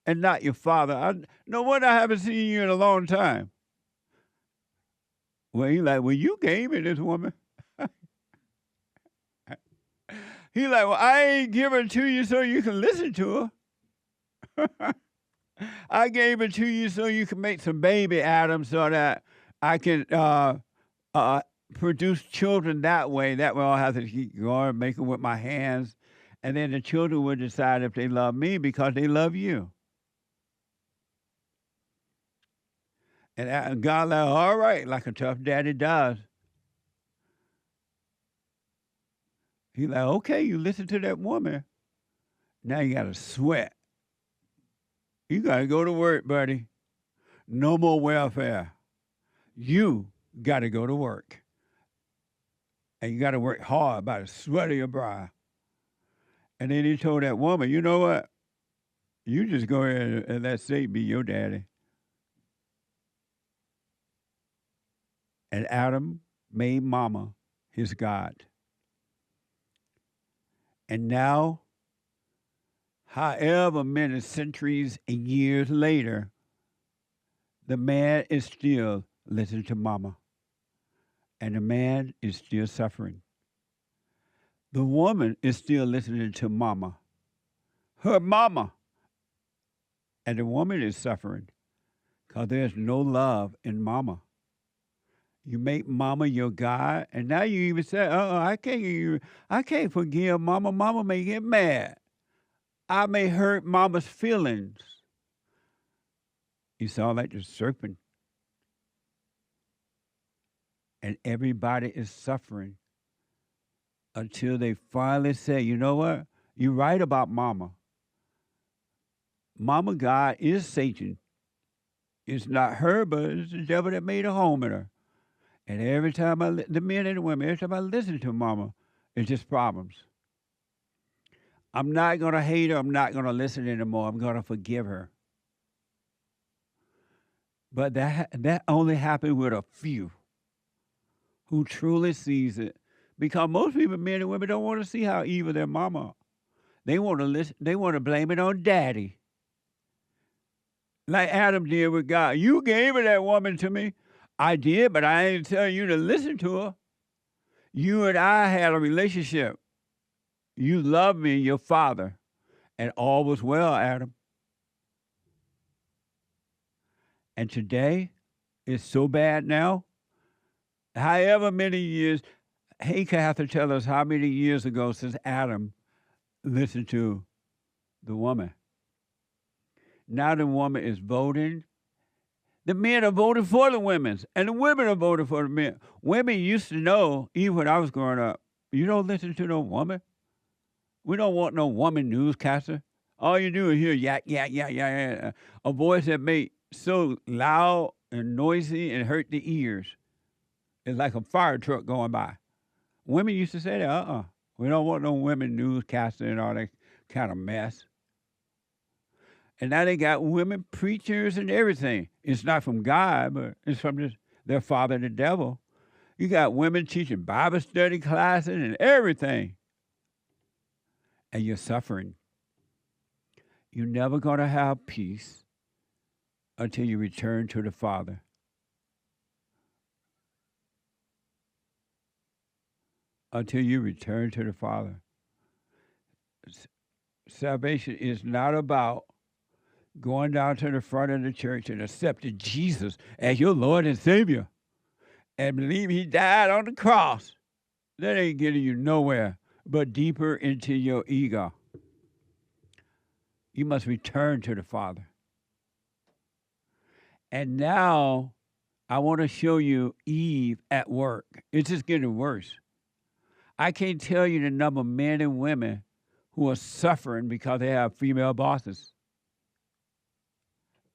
and not your father? No wonder I haven't seen you in a long time. Well, he like, well, you gave me this woman. He like, well, I ain't give her to you so you can listen to her. I gave it to you so you can make some baby Adam so that I can produce children that way. That way I'll have to keep going, make them with my hands. And then the children will decide if they love me because they love you. And God like, all right, like a tough daddy does. He like, okay, you listen to that woman. Now you got to sweat. You got to go to work, buddy. No more welfare. You got to go to work. And you got to work hard by the sweat of your brow. And then he told that woman, you know what? You just go ahead and let Satan be your daddy. And Adam made mama his God. And now, however many centuries and years later, the man is still listening to mama. And the man is still suffering. The woman is still listening to mama. Her mama. And the woman is suffering because there's no love in mama. You make mama your God, and now you even say, I can't forgive mama. Mama may get mad. I may hurt mama's feelings. You sound like the serpent. And everybody is suffering until they finally say, you know what? You're right about mama. Mama God is Satan. It's not her, but it's the devil that made a home in her. And every time the men and the women, every time I listen to mama, it's just problems. I'm not going to hate her. I'm not going to listen anymore. I'm going to forgive her. But that only happened with a few who truly sees it. Because most people, men and women, don't want to see how evil their mama are. They want to listen. They want to blame it on daddy. Like Adam did with God. You gave that woman to me. I did, but I didn't tell you to listen to her. You and I had a relationship. You loved me, your father, and all was well, Adam. And today, it's so bad now. However many years, he could have to tell us how many years ago since Adam listened to the woman. Now the woman is voting. The men are voting for the women, and the women are voting for the men. Women used to know, even when I was growing up, you don't listen to no woman. We don't want no woman newscaster. All you do is hear yak, yak, yak, yak, yak. A voice that made so loud and noisy and hurt the ears. It's like a fire truck going by. Women used to say that, we don't want no women newscaster and all that kind of mess. And now they got women preachers and everything. It's not from God, but it's from their father, the devil. You got women teaching Bible study classes and everything. And you're suffering. You're never going to have peace until you return to the Father. Until you return to the Father. Salvation is not about going down to the front of the church and accepting Jesus as your Lord and Savior and believe he died on the cross. That ain't getting you nowhere but deeper into your ego. You must return to the Father. And now I want to show you Eve at work. It's just getting worse. I can't tell you the number of men and women who are suffering because they have female bosses.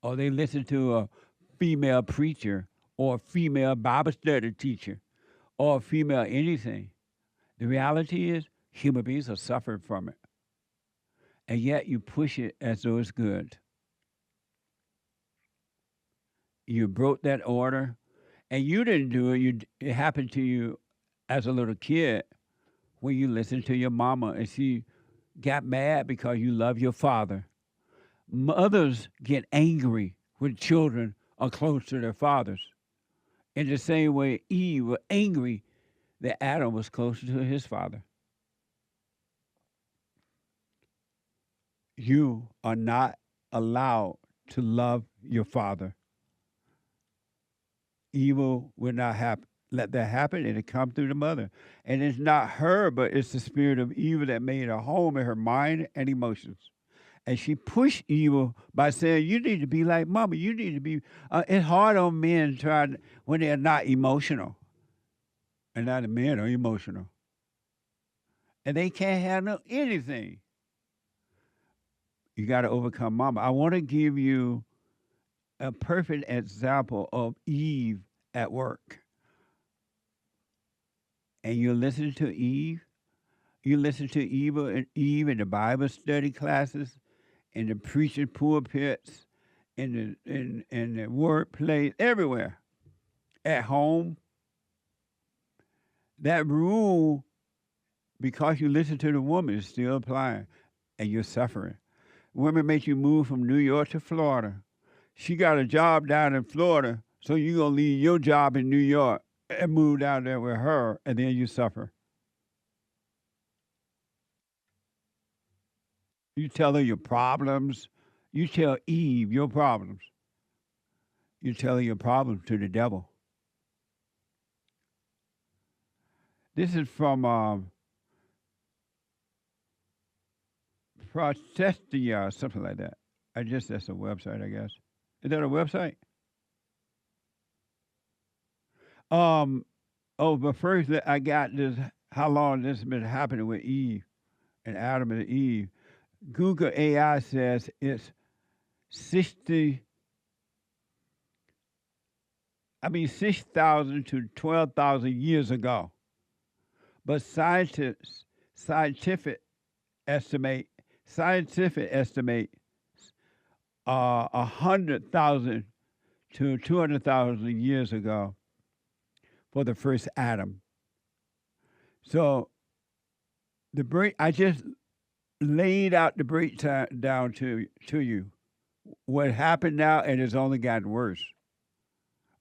Or they listen to a female preacher or a female Bible study teacher or a female anything. The reality is human beings are suffering from it. And yet you push it as though it's good. You broke that order, and you didn't do it. It happened to you as a little kid when you listened to your mama and she got mad because you love your father. Mothers get angry when children are close to their fathers. In the same way, Eve was angry that Adam was closer to his father. You are not allowed to love your father. Evil will not happen. Let that happen, and it come through the mother. And it's not her, but it's the spirit of evil that made a home in her mind and emotions. And she pushed evil by saying, you need to be like mama. You need to be, it's hard on men when they're not emotional. And now the men are emotional. And they can't handle anything. You got to overcome mama. I want to give you a perfect example of Eve at work. And you listen to Eve. You listen to Eve in the Bible study classes, in the preaching pulpits, in the workplace, everywhere. At home. That rule, because you listen to the woman, is still applying, and you're suffering. Women make you move from New York to Florida. She got a job down in Florida, so you're going to leave your job in New York and move down there with her, and then you suffer. You tell her your problems. You tell Eve your problems. You tell her your problems to the devil. This is from Protestia, something like that. That's a website, I guess. Is that a website? But first I got this, how long this has been happening with Eve and Adam and Eve. Google AI says it's 6,000 to 12,000 years ago. But scientific estimate 100,000 to 200,000 years ago for the first Adam. So I just laid out the breakdown to you. What happened now, and it's only gotten worse.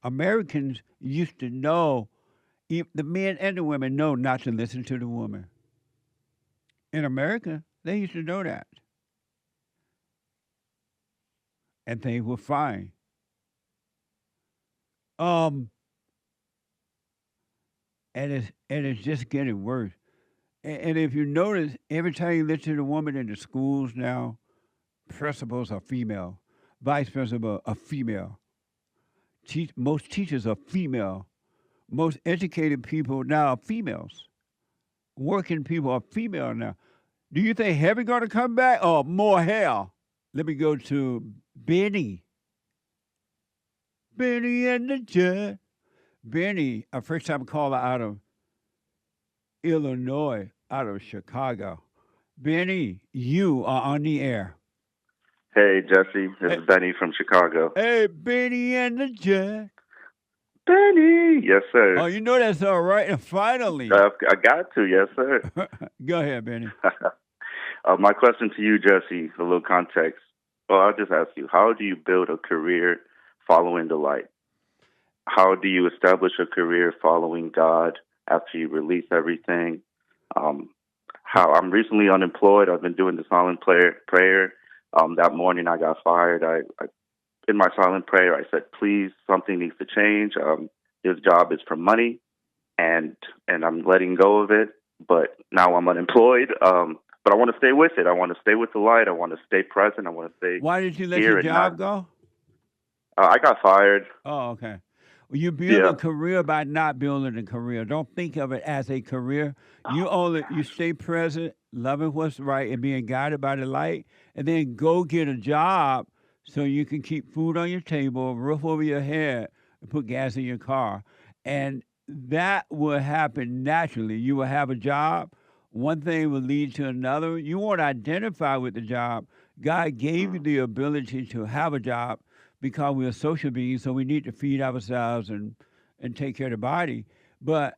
Americans used to know, the men and the women know not to listen to the woman. In America, they used to know that. And things were fine. And it's just getting worse. And if you notice, every time you listen to the woman in the schools now, principals are female, vice principals are female. Most teachers are female. Most educated people now are females. Working people are female now. Do you think heaven going to come back or more hell? Let me go to Benny. Benny and the Judge. Benny, a first-time caller out of Illinois, out of Chicago. Benny, you are on the air. Hey, Jesse. This is Benny from Chicago. Hey, Benny and the Judge. Benny. Yes, sir. Oh, you know that's all right. And finally. I got to. Yes, sir. Go ahead, Benny. My question to you, Jesse, a little context. Well, I'll just ask you, how do you build a career following the light? How do you establish a career following God after you release everything? How I'm recently unemployed. I've been doing the silent prayer. That morning I got fired. I in my silent prayer, I said, please, something needs to change. This job is for money, and I'm letting go of it. But now I'm unemployed. But I want to stay with it. I want to stay with the light. I want to stay present. I want to stay. Why did you let your job go? I got fired. Oh, okay. Well, you build a career by not building a career. Don't think of it as a career. You stay present, loving what's right, and being guided by the light, and then go get a job so you can keep food on your table, a roof over your head, and put gas in your car. And that will happen naturally. You will have a job. One thing will lead to another. You won't identify with the job. God gave you the ability to have a job because we're social beings, so we need to feed ourselves and take care of the body. But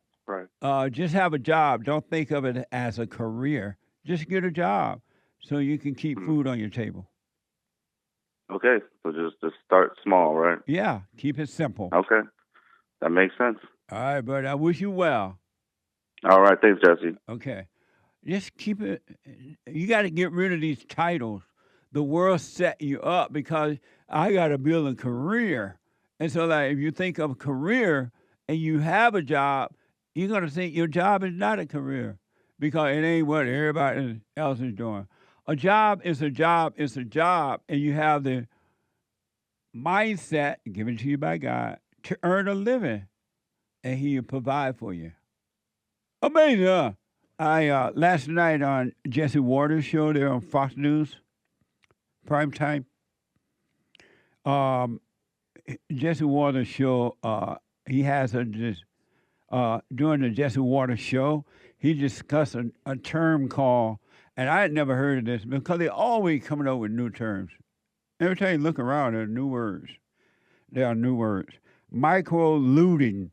just have a job. Don't think of it as a career. Just get a job. so you can keep food on your table. Okay, so just start small, right? Yeah, keep it simple. Okay, that makes sense. All right, but I wish you well. All right, thanks, Jesse. Okay. Just keep it. You got to get rid of these titles. The world set you up because I got to build a career. And so, like, if you think of career and you have a job, you're going to think your job is not a career because it ain't what everybody else is doing. A job is a job is a job, and you have the mindset given to you by God to earn a living, and He will provide for you. Amazing, huh? I last night on Jesse Waters' show there on Fox News, prime time. Jesse Waters' show, he has during the Jesse Waters show, he discussed a term called, and I had never heard of this because they're always coming up with new terms. Every time you look around, there are new words. There are new words. Microlooting.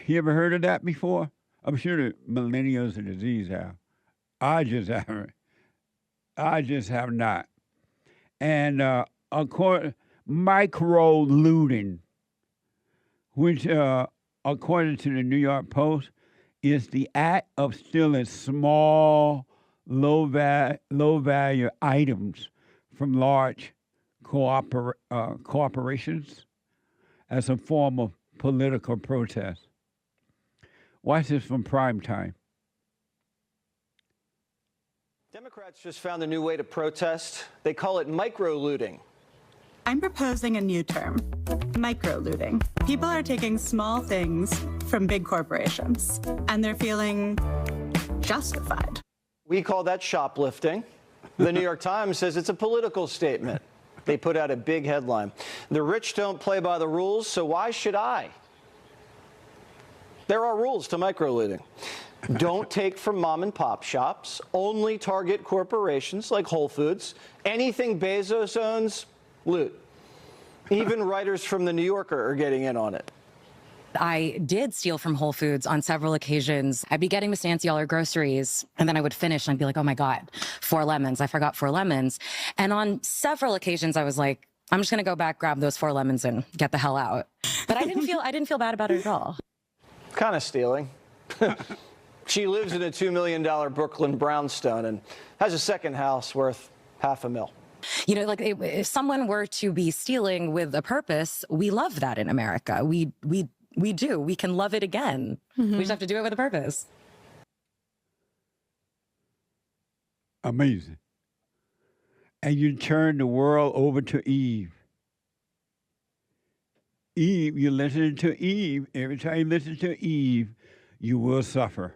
You ever heard of that before? I'm sure the millennials and the Z's have. I just haven't. I just have not. And microlooting, which according to the New York Post, is the act of stealing small, low-value items from large corporations as a form of political protest. Watch this from prime time. Democrats just found a new way to protest. They call it microlooting. I'm proposing a new term, microlooting. People are taking small things from big corporations, and they're feeling justified. We call that shoplifting. The New York Times says it's a political statement. They put out a big headline. The rich don't play by the rules, so why should I? There are rules to microlooting. Don't take from mom and pop shops. Only target corporations like Whole Foods. Anything Bezos owns, loot. Even writers from The New Yorker are getting in on it. I did steal from Whole Foods on several occasions. I'd be getting to Stancy all our groceries, and then I would finish, and I'd be like, oh my God, 4 lemons. I forgot 4 lemons. And on several occasions, I was like, I'm just going to go back, grab those 4 lemons, and get the hell out. But I didn't feel bad about it at all. Kind of stealing. She lives in a $2 million Brooklyn brownstone and has a second house worth $500,000. You know, like if someone were to be stealing with a purpose, we love that in America. We do. We can love it again. We just have to do it with a purpose. Amazing. And you turn the world over to Eve. Eve, you listen to Eve. Every time you listen to Eve, you will suffer.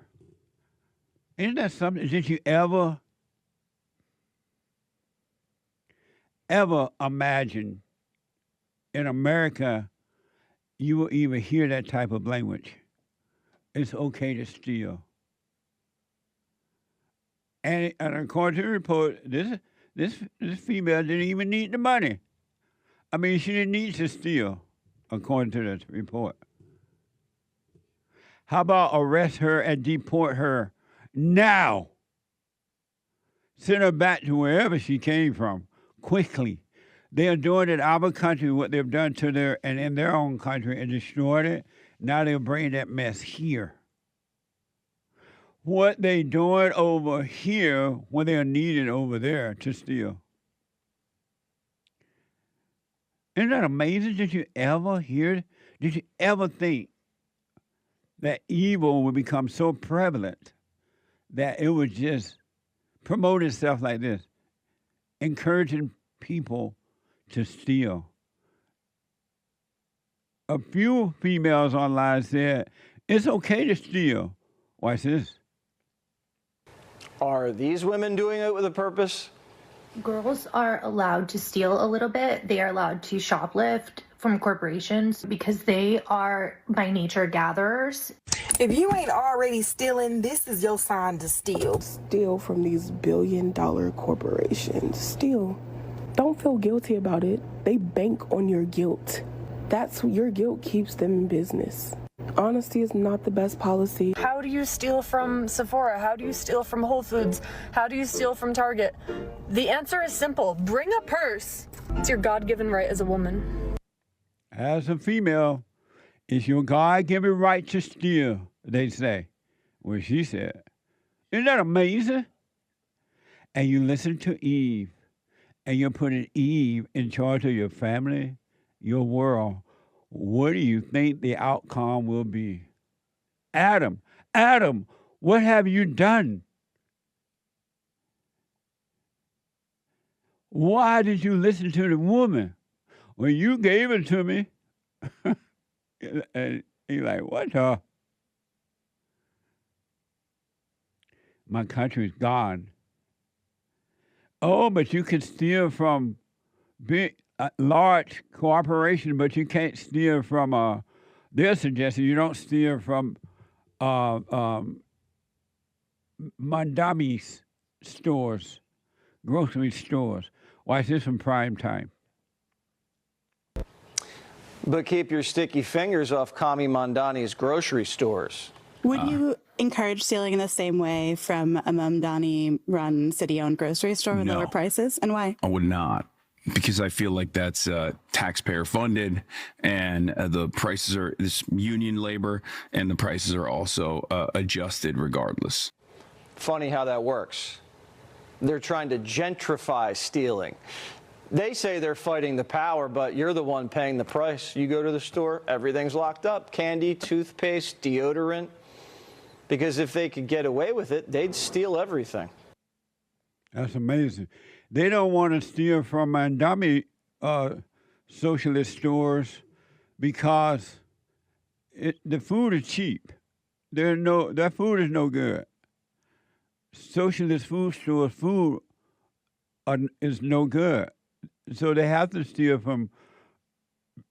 Isn't that something? Did you ever imagine in America you will even hear that type of language? It's okay to steal. And according to the report, this female didn't even need the money. I mean, she didn't need to steal, according to this report. How about arrest her and deport her now? Send her back to wherever she came from, quickly. They are doing in our country what they've done to in their own country and destroyed it. Now they're bringing that mess here. What they doing over here when they are needed over there to steal. Isn't that amazing? Did you ever think that evil would become so prevalent that it would just promote itself like this, encouraging people to steal? A few females online said, it's okay to steal. Watch this. Are these women doing it with a purpose? Girls are allowed to steal a little bit. They are allowed to shoplift from corporations because they are by nature gatherers. If you ain't already stealing, this is your sign to steal. Steal from these billion-dollar corporations. Steal. Don't feel guilty about it. They bank on your guilt. Your guilt keeps them in business. Honesty is not the best policy. How do you steal from Sephora? How do you steal from Whole Foods? How do you steal from Target? The answer is simple. Bring a purse. It's your God-given right as a woman. As a female, it's your God-given right to steal, they say. Well, she said. Isn't that amazing? And you listen to Eve, and you're putting Eve in charge of your family, your world. What do you think the outcome will be? Adam, what have you done? Why did you listen to the woman? Well, you gave it to me. And he's like, what the? My country's gone. Oh, but you can steal from big, large corporations, but you can't steal from, they're suggesting you don't steal from Mandami's stores, grocery stores. Why is this from prime time? But keep your sticky fingers off Kami Mandani's grocery stores. Would you encourage stealing in the same way from a Mamdani-run city-owned grocery store with lower prices, and why? I would not, because I feel like that's taxpayer funded, and the prices are this union labor, and the prices are also adjusted regardless. Funny how that works. They're trying to gentrify stealing. They say they're fighting the power, but you're the one paying the price. You go to the store, everything's locked up. Candy, toothpaste, deodorant. Because if they could get away with it, they'd steal everything. That's amazing. They don't want to steal from Mandami socialist stores because the food is cheap. That food is no good. Socialist food stores' food is no good. So they have to steal from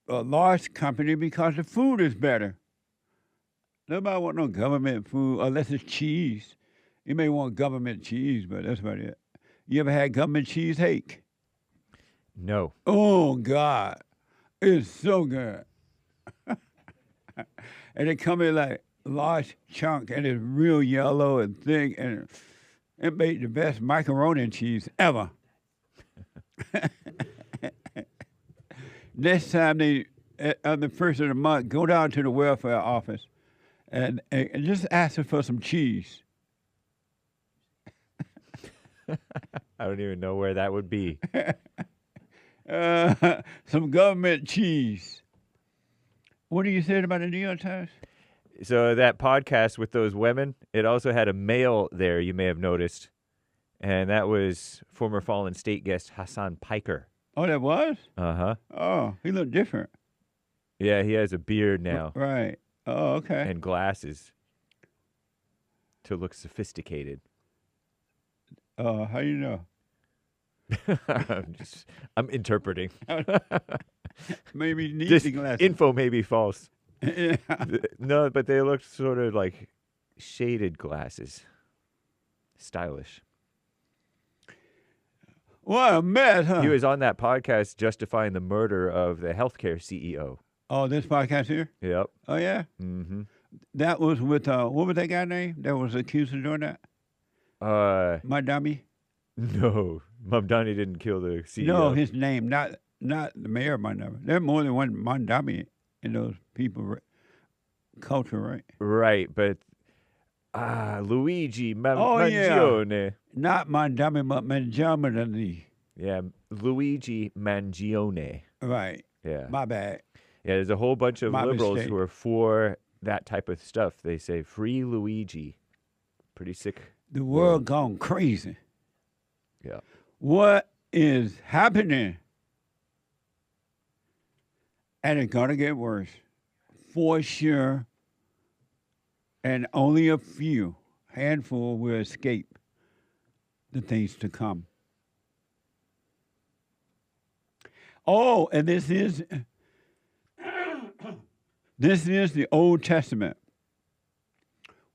a large company because the food is better. Nobody want no government food unless it's cheese. You may want government cheese, but that's about it. You ever had government cheesecake? No. Oh, God. It's so good. And it come in like large chunk, and it's real yellow and thick, and it made the best macaroni cheese ever. Next time on the first of the month, go down to the welfare office and just ask them for some cheese. I don't even know where that would be. Some government cheese. What are you saying about the New York Times? So that podcast with those women, it also had a male there, you may have noticed. And that was former Fallen State guest Hassan Piker. Oh, that was? Uh-huh. Oh, he looked different. Yeah, he has a beard now. Right. Oh, okay. And glasses to look sophisticated. How do you know? I'm interpreting. Maybe he needs This the glasses. info may be false. Yeah. No, but they look sort of like shaded glasses. Stylish. What a mess, huh? He was on that podcast justifying the murder of the healthcare CEO. Oh, this podcast here? Yep. Oh, yeah? Mm-hmm. That was with, what was that guy's name that was accused of doing that? Mamdani? No. Mamdani didn't kill the CEO. No, his name, not the mayor of Mamdani. There are more than one Mamdani in those people culture, right? Right, but Luigi Mangione. Yeah. Not Mamdani, but Mangione. Yeah, Luigi Mangione. Right. Yeah. My bad. Yeah, there's a whole bunch of My liberals mistake. who are for that type of stuff. They say, free Luigi. Pretty sick. The world gone crazy. Yeah. What is happening? And it's going to get worse. For sure. And only a few, handful, will escape the things to come. Oh, and this is the Old Testament.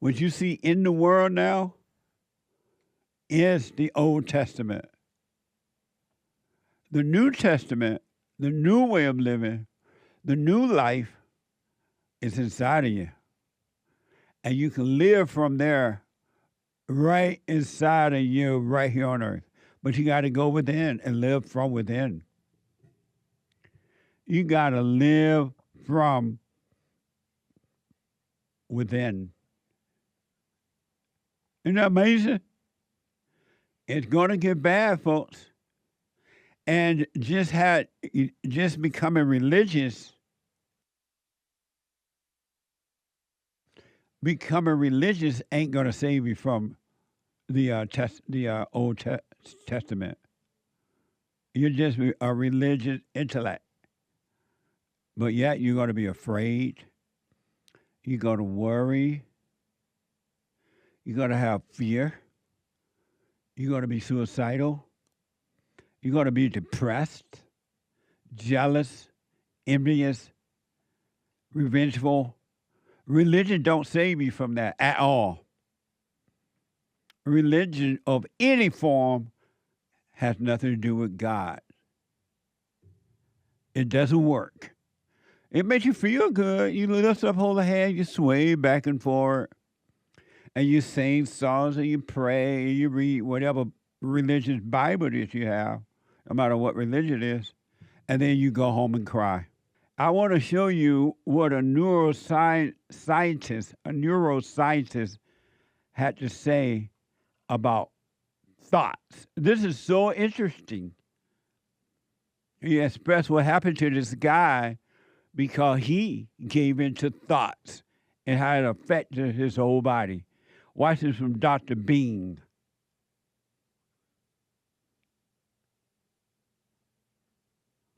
What you see in the world now is the Old Testament. The New Testament, the new way of living, the new life It's inside of you. And you can live from there right inside of you, right here on earth. But you got to go within and live from within. You got to live from within. Isn't that amazing? It's going to get bad, folks. And just becoming religious ain't going to save you from the Old Testament. You're just a religious intellect. But yet you're going to be afraid. You're going to worry. You're going to have fear. You're going to be suicidal. You're going to be depressed, jealous, envious, revengeful. Religion don't save you from that at all. Religion of any form has nothing to do with God. It doesn't work. It makes you feel good. You lift up, hold a hand, you sway back and forth, and you sing songs, and you pray, and you read whatever religious Bible that you have, no matter what religion it is, and then you go home and cry. I want to show you what a neuroscientist had to say about thoughts. This is so interesting. He expressed what happened to this guy because he gave into thoughts and how it affected his whole body. Watch this from Dr. Bean.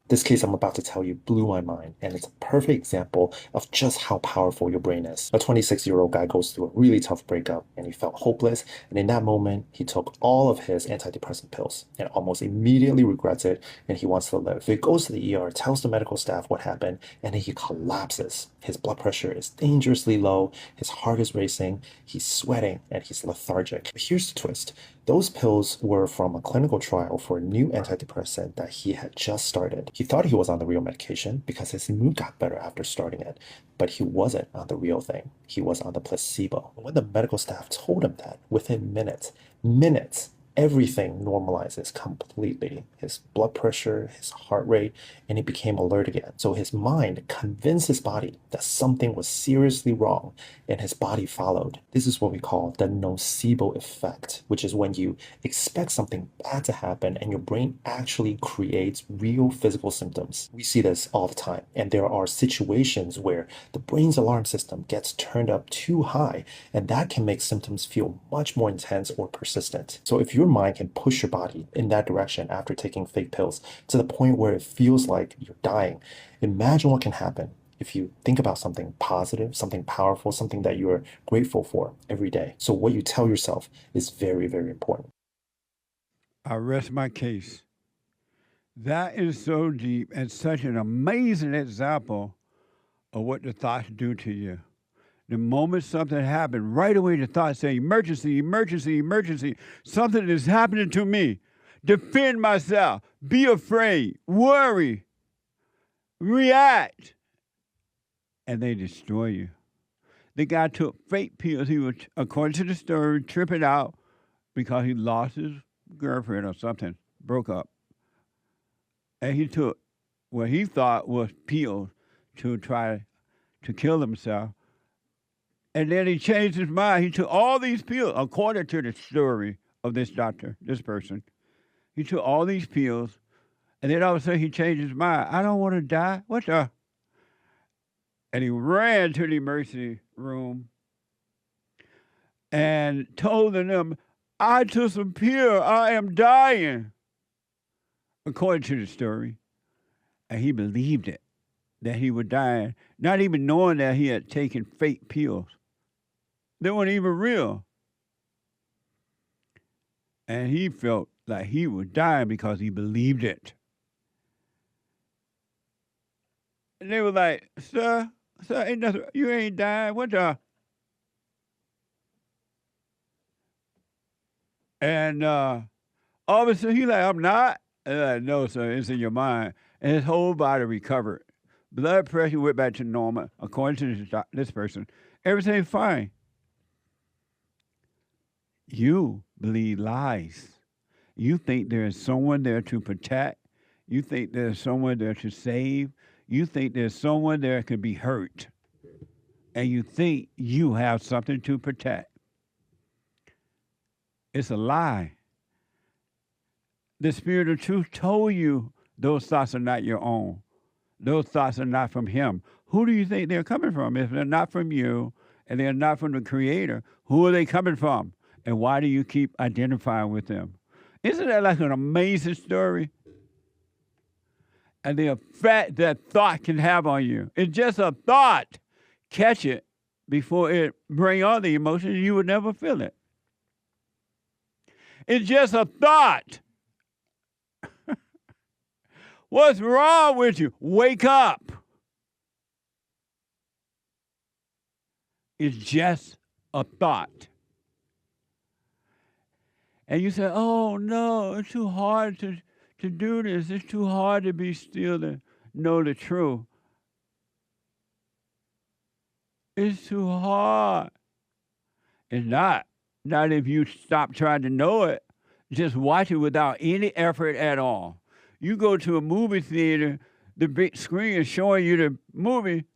This case I'm about to tell you blew my mind, and it's a perfect example of just how powerful your brain is. A 26-year-old guy goes through a really tough breakup, and he felt hopeless, and in that moment, he took all of his antidepressant pills, and almost immediately regrets it, and he wants to live. So he goes to the ER, tells the medical staff what happened, and then he collapses. His blood pressure is dangerously low, his heart is racing, he's sweating, and he's lethargic. But here's the twist. Those pills were from a clinical trial for a new antidepressant that he had just started. He thought he was on the real medication because his mood got better after starting it, but he wasn't on the real thing. He was on the placebo. When the medical staff told him that, within minutes, everything normalizes completely. His blood pressure, his heart rate, and he became alert again. So his mind convinced his body that something was seriously wrong, and his body followed. This is what we call the nocebo effect, which is when you expect something bad to happen and your brain actually creates real physical symptoms. We see this all the time, and there are situations where the brain's alarm system gets turned up too high, and that can make symptoms feel much more intense or persistent. So if your mind can push your body in that direction after taking fake pills to the point where it feels like you're dying, imagine what can happen if you think about something positive, something powerful, something that you're grateful for every day. So what you tell yourself is very, very important. I rest my case. That is so deep and such an amazing example of what the thoughts do to you. The moment something happened, right away the thoughts say, emergency, emergency, emergency. Something is happening to me. Defend myself. Be afraid. Worry. React. And they destroy you. The guy took fake pills. He was, according to the story, tripping out because he lost his girlfriend or something, broke up. And he took what he thought was pills to try to kill himself. And then he changed his mind. He took all these pills, according to the story of this doctor, this person. He took all these pills, and then all of a sudden he changed his mind. I don't want to die. What the? And he ran to the emergency room and told them, I took some pills. I am dying, according to the story. And he believed it, that he was dying, not even knowing that he had taken fake pills. They weren't even real. And he felt like he was dying because he believed it. And they were like, sir, ain't nothing, you ain't dying. What the? And all of a sudden, he's like, I'm not. No, sir, it's in your mind. And his whole body recovered Blood pressure went back to normal, according to this person. Everything's fine. You believe lies. You think there is someone there to protect. You think there's someone there to save. You think there's someone there that could be hurt. And you think you have something to protect. It's a lie. The Spirit of Truth told you those thoughts are not your own. Those thoughts are not from Him. Who do you think they're coming from? If they're not from you and they're not from the Creator, who are they coming from? And why do you keep identifying with them? Isn't that like an amazing story? And the effect that thought can have on you. It's just a thought. Catch it before it bring on the emotions, you would never feel it. It's just a thought. What's wrong with you? Wake up. It's just a thought. And you say, oh, no, it's too hard to do this. It's too hard to be still to know the truth. It's too hard. It's not. Not if you stop trying to know it. Just watch it without any effort at all. You go to a movie theater, the big screen is showing you the movie.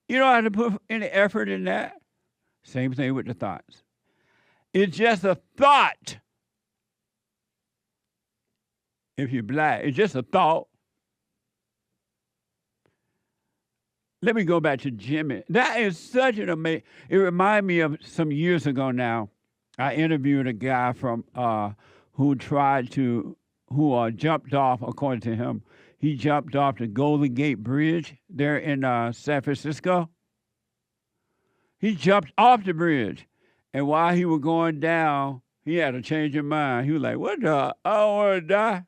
You don't have to put any effort in that. Same thing with the thoughts. It's just a thought. If you're black, it's just a thought. Let me go back to Jimmy. That is such an amazing. It reminded me of some years ago now. I interviewed a guy from who jumped off, according to him. He jumped off the Golden Gate Bridge there in San Francisco. He jumped off the bridge. And while he was going down, he had a change of mind. He was like, what the? I don't want to die.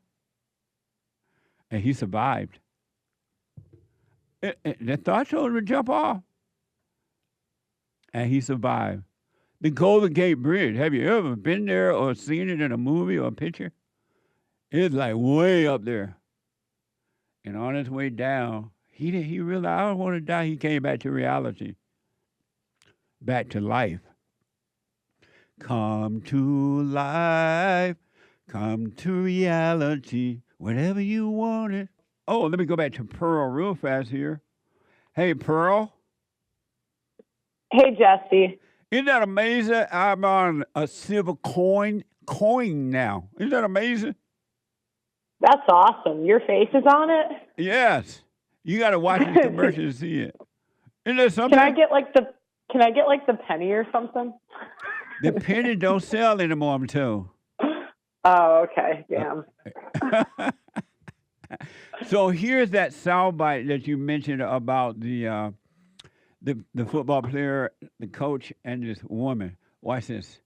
And he survived. The thought told him to jump off. And he survived. The Golden Gate Bridge, have you ever been there or seen it in a movie or a picture? It's like way up there. And on his way down, he realized, I don't want to die. He came back to reality, back to life. Come to life, come to reality, whenever you want it. Oh, let me go back to Pearl real fast here. Hey, Pearl. Hey, Jesse. Isn't that amazing? I'm on a silver coin now. Isn't that amazing? That's awesome. Your face is on it? Yes. You got to watch the commercial to see it. Isn't there something? Can I get like the penny or something? The penny don't sell anymore, I'm told. Oh, okay. Damn. So here's that soundbite that you mentioned about the football player, the coach, and this woman. Watch this.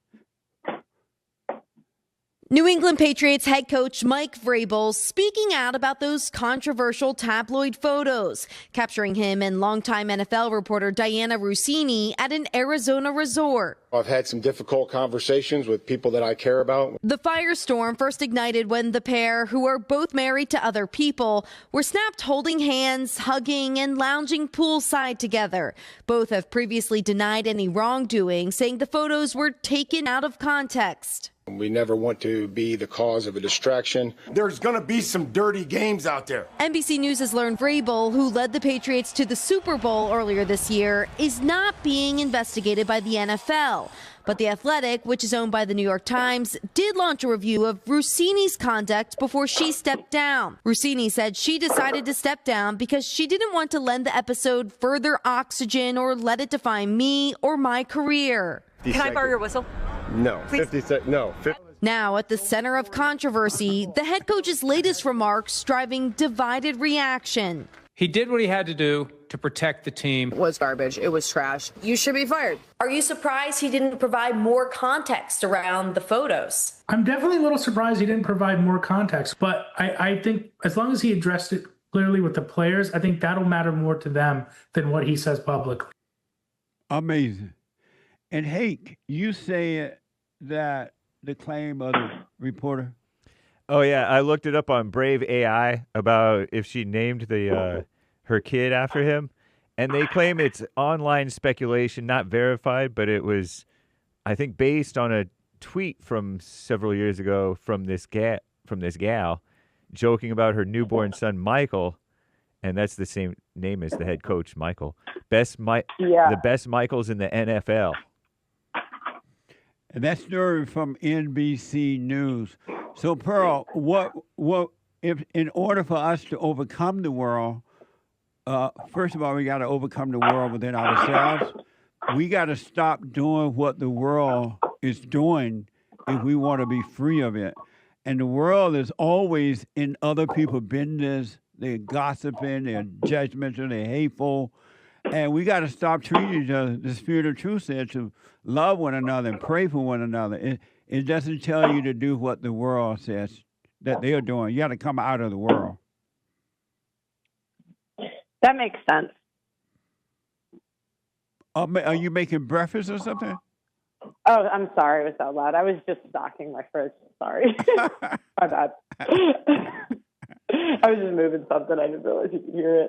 New England Patriots head coach Mike Vrabel speaking out about those controversial tabloid photos, capturing him and longtime NFL reporter Diana Rossini at an Arizona resort. I've had some difficult conversations with people that I care about. The firestorm first ignited when the pair, who are both married to other people, were snapped holding hands, hugging, and lounging poolside together. Both have previously denied any wrongdoing, saying the photos were taken out of context. We never want to be the cause of a distraction. There's going to be some dirty games out there. NBC News has learned Vrabel, who led the Patriots to the Super Bowl earlier this year, is not being investigated by the NFL. But The Athletic, which is owned by the New York Times, did launch a review of Rossini's conduct before she stepped down. Rossini said she decided to step down because she didn't want to lend the episode further oxygen or let it define me or my career. Can I borrow your whistle? No. 50 seconds. No. 50. Now at the center of controversy, the head coach's latest remarks driving divided reaction. He did what he had to do to protect the team. It was garbage. It was trash. You should be fired. Are you surprised he didn't provide more context around the photos? I'm definitely a little surprised he didn't provide more context, but I think as long as he addressed it clearly with the players, I think that'll matter more to them than what he says publicly. Amazing. And Hake, you said that the claim of the reporter. Oh yeah, I looked it up on Brave AI about if she named the her kid after him. And they claim it's online speculation, not verified, but it was, I think, based on a tweet from several years ago from this gal joking about her newborn son, Michael. And that's the same name as the head coach, Michael. The best Michaels in the NFL. And that story from NBC News. So, Pearl, what if in order for us to overcome the world, first of all, we got to overcome the world within ourselves. We got to stop doing what the world is doing if we want to be free of it. And the world is always in other people's business. They're gossiping, they're judgmental, they're hateful. And we got to stop treating each other. The Spirit of Truth said to love one another and pray for one another. It doesn't tell you to do what the world says that they're doing. You got to come out of the world. That makes sense. Are you making breakfast or something? Oh, I'm sorry. It was so loud. I was just stocking my fridge. Sorry. My bad. I was just moving something. I didn't realize you could hear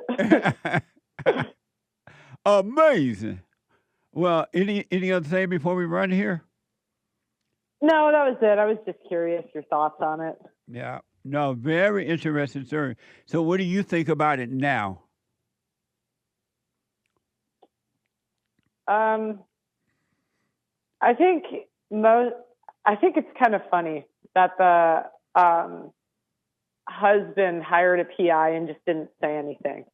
it. Amazing. Well, any other thing before we run here? No, that was it. I was just curious your thoughts on it. Yeah. No, very interesting story. So what do you think about it now? I think it's kind of funny that the husband hired a PI and just didn't say anything.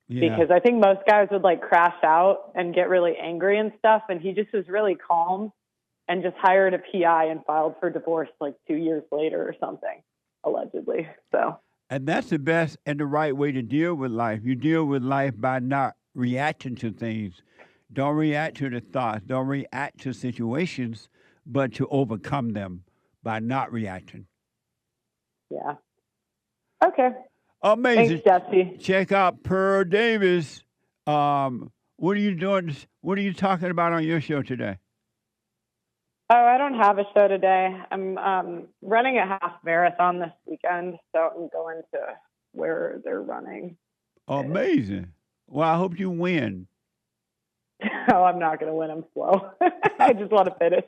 Yeah. Because I think most guys would like crash out and get really angry and stuff, and he just was really calm and just hired a PI and filed for divorce like 2 years later or something, allegedly. So. And that's the best and the right way to deal with life. You deal with life by not reacting to things. Don't react to the thoughts. Don't react to situations, but to overcome them by not reacting. Yeah. Okay. Amazing. Thanks, Jesse. Check out Pearl Davis. What are you doing? What are you talking about on your show today? Oh, I don't have a show today. I'm running a half marathon this weekend, so I'm going to where they're running. Amazing. Well, I hope you win. Oh, I'm not going to win. I'm slow. I just want to finish.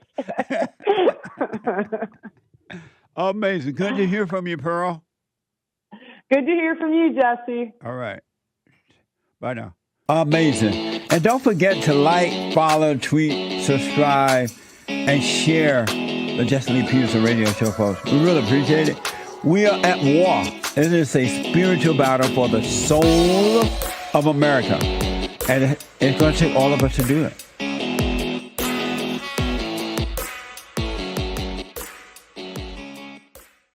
Amazing. Good to hear from you, Pearl. Good to hear from you, Jesse. All right. Bye now. Amazing. And don't forget to like, follow, tweet, subscribe, and share the Jesse Lee Peterson radio show, folks. We really appreciate it. We are at war. It is a spiritual battle for the soul of America. And it's going to take all of us to do it.